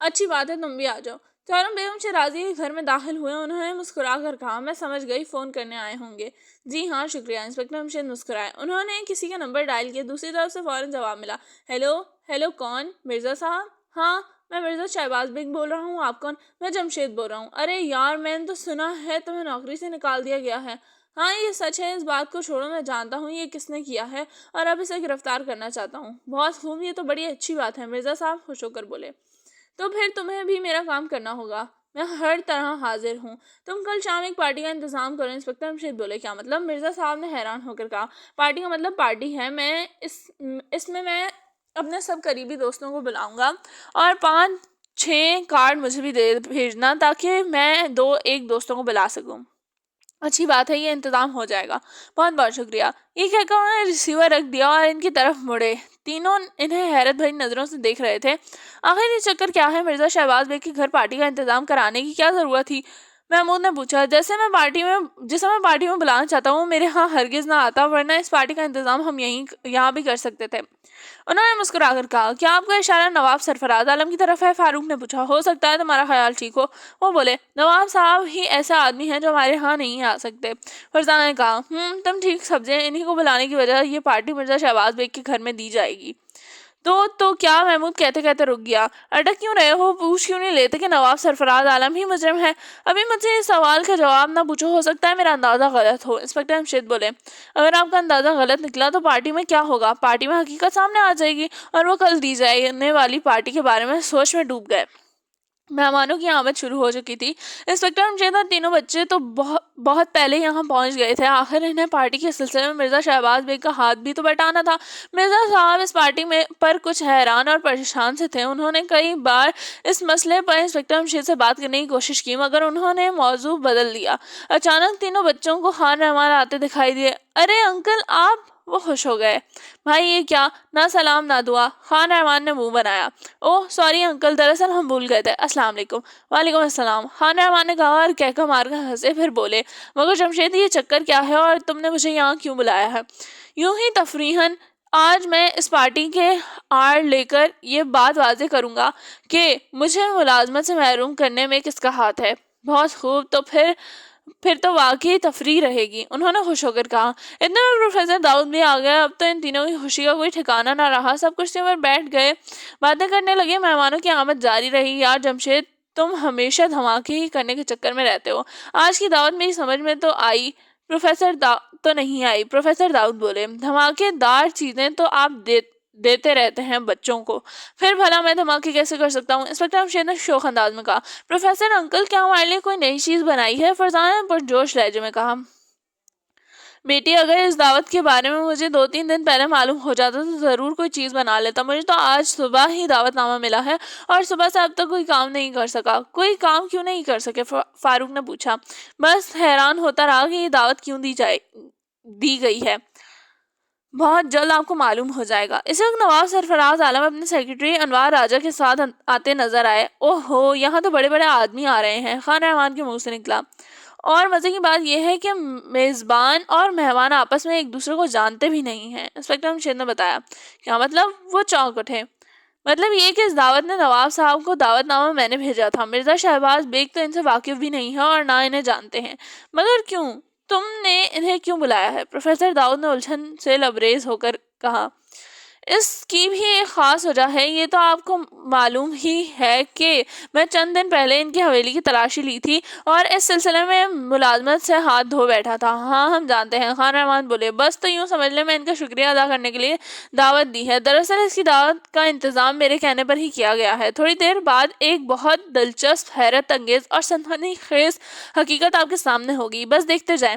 اچھی بات ہے، تم بھی آ جاؤ. چاروں بیگم شیرازی کے گھر میں داخل ہوئے. انہوں نے مسکرا کر کہا. میں سمجھ گئی، فون کرنے آئے ہوں گے. جی ہاں، شکریہ. انسپکٹر جمشید مسکرائے. انہوں نے کسی کا نمبر ڈائل کیا. دوسری طرف سے فوراً جواب ملا. ہیلو، کون؟ مرزا صاحب؟ ہاں، میں مرزا شہباز بیگ بول رہا ہوں. آپ کون؟ میں جمشید بول رہا ہوں. ارے یار، میں نے تو سنا ہے تمہیں نوکری سے نکال دیا گیا ہے. ہاں، یہ سچ ہے. اس بات کو چھوڑو، میں جانتا ہوں یہ کس نے کیا ہے اور اب اسے گرفتار کرنا چاہتا ہوں. بہت خوب، یہ تو بڑی اچھی بات ہے. مرزا صاحب خوش ہو کر بولے. تو پھر تمہیں بھی میرا کام کرنا ہوگا. میں ہر طرح حاضر ہوں. تم کل شام ایک پارٹی کا انتظام کرو. انسپکٹر جمشید بولے. کیا مطلب؟ مرزا صاحب نے حیران ہو کر کہا. پارٹی کا مطلب پارٹی ہے. اس میں میں اپنے سب قریبی دوستوں کو بلاؤں گا، اور 5-6 کارڈ مجھے بھی دے بھیجنا تاکہ میں 2-1 دوستوں کو بلا سکوں. اچھی بات ہے، یہ انتظام ہو جائے گا. بہت بہت شکریہ. یہ کہہ کر انہوں نے ریسیور رکھ دیا اور ان کی طرف مڑے. تینوں انہیں حیرت بھری نظروں سے دیکھ رہے تھے. آخر یہ چکر کیا ہے؟ مرزا شہباز بیگ کے گھر پارٹی کا انتظام کرانے کی کیا ضرورت تھی؟ محمود نے پوچھا. جسے میں پارٹی میں بلانا چاہتا ہوں میرے ہاں ہرگز نہ آتا، ورنہ اس پارٹی کا انتظام ہم یہاں بھی کر سکتے تھے. انہوں نے مسکرا کر کہا. کیا آپ کا اشارہ نواب سرفراز عالم کی طرف ہے؟ فاروق نے پوچھا. ہو سکتا ہے، تمہارا خیال ٹھیک ہو. وہ بولے. نواب صاحب ہی ایسا آدمی ہے جو ہمارے ہاں نہیں آ سکتے. فرزانہ نے کہا. تم ٹھیک سمجھے. انہی کو بلانے کی وجہ یہ پارٹی مرزا شہباز بیگ کے گھر میں دی جائے گی. تو کیا؟ محمود کہتے کہتے رک گیا. اٹک کیوں رہے ہو؟ پوچھ کیوں نہیں لیتے کہ نواب سرفراز عالم ہی مجرم ہے؟ ابھی مجھ سے اس سوال کا جواب نہ پوچھو، ہو سکتا ہے میرا اندازہ غلط ہو. انسپکٹر جمشید بولے. اگر آپ کا اندازہ غلط نکلا تو پارٹی میں کیا ہوگا؟ پارٹی میں حقیقت سامنے آ جائے گی. اور وہ کل دی جانے والی پارٹی کے بارے میں سوچ میں ڈوب گئے. مہمانوں کی آمد شروع ہو چکی تھی. انسپکٹر جمشید اور تینوں بچے تو بہت پہلے یہاں پہنچ گئے تھے. آخر انہیں پارٹی کے سلسلے میں مرزا شہباز بیگ کا ہاتھ بھی تو بٹانا تھا. مرزا صاحب اس پارٹی پر کچھ حیران اور پریشان سے تھے. انہوں نے کئی بار اس مسئلے پر انسپکٹر جمشید سے بات کرنے کی کوشش کی، مگر انہوں نے موضوع بدل دیا. اچانک تینوں بچوں کو خان رحمان آتے دکھائی دیے. ارے انکل آپ! وہ خوش ہو گئے. بھائی یہ کیا؟ نہ سلام نہ دعا. خان رحمان نے منہ بنایا. اوہ سوری انکل، دراصل ہم بھول گئے تھے. السلام علیکم. وعلیکم السلام. خان رحمان نے کہا اور کہہ مار کر ہنسے. پھر بولے. مگر جمشید، یہ چکر کیا ہے اور تم نے مجھے یہاں کیوں بلایا ہے؟ یوں ہی تفریحاً. آج میں اس پارٹی کے آڑ لے کر یہ بات واضح کروں گا کہ مجھے ملازمت سے محروم کرنے میں کس کا ہاتھ ہے. بہت خوب. تو پھر تو واقعی تفریح رہے گی. انہوں نے خوش ہو کر کہا. اتنے میں پروفیسر داؤد بھی آ گیا. اب تو ان تینوں کی خوشی کا کوئی ٹھکانہ نہ رہا. سب کرسیوں پر بیٹھ گئے، باتیں کرنے لگے. مہمانوں کی آمد جاری رہی. یار جمشید، تم ہمیشہ دھماکے ہی کرنے کے چکر میں رہتے ہو. آج کی دعوت میری سمجھ میں تو آئی. پروفیسر داؤد بولے. دھماکے دار چیزیں تو آپ دیتے رہتے ہیں بچوں کو، پھر بھلا میں دھماکے کیسے کر سکتا ہوں؟ انسپکٹر جمشید نے شوخ انداز میں کہا. پروفیسر انکل، کیا ہمارے لیے کوئی نئی چیز بنائی ہے؟ فرزانہ نے پرجوش لہجے میں کہا. بیٹی اگر اس دعوت کے بارے میں مجھے 2-3 دن پہلے معلوم ہو جاتا تو ضرور کوئی چیز بنا لیتا. مجھے تو آج صبح ہی دعوت نامہ ملا ہے اور صبح سے اب تک کوئی کام نہیں کر سکا. کوئی کام کیوں نہیں کر سکے؟ فاروق نے پوچھا. بس حیران ہوتا رہا کہ یہ دعوت کیوں دی گئی ہے. بہت جلد آپ کو معلوم ہو جائے گا. اس وقت نواب سرفراز عالم اپنے سیکرٹری انوار راجہ کے ساتھ آتے نظر آئے. اوہ ہو، یہاں تو بڑے بڑے آدمی آ رہے ہیں، خان رحمان کے منہ سے نکلا. اور مزے کی بات یہ ہے کہ میزبان اور مہمان آپس میں ایک دوسرے کو جانتے بھی نہیں ہیں. انسپکٹر مشیر نے بتایا. کیا مطلب؟ وہ چونک اٹھے. مطلب یہ کہ اس دعوت نے نواب صاحب کو دعوت نامہ میں نے بھیجا تھا. مرزا شہباز بیگ تو ان سے واقف بھی نہیں ہے اور نہ انہیں جانتے ہیں. مگر کیوں؟ تم نے انہیں کیوں بلایا ہے؟ پروفیسر داؤد نے الجھن سے لبریز ہو کر کہا. اس کی بھی ایک خاص وجہ ہے. یہ تو آپ کو معلوم ہی ہے کہ میں چند دن پہلے ان کی حویلی کی تلاشی لی تھی اور اس سلسلے میں ملازمت سے ہاتھ دھو بیٹھا تھا. ہاں ہم جانتے ہیں، خان رحمان بولے. بس تو یوں سمجھ لیں میں ان کا شکریہ ادا کرنے کے لیے دعوت دی ہے. دراصل اس کی دعوت کا انتظام میرے کہنے پر ہی کیا گیا ہے. تھوڑی دیر بعد ایک بہت دلچسپ، حیرت انگیز اور سنسنی خیز حقیقت آپ کے سامنے ہوگی. بس دیکھتے جائیں.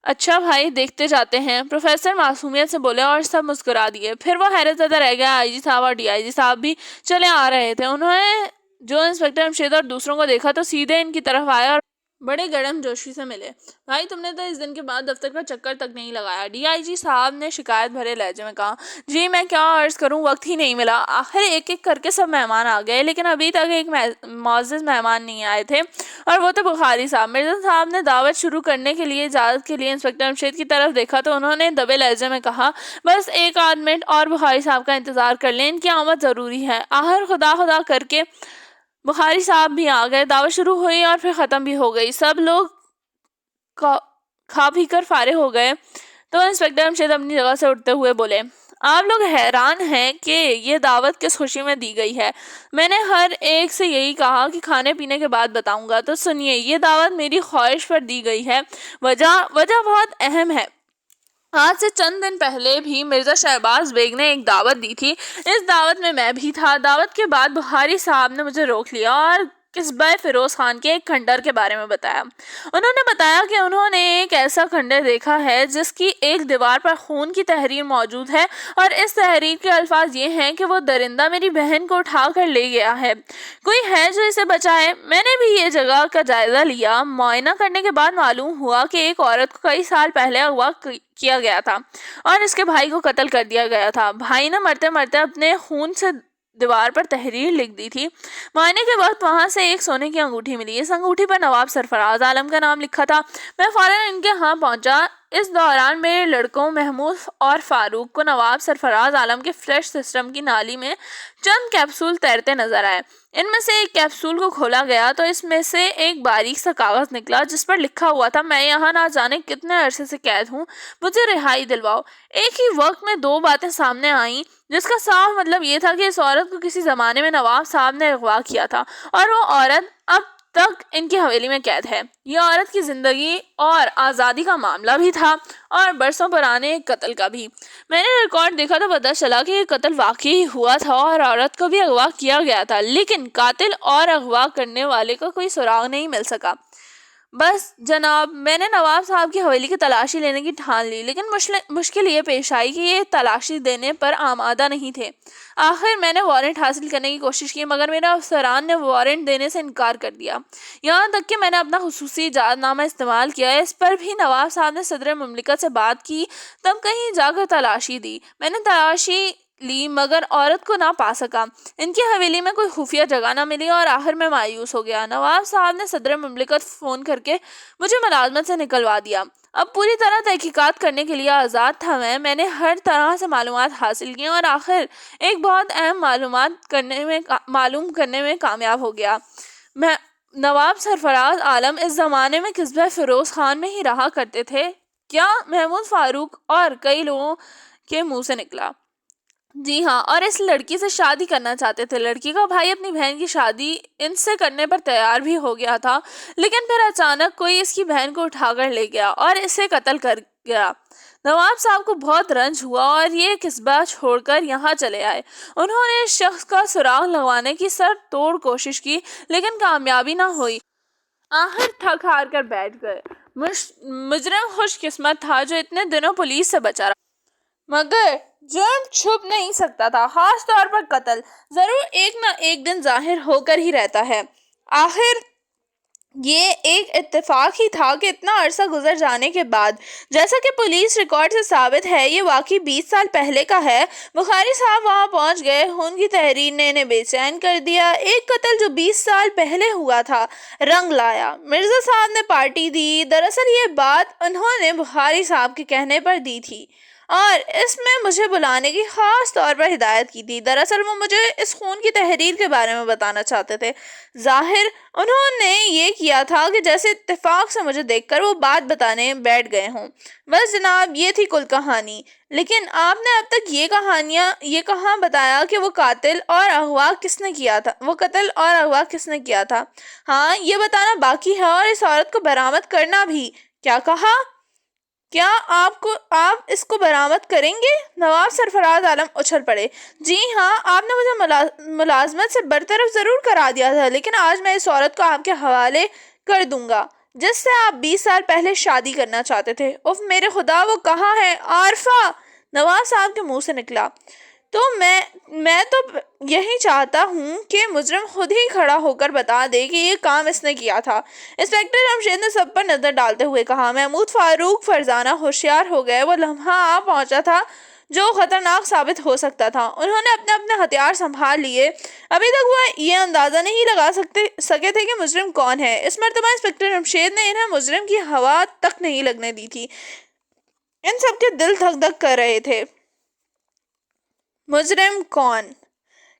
اچھا بھائی، دیکھتے جاتے ہیں، پروفیسر معصومیت سے بولے اور سب مسکرا دیے. پھر وہ حیرت زدہ رہ گیا. آئی جی صاحب اور ڈی آئی جی صاحب بھی چلے آ رہے تھے. انہوں نے جو انسپکٹر امشید اور دوسروں کو دیکھا تو سیدھے ان کی طرف آئے اور بڑے گرم جوشی سے ملے. بھائی تم نے تو اس دن کے بعد دفتر کا چکر تک نہیں لگایا. ڈی آئی جی صاحب نے شکایت بھرے لہجے میں کہا. جی میں کیا عرض کروں، وقت ہی نہیں ملا. آخر ایک ایک کر کے سب مہمان آ گئے لیکن ابھی تک ایک معزز مہمان نہیں آئے تھے اور وہ تو بخاری صاحب. مرزا صاحب نے دعوت شروع کرنے کے لیے اجازت کے لیے انسپکٹر امشید کی طرف دیکھا تو انہوں نے دبے لہجے میں کہا. بس ایک آدھ منٹ اور بخاری صاحب کا انتظار کر لیں، ان کی آمد ضروری ہے. آخر خدا خدا کر کے بخاری صاحب بھی آ گئے. دعوت شروع ہوئی اور پھر ختم بھی ہو گئی. سب لوگ کھا پی کر فارغ ہو گئے تو انسپکٹر امشید اپنی جگہ سے اٹھتے ہوئے بولے. آپ لوگ حیران ہیں کہ یہ دعوت کس خوشی میں دی گئی ہے. میں نے ہر ایک سے یہی کہا کہ کھانے پینے کے بعد بتاؤں گا. تو سنیے، یہ دعوت میری خواہش پر دی گئی ہے. وجہ بہت اہم ہے. آج سے چند دن پہلے بھی مرزا شہباز بیگ نے ایک دعوت دی تھی. اس دعوت میں میں بھی تھا. دعوت کے بعد بخاری صاحب نے مجھے روک لیا اور قصبہ فیروز خان کے ایک کھنڈر کے بارے میں بتایا. انہوں نے بتایا کہ انہوں نے ایک ایسا کھنڈر دیکھا ہے جس کی ایک دیوار پر خون کی تحریر موجود ہے اور اس تحریر کے الفاظ یہ ہیں کہ وہ درندہ میری بہن کو اٹھا کر لے گیا ہے. کوئی ہے جو اسے بچائے. میں نے بھی یہ جگہ کا جائزہ لیا. معائنہ کرنے کے بعد معلوم ہوا کہ ایک عورت کو کئی سال پہلے اغوا کیا گیا تھا اور اس کے بھائی کو قتل کر دیا گیا تھا. بھائی نے مرتے مرتے اپنے خون سے دیوار پر تحریر لکھ دی تھی. معائنے کے وقت وہاں سے ایک سونے کی انگوٹھی ملی. اس انگوٹھی پر نواب سرفراز عالم کا نام لکھا تھا. میں فوراً ان کے ہاں پہنچا. اس دوران میرے لڑکوں محمود اور فاروق کو نواب سرفراز عالم کے فلیش سسٹم کی نالی میں چند کیپسول تیرتے نظر آئے. ان میں سے ایک کیپسول کو کھولا گیا تو اس میں سے ایک باریک سا کاغذ نکلا جس پر لکھا ہوا تھا. میں یہاں نہ جانے کتنے عرصے سے قید ہوں، مجھے رہائی دلواؤ. ایک ہی وقت میں دو باتیں سامنے آئیں جس کا صاف مطلب یہ تھا کہ اس عورت کو کسی زمانے میں نواب صاحب نے اغوا کیا تھا اور وہ عورت اب تک ان کی حویلی میں قید ہے. یہ عورت کی زندگی اور آزادی کا معاملہ بھی تھا اور برسوں پرانے قتل کا بھی. میں نے ریکارڈ دیکھا تو پتہ چلا کہ یہ قتل واقعی ہوا تھا اور عورت کو بھی اغوا کیا گیا تھا لیکن قاتل اور اغوا کرنے والے کا کوئی سراغ نہیں مل سکا. بس جناب، میں نے نواب صاحب کی حویلی کی تلاشی لینے کی ٹھان لی لیکن مشکل یہ پیش آئی کہ یہ تلاشی دینے پر آمادہ نہیں تھے. آخر میں نے وارنٹ حاصل کرنے کی کوشش کی مگر میرے افسران نے وارنٹ دینے سے انکار کر دیا. یہاں تک کہ میں نے اپنا خصوصی اجازت نامہ استعمال کیا. اس پر بھی نواب صاحب نے صدر مملکت سے بات کی تب کہیں جا کر تلاشی دی. میں نے تلاشی لی مگر عورت کو نہ پا سکا. ان کی حویلی میں کوئی خفیہ جگہ نہ ملی اور آخر میں مایوس ہو گیا. نواب صاحب نے صدر مملکت فون کر کے مجھے ملازمت سے نکلوا دیا. اب پوری طرح تحقیقات کرنے کے لیے آزاد تھا. میں نے ہر طرح سے معلومات حاصل کی اور آخر ایک بہت اہم معلوم کرنے میں کامیاب ہو گیا. نواب سرفراز عالم اس زمانے میں قصبہ فیروز خان میں ہی رہا کرتے تھے کیا؟ محمود فاروق اور کئی لوگوں کے منہ سے نکلا. جی ہاں، اور اس لڑکی سے شادی کرنا چاہتے تھے. لڑکی کا بھائی اپنی بہن کی شادی ان سے کرنے پر تیار بھی ہو گیا تھا لیکن پھر اچانک کوئی اس کی بہن کو اٹھا کر لے گیا اور اسے قتل کر گیا. نواب صاحب کو بہت رنج ہوا اور یہ قصبہ چھوڑ کر یہاں چلے آئے. انہوں نے اس شخص کا سراغ لگوانے کی سر توڑ کوشش کی لیکن کامیابی نہ ہوئی. آخر تھک ہار کر بیٹھ گئے. مجرم خوش قسمت تھا جو اتنے دنوں پولیس سے بچا رہا، مگر جرم چھپ نہیں سکتا تھا، خاص طور پر قتل ضرور ایک نہ ایک دن ظاہر ہو کر ہی رہتا ہے۔ آخر یہ ایک اتفاق ہی تھا کہ اتنا عرصہ گزر جانے کے بعد، جیسا کہ پولیس ریکارڈ سے ثابت ہے یہ واقعی 20 سال پہلے کا ہے، بخاری صاحب وہاں پہنچ گئے۔ خون کی تحریر نے انہیں بے چین کر دیا۔ ایک قتل جو 20 سال پہلے ہوا تھا رنگ لایا۔ مرزا صاحب نے پارٹی دی۔ دراصل یہ بات انہوں نے بخاری صاحب کے کہنے پر دی تھی اور اس میں مجھے بلانے کی خاص طور پر ہدایت کی تھی۔ دراصل وہ مجھے اس خون کی تحریر کے بارے میں بتانا چاہتے تھے۔ ظاہر انہوں نے یہ کیا تھا کہ جیسے اتفاق سے مجھے دیکھ کر وہ بات بتانے بیٹھ گئے ہوں۔ بس جناب یہ تھی کل کہانی۔ لیکن آپ نے اب تک یہ کہاں بتایا کہ وہ قتل اور اغوا کس نے کیا تھا؟ ہاں یہ بتانا باقی ہے اور اس عورت کو برآمد کرنا بھی۔ کیا کہا؟ کیا آپ اس کو برآمد کریں گے؟ نواب سرفراز عالم اچھل پڑے۔ جی ہاں، آپ نے مجھے ملازمت سے برطرف ضرور کرا دیا تھا، لیکن آج میں اس عورت کو آپ کے حوالے کر دوں گا جس سے آپ 20 سال پہلے شادی کرنا چاہتے تھے۔ اف میرے خدا، وہ کہاں ہے؟ عارفہ! نواب صاحب کے منہ سے نکلا۔ تو میں تو یہی چاہتا ہوں کہ مجرم خود ہی کھڑا ہو کر بتا دے کہ یہ کام اس نے کیا تھا۔ انسپکٹر جمشید نے سب پر نظر ڈالتے ہوئے کہا۔ محمود فاروق فرزانہ ہوشیار ہو گئے۔ وہ لمحہ آ پہنچا تھا جو خطرناک ثابت ہو سکتا تھا۔ انہوں نے اپنے ہتھیار سنبھال لیے۔ ابھی تک وہ یہ اندازہ نہیں لگا سکے تھے کہ مجرم کون ہے۔ اس مرتبہ انسپکٹر جمشید نے انہیں مجرم کی ہوا تک نہیں لگنے دی تھی۔ ان سب کے دل دھک دھک کر رہے تھے۔ مجرم کون؟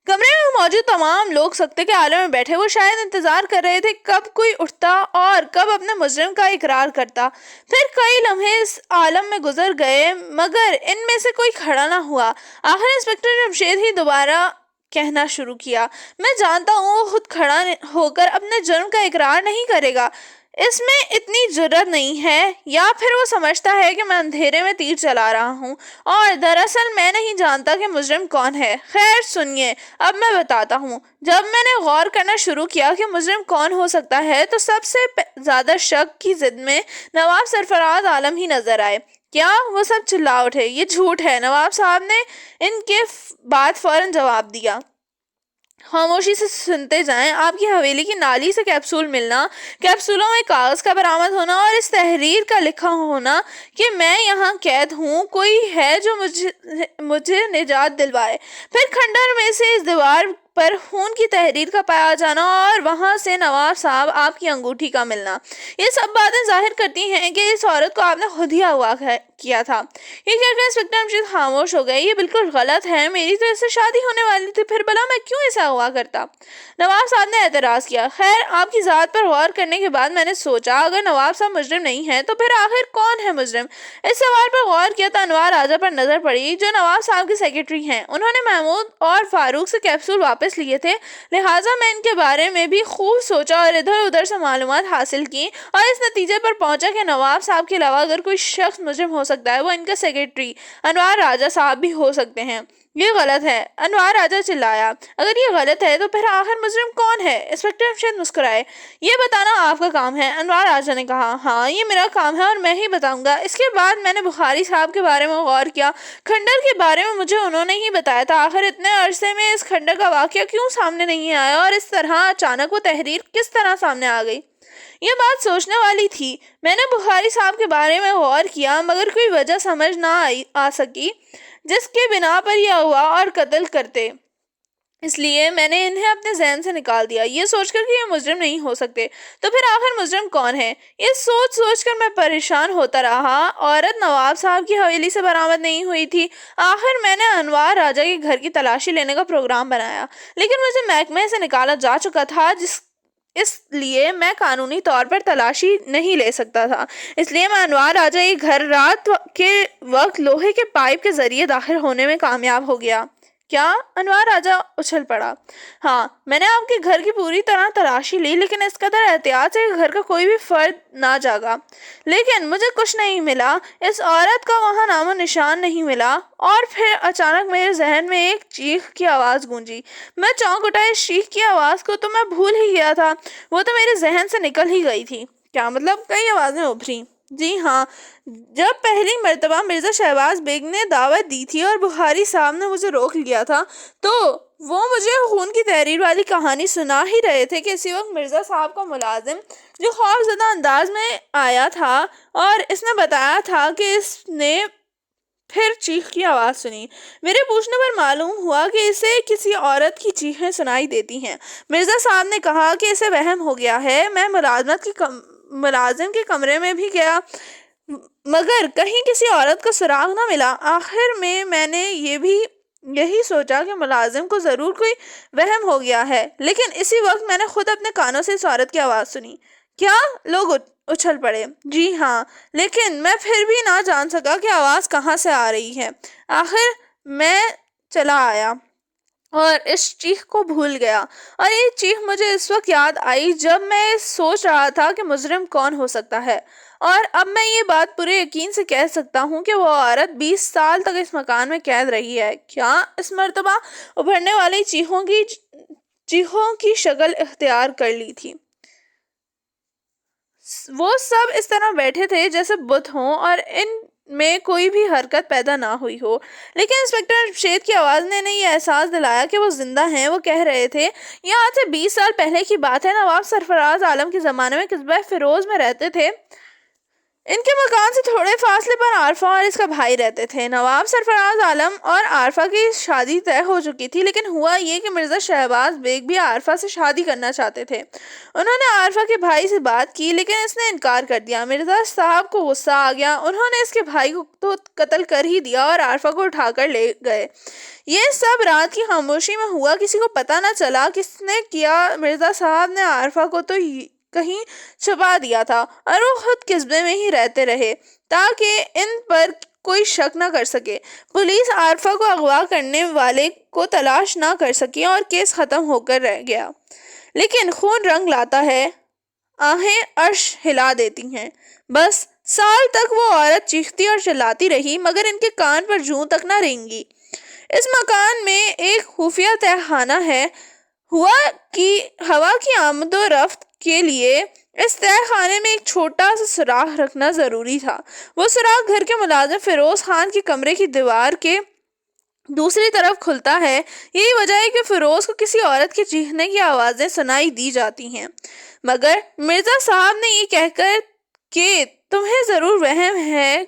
کمرے میں موجود تمام لوگ سکتے کے عالم میں بیٹھے۔ وہ شاید انتظار کر رہے تھے کب کوئی اٹھتا اور کب اپنے مجرم کا اقرار کرتا۔ پھر کئی لمحے اس عالم میں گزر گئے مگر ان میں سے کوئی کھڑا نہ ہوا۔ آخر انسپکٹر جمشید ہی دوبارہ کہنا شروع کیا۔ میں جانتا ہوں وہ خود کھڑا ہو کر اپنے جرم کا اقرار نہیں کرے گا۔ اس میں اتنی جرأت نہیں ہے، یا پھر وہ سمجھتا ہے کہ میں اندھیرے میں تیر چلا رہا ہوں اور دراصل میں نہیں جانتا کہ مجرم کون ہے۔ خیر سنیے، اب میں بتاتا ہوں۔ جب میں نے غور کرنا شروع کیا کہ مجرم کون ہو سکتا ہے تو سب سے زیادہ شک کی زد میں نواب سرفراز عالم ہی نظر آئے۔ کیا؟ وہ سب چلا اٹھے۔ یہ جھوٹ ہے۔ نواب صاحب نے ان کے بات فوراً جواب دیا۔ خاموشی سے سنتے جائیں۔ آپ کی حویلی کی نالی سے کیپسول ملنا، کیپسولوں میں کاغذ کا برآمد ہونا اور اس تحریر کا لکھا ہونا کہ میں یہاں قید ہوں، کوئی ہے جو مجھے نجات دلوائے۔ پھر کھنڈر میں سے اس دیوار پر خون کی تحریر کا پایا جانا اور وہاں سے نواب صاحب آپ کی انگوٹھی کا ملنا۔ یہ سب باتیں ظاہر کرتی ہیں کہ اس عورت کو آپ نے خود ہی اغوا کیا تھا۔ یہ کہہ کر انسپکٹر جمشید خاموش ہو گئے۔ یہ بالکل غلط ہے، میری تو اس سے شادی ہونے والی تھی، پھر بھلا میں کیوں اسے اغوا کرتا؟ نواب صاحب نے اعتراض کیا۔ خیر، آپ کی ذات پر غور کرنے کے بعد میں نے سوچا اگر نواب صاحب مجرم نہیں ہیں تو پھر آخر کون ہے مجرم؟ اس سوال پر غور کیا تو انوار راجہ پر نظر پڑی جو نواب صاحب کے سیکرٹری ہیں۔ انہوں نے محمود اور فاروق سے کیپسول واپس لیے تھے، لہٰذا میں ان کے بارے میں بھی خوب سوچا اور ادھر ادھر سے معلومات حاصل کی اور اس نتیجے پر پہنچا کہ نواب صاحب کے علاوہ اگر کوئی شخص مجرم ہو سکتا ہے وہ ان کا سیکرٹری انوار راجہ صاحب بھی ہو سکتے ہیں۔ یہ غلط ہے، انوار راجہ چلایا۔ اگر یہ غلط ہے تو پھر آخر مجرم کون ہے؟ انسپکٹر جمشید مسکرائے۔ یہ بتانا آپ کا کام ہے، انوار راجہ نے کہا۔ ہاں یہ میرا کام ہے اور میں ہی بتاؤں گا۔ اس کے بعد میں نے بخاری صاحب کے بارے میں غور کیا۔ کھنڈر کے بارے میں مجھے انہوں نے ہی بتایا تھا۔ آخر اتنے عرصے میں اس کھنڈر کا واقعہ کیوں سامنے نہیں آیا اور اس طرح اچانک وہ تحریر کس طرح سامنے آ گئی؟ یہ بات سوچنے والی تھی۔ میں نے بخاری صاحب کے بارے میں غور کیا مگر کوئی وجہ سمجھ نہ آ سکی جس کے بنا پر یہ اغوا اور قتل کرتے، اس لیے میں نے انہیں اپنے ذہن سے نکال دیا یہ سوچ کر کہ یہ مجرم نہیں ہو سکتے۔ تو پھر آخر مجرم کون ہے؟ یہ سوچ کر میں پریشان ہوتا رہا۔ عورت نواب صاحب کی حویلی سے برآمد نہیں ہوئی تھی۔ آخر میں نے انوار راجہ کے گھر کی تلاشی لینے کا پروگرام بنایا، لیکن مجھے محکمے سے نکالا جا چکا تھا اس لیے میں قانونی طور پر تلاشی نہیں لے سکتا تھا۔ اس لیے میں انوار راجہ کے گھر رات کے وقت لوہے کے پائپ کے ذریعے داخل ہونے میں کامیاب ہو گیا۔ کیا؟ انوار راجہ اچھل پڑا۔ ہاں، میں نے آپ کے گھر کی پوری طرح تلاشی لی لیکن اس قدر احتیاط سے کہ گھر کا کوئی بھی فرد نہ جاگا، لیکن مجھے کچھ نہیں ملا۔ اس عورت کا وہاں نام و نشان نہیں ملا۔ اور پھر اچانک میرے ذہن میں ایک چیخ کی آواز گونجی۔ میں چونک اٹھا۔ اس چیخ کی آواز کو تو میں بھول ہی گیا تھا، وہ تو میرے ذہن سے نکل ہی گئی تھی۔ کیا مطلب؟ کئی آوازیں ابھری۔ جی ہاں، جب پہلی مرتبہ مرزا شہباز بیگ نے دعوت دی تھی اور بخاری صاحب نے مجھے روک لیا تھا تو وہ مجھے خون کی تحریر والی کہانی سنا ہی رہے تھے کہ اسی وقت مرزا صاحب کا ملازم جو خوف زدہ انداز میں آیا تھا اور اس نے بتایا تھا کہ اس نے پھر چیخ کی آواز سنی۔ میرے پوچھنے پر معلوم ہوا کہ اسے کسی عورت کی چیخیں سنائی دیتی ہیں۔ مرزا صاحب نے کہا کہ اسے وہم ہو گیا ہے۔ میں ملازم کے کمرے میں بھی گیا مگر کہیں کسی عورت کا سراغ نہ ملا۔ آخر میں نے یہی سوچا کہ ملازم کو ضرور کوئی وہم ہو گیا ہے، لیکن اسی وقت میں نے خود اپنے کانوں سے اس عورت کی آواز سنی۔ کیا؟ لوگ اچھل پڑے۔ جی ہاں، لیکن میں پھر بھی نہ جان سکا کہ آواز کہاں سے آ رہی ہے۔ آخر میں چلا آیا اور اس چیخ کو بھول گیا، اور یہ چیخ مجھے اس وقت یاد آئی جب میں سوچ رہا تھا کہ مجرم کون ہو سکتا ہے، اور اب میں یہ بات پورے یقین سے کہہ سکتا ہوں کہ وہ عورت 20 سال تک اس مکان میں قید رہی ہے۔ کیا اس مرتبہ ابھرنے والی چیخوں کی شکل اختیار کر لی تھی؟ وہ سب اس طرح بیٹھے تھے جیسے بت ہوں اور ان میں کوئی بھی حرکت پیدا نہ ہوئی ہو، لیکن انسپکٹر جمشید کی آواز نے انہیں یہ احساس دلایا کہ وہ زندہ ہیں۔ وہ کہہ رہے تھے، یہ آج سے 20 سال پہلے کی بات ہے، نواب سرفراز عالم کے زمانے میں قصبہ فیروز میں رہتے تھے۔ ان کے مکان سے تھوڑے فاصلے پر عارفہ اور اس کا بھائی رہتے تھے۔ نواب سرفراز عالم اور عارفہ کی شادی طے ہو چکی تھی، لیکن ہوا یہ کہ مرزا شہباز بیگ بھی عارفہ سے شادی کرنا چاہتے تھے۔ انہوں نے عارفہ کے بھائی سے بات کی، لیکن اس نے انکار کر دیا۔ مرزا صاحب کو غصہ آ گیا، انہوں نے اس کے بھائی کو تو قتل کر ہی دیا اور عارفہ کو اٹھا کر لے گئے۔ یہ سب رات کی خاموشی میں ہوا، کسی کو پتہ نہ چلا کس نے کیا۔ مرزا صاحب نے عارفہ کو تو کہیں چھپا دیا تھا اور وہ خود قصبے میں ہی رہتے رہے تاکہ ان پر کوئی شک نہ کر سکے۔ پولیس عارفہ کو اغوا کرنے والے کو تلاش نہ کر سکی اور کیس ختم ہو کر رہ گیا۔ لیکن خون رنگ لاتا ہے، آہیں عرش ہلا دیتی ہیں۔ بس سال تک وہ عورت چیختی اور چلاتی رہی مگر ان کے کان پر جوں تک نہ رینگی۔ اس مکان میں ایک خفیہ تہہ خانہ ہے۔ ہوا کی آمد و رفت کے لیے اس تہہ خانے میں ایک چھوٹا سا سوراخ رکھنا ضروری تھا۔ وہ سوراخ گھر کے ملازم فیروز خان کے کمرے کی دیوار کے دوسری طرف کھلتا ہے۔ یہی وجہ ہے کہ فیروز کو کسی عورت کے چیخنے کی آوازیں سنائی دی جاتی ہیں، مگر مرزا صاحب نے یہ کہہ کر کہ تمہیں ضرور وہم ہے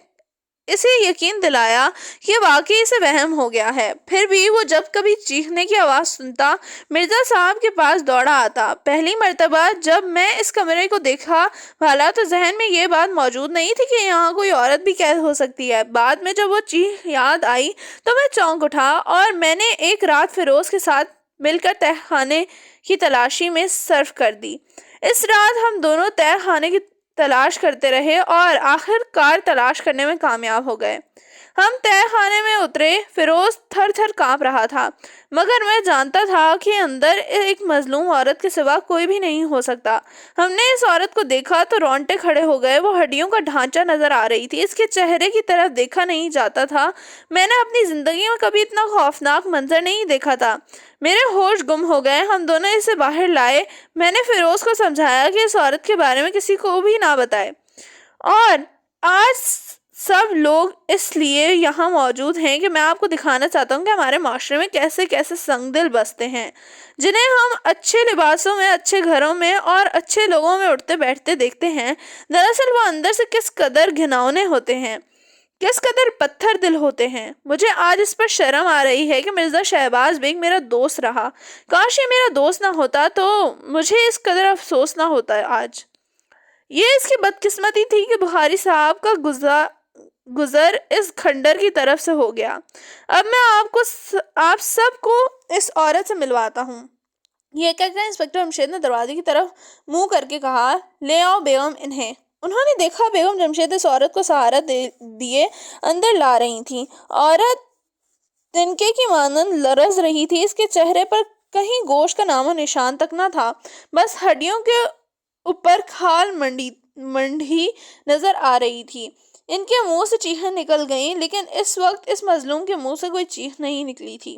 اسے یقین دلایا کہ واقعی اسے وہم ہو گیا ہے۔ پھر بھی وہ جب کبھی چیخنے کی آواز سنتا مرزا صاحب کے پاس دوڑا آتا۔ پہلی مرتبہ جب میں اس کمرے کو دیکھا بھالا تو ذہن میں یہ بات موجود نہیں تھی کہ یہاں کوئی عورت بھی قید ہو سکتی ہے۔ بعد میں جب وہ چیخ یاد آئی تو میں چونک اٹھا اور میں نے ایک رات فیروز کے ساتھ مل کر تہہ خانے کی تلاشی میں صرف کر دی۔ اس رات ہم دونوں تہہ خانے کی تلاش کرتے رہے اور آخر کار تلاش کرنے میں کامیاب ہو گئے۔ ہم تہہ خانے میں اترے۔ فیروز تھر تھر کانپ رہا تھا مگر میں جانتا تھا کہ اندر ایک مظلوم عورت کے سوا کوئی بھی نہیں ہو سکتا۔ ہم نے اس عورت کو دیکھا تو رونگٹے کھڑے ہو گئے۔ وہ ہڈیوں کا ڈھانچہ نظر آ رہی تھی، اس کے چہرے کی طرف دیکھا نہیں جاتا تھا۔ میں نے اپنی زندگی میں کبھی اتنا خوفناک منظر نہیں دیکھا تھا۔ میرے ہوش گم ہو گئے۔ ہم دونوں اسے باہر لائے۔ میں نے فیروز کو سمجھایا کہ اس عورت کے بارے میں کسی کو بھی نہ بتائے، اور آج سب لوگ اس لیے یہاں موجود ہیں کہ میں آپ کو دکھانا چاہتا ہوں کہ ہمارے معاشرے میں کیسے کیسے سنگ دل بستے ہیں جنہیں ہم اچھے لباسوں میں، اچھے گھروں میں اور اچھے لوگوں میں اٹھتے بیٹھتے دیکھتے ہیں، دراصل وہ اندر سے کس قدر گھناؤنے ہوتے ہیں، کس قدر پتھر دل ہوتے ہیں۔ مجھے آج اس پر شرم آ رہی ہے کہ مرزا شہباز بیگ میرا دوست رہا۔ کاش یہ میرا دوست نہ ہوتا تو مجھے اس قدر افسوس نہ ہوتا آج۔ یہ اس کی بدقسمتی تھی کہ بخاری صاحب کا گزر اس کھنڈر کی طرف سے ہو گیا۔ اب میں آپ سب کو اس عورت سے ملواتا ہوں۔ یہ کہہ کر انسپکٹر جمشید نے دروازے کی طرف منہ کر کے کہا، لے آؤ بیگم انہیں۔ انہوں نے دیکھا بیگم جمشید اس عورت کو سہارا دیے اندر لا رہی تھی۔ عورت تنکے کی مانند لرز رہی تھی، اس کے چہرے پر کہیں گوشت کا نام و نشان تک نہ تھا، بس ہڈیوں کے اوپر کھال منڈھی نظر آ رہی تھی۔ ان کے منہ سے چیخیں نکل گئیں، لیکن اس وقت اس مظلوم کے منہ سے کوئی چیخ نہیں نکلی تھی۔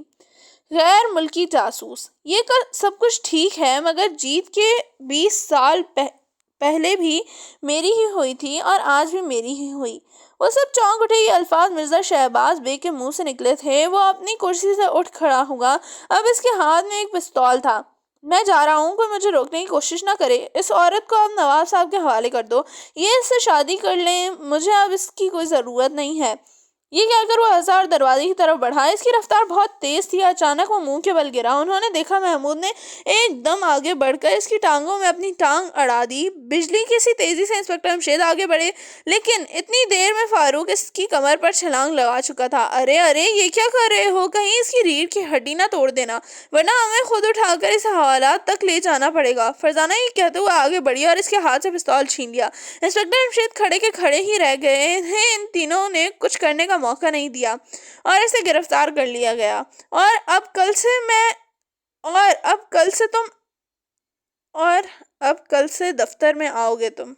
غیر ملکی جاسوس، یہ سب کچھ ٹھیک ہے مگر جیت کے 20 سال پہلے بھی میری ہی ہوئی تھی اور آج بھی میری ہی ہوئی۔ وہ سب چونک اٹھے۔ یہ الفاظ مرزا شہباز بیگ کے منہ سے نکلے تھے۔ وہ اپنی کرسی سے اٹھ کھڑا ہوا۔ اب اس کے ہاتھ میں ایک پستول تھا۔ میں جا رہا ہوں، کوئی مجھے روکنے کی کوشش نہ کرے۔ اس عورت کو اب نواب صاحب کے حوالے کر دو، یہ اس سے شادی کر لیں، مجھے اب اس کی کوئی ضرورت نہیں ہے۔ یہ کہہ کر وہ ہنسا اور دروازے کی طرف بڑھا۔ اس کی رفتار بہت تیز تھی۔ اچانک وہ منہ کے بل گرا۔ انہوں نے دیکھا محمود نے ایک دم آگے بڑھ کر اس کی ٹانگوں میں اپنی ٹانگ اڑا دی۔ بجلی کی سی تیزی سے انسپکٹر جمشید آگے بڑھے، لیکن اتنی دیر میں فاروق اس کی کمر پر چھلانگ لگا چکا تھا۔ ارے ارے، یہ کیا کر رہے ہو؟ کہیں اس کی ریڑھ کی ہڈی نہ توڑ دینا، ورنہ ہمیں خود اٹھا کر اسے حوالات تک لے جانا پڑے گا۔ فرزانہ یہ کہتے ہوئے آگے بڑھی اور اس کے ہاتھ سے پستول چھین لیا۔ انسپکٹر جمشید کھڑے کے کھڑے ہی رہ گئے۔ انہیں ان تینوں نے کچھ کرنے کا موقع نہیں دیا اور اسے گرفتار کر لیا گیا۔ اور اب کل سے دفتر میں آؤ گے تم۔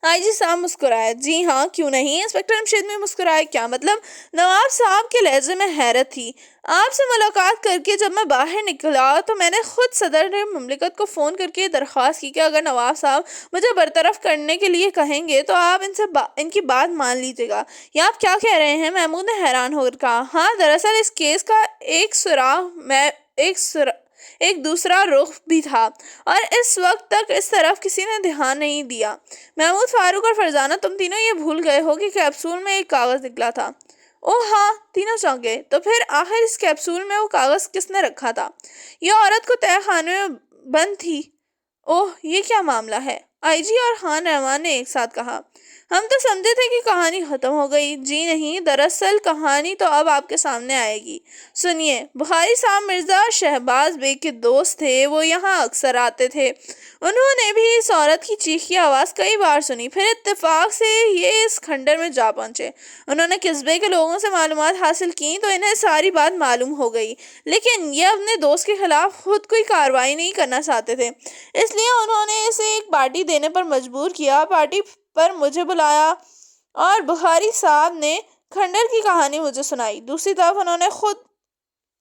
آئی جی صاحب مسکرائے۔ جی ہاں، کیوں نہیں؟ انسپکٹر جمشید میں مسکرائے۔ کیا مطلب؟ نواب صاحب کے لہجے میں حیرت تھی۔ آپ سے ملاقات کر کے جب میں باہر نکلا تو میں نے خود صدر مملکت کو فون کر کے درخواست کی کہ اگر نواب صاحب مجھے برطرف کرنے کے لیے کہیں گے تو آپ ان کی بات مان لیجیے گا۔ یہ آپ کیا کہہ رہے ہیں؟ محمود نے حیران ہو کر کہا۔ ہاں، دراصل اس کیس کا ایک دوسرا رخ بھی تھا اور اس وقت تک اس طرف کسی نے دھیان نہیں دیا۔ محمود، فاروق اور فرزانہ، تم تینوں یہ بھول گئے ہو کہ کیپسول میں ایک کاغذ نکلا تھا۔ اوہ ہاں، تینوں چونکے۔ تو پھر آخر اس کیپسول میں وہ کاغذ کس نے رکھا تھا؟ یہ عورت کو تہہ خانے میں بند تھی۔ اوہ، یہ کیا معاملہ ہے؟ آئی جی اور خان رحمان نے ایک ساتھ کہا۔ ہم تو سمجھے تھے کہ کہانی ختم ہو گئی۔ جی نہیں، دراصل کہانی تو اب آپ کے سامنے آئے گی۔ سنیے، بخاری صاحب مرزا شہباز بیگ کے دوست تھے، وہ یہاں اکثر آتے تھے۔ انہوں نے بھی اس عورت کی چیخ کی آواز کئی بار سنی۔ پھر اتفاق سے یہ اس کھنڈر میں جا پہنچے۔ انہوں نے قصبے کے لوگوں سے معلومات حاصل کی تو انہیں ساری بات معلوم ہو گئی، لیکن یہ اپنے دوست کے خلاف خود کوئی کارروائی نہیں کرنا چاہتے تھے، اس لیے انہوں نے اسے ایک پارٹی دینے پر مجبور کیا۔ پارٹی پر مجھے بلایا اور بخاری صاحب نے کھنڈر کی کہانی مجھے سنائی۔ دوسری طرف انہوں نے خود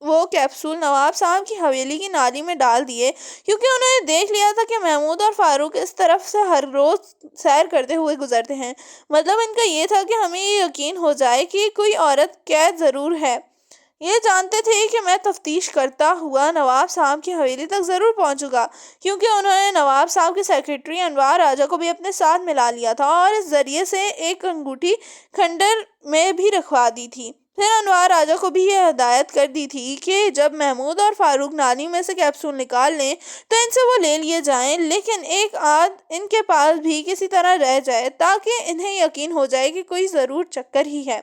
وہ کیپسول نواب صاحب کی حویلی کی نالی میں ڈال دیے، کیونکہ انہوں نے دیکھ لیا تھا کہ محمود اور فاروق اس طرف سے ہر روز سیر کرتے ہوئے گزرتے ہیں۔ مطلب ان کا یہ تھا کہ ہمیں یہ یقین ہو جائے کہ کوئی عورت قید ضرور ہے۔ یہ جانتے تھے کہ میں تفتیش کرتا ہوا نواب صاحب کی حویلی تک ضرور پہنچوں گا، کیونکہ انہوں نے نواب صاحب کے سیکریٹری انوار راجہ کو بھی اپنے ساتھ ملا لیا تھا اور اس ذریعے سے ایک انگوٹھی کھنڈر میں بھی رکھوا دی تھی۔ پھر انوار راجہ کو بھی یہ ہدایت کر دی تھی کہ جب محمود اور فاروق نالی میں سے کیپسول نکال لیں تو ان سے وہ لے لیے جائیں، لیکن ایک آدھ ان کے پاس بھی کسی طرح رہ جائے تاکہ انہیں یقین ہو جائے کہ کوئی ضرور چکر ہی ہے۔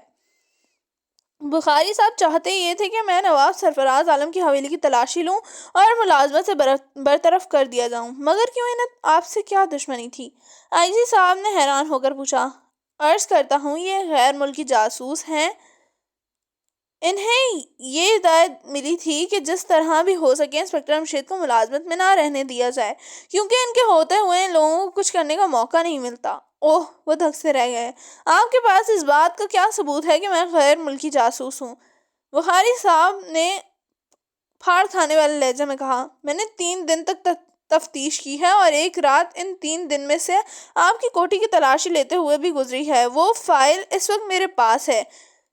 بخاری صاحب چاہتے یہ تھے کہ میں نواب سرفراز عالم کی حویلی کی تلاشی لوں اور ملازمت سے برطرف کر دیا جاؤں، مگر کیوں؟ انہیں آپ سے کیا دشمنی تھی؟ آئی جی صاحب نے حیران ہو کر پوچھا۔ عرض کرتا ہوں، یہ غیر ملکی جاسوس ہیں۔ انہیں یہ ہدایت ملی تھی کہ جس طرح بھی ہو سکے انسپکٹر جمشید کو ملازمت میں نہ رہنے دیا جائے، کیونکہ ان کے ہوتے ہوئے ان لوگوں کو کچھ کرنے کا موقع نہیں ملتا۔ اوہ، وہ دھک سے رہ گئے۔ آپ کے پاس اس بات کا کیا ثبوت ہے کہ میں غیر ملکی جاسوس ہوں؟ بخاری صاحب نے پھاڑ کھانے والے لہجے میں کہا۔ میں نے 3 دن تک تفتیش کی ہے اور ایک رات ان 3 دن میں سے آپ کی کوٹھی کی تلاشی لیتے ہوئے بھی گزری ہے۔ وہ فائل اس وقت میرے پاس ہے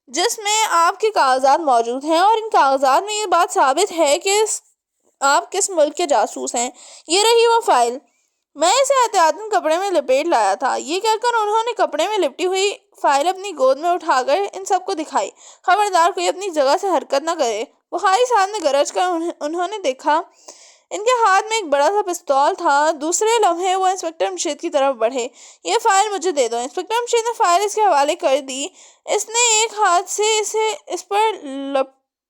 جس میں آپ کے کاغذات موجود ہیں، اور ان کاغذات میں یہ بات ثابت ہے کہ آپ کس ملک کے جاسوس ہیں۔ یہ رہی وہ فائل۔ میں اسے احتیاطاً کپڑے میں لپیٹ لایا تھا۔ یہ کہہ کر انہوں نے کپڑے میں لپٹی ہوئی فائل اپنی گود میں اٹھا کر ان سب کو دکھائی۔ خبردار کوئی اپنی جگہ سے حرکت نہ کرے۔ بخاری صاحب نے گرج کر انہوں نے دیکھا ان کے ہاتھ میں ایک بڑا سا پستول تھا۔ دوسرے لمحے وہ انسپکٹر جمشید کی طرف بڑھے۔ یہ فائل مجھے دے دو۔ انسپکٹر جمشید نے فائل اس کے حوالے کر دی۔ اس نے ایک ہاتھ سے اس پر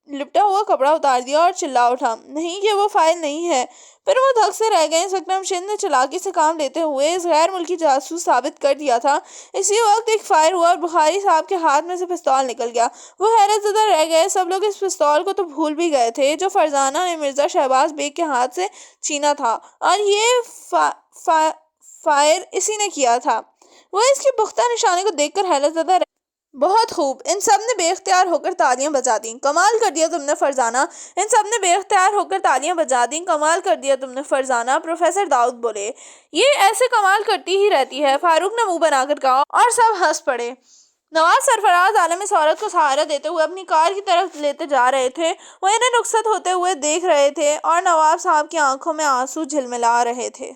لپٹا ہوا کپڑا اتار دیا اور چلا اٹھا، نہیں، یہ وہ فائل نہیں ہے۔ پھر وہ دھک سے رہ گئے۔ انسپکٹر جمشید نے چلاکی سے کام لیتے ہوئے اس غیر ملکی جاسوس ثابت کر دیا تھا۔ اسی وقت ایک فائر ہوا اور بخاری صاحب کے ہاتھ میں سے پستول نکل گیا۔ وہ حیرت زدہ رہ گئے۔ سب لوگ اس پستول کو تو بھول بھی گئے تھے جو فرزانہ نے مرزا شہباز بیگ کے ہاتھ سے چھینا تھا، اور یہ فائر اسی نے کیا تھا۔ وہ اس کے پختہ نشانے کو دیکھ کر حیرت زدہ رہ بہت خوب، ان سب نے بے اختیار ہو کر تالیاں بجا دیں۔ کمال کر دیا تم نے فرزانہ، ان سب نے بے اختیار ہو کر تالیاں بجا دیں۔ کمال کر دیا تم نے فرزانہ، پروفیسر داؤد بولے۔ یہ ایسے کمال کرتی ہی رہتی ہے، فاروق نے منہ بنا کر کہا، اور سب ہنس پڑے۔ نواب سرفراز عالم اس عورت کو سہارا دیتے ہوئے اپنی کار کی طرف لیتے جا رہے تھے، وہ انہیں رخصت ہوتے ہوئے دیکھ رہے تھے اور نواب صاحب کی آنکھوں میں آنسو جھلملا رہے تھے۔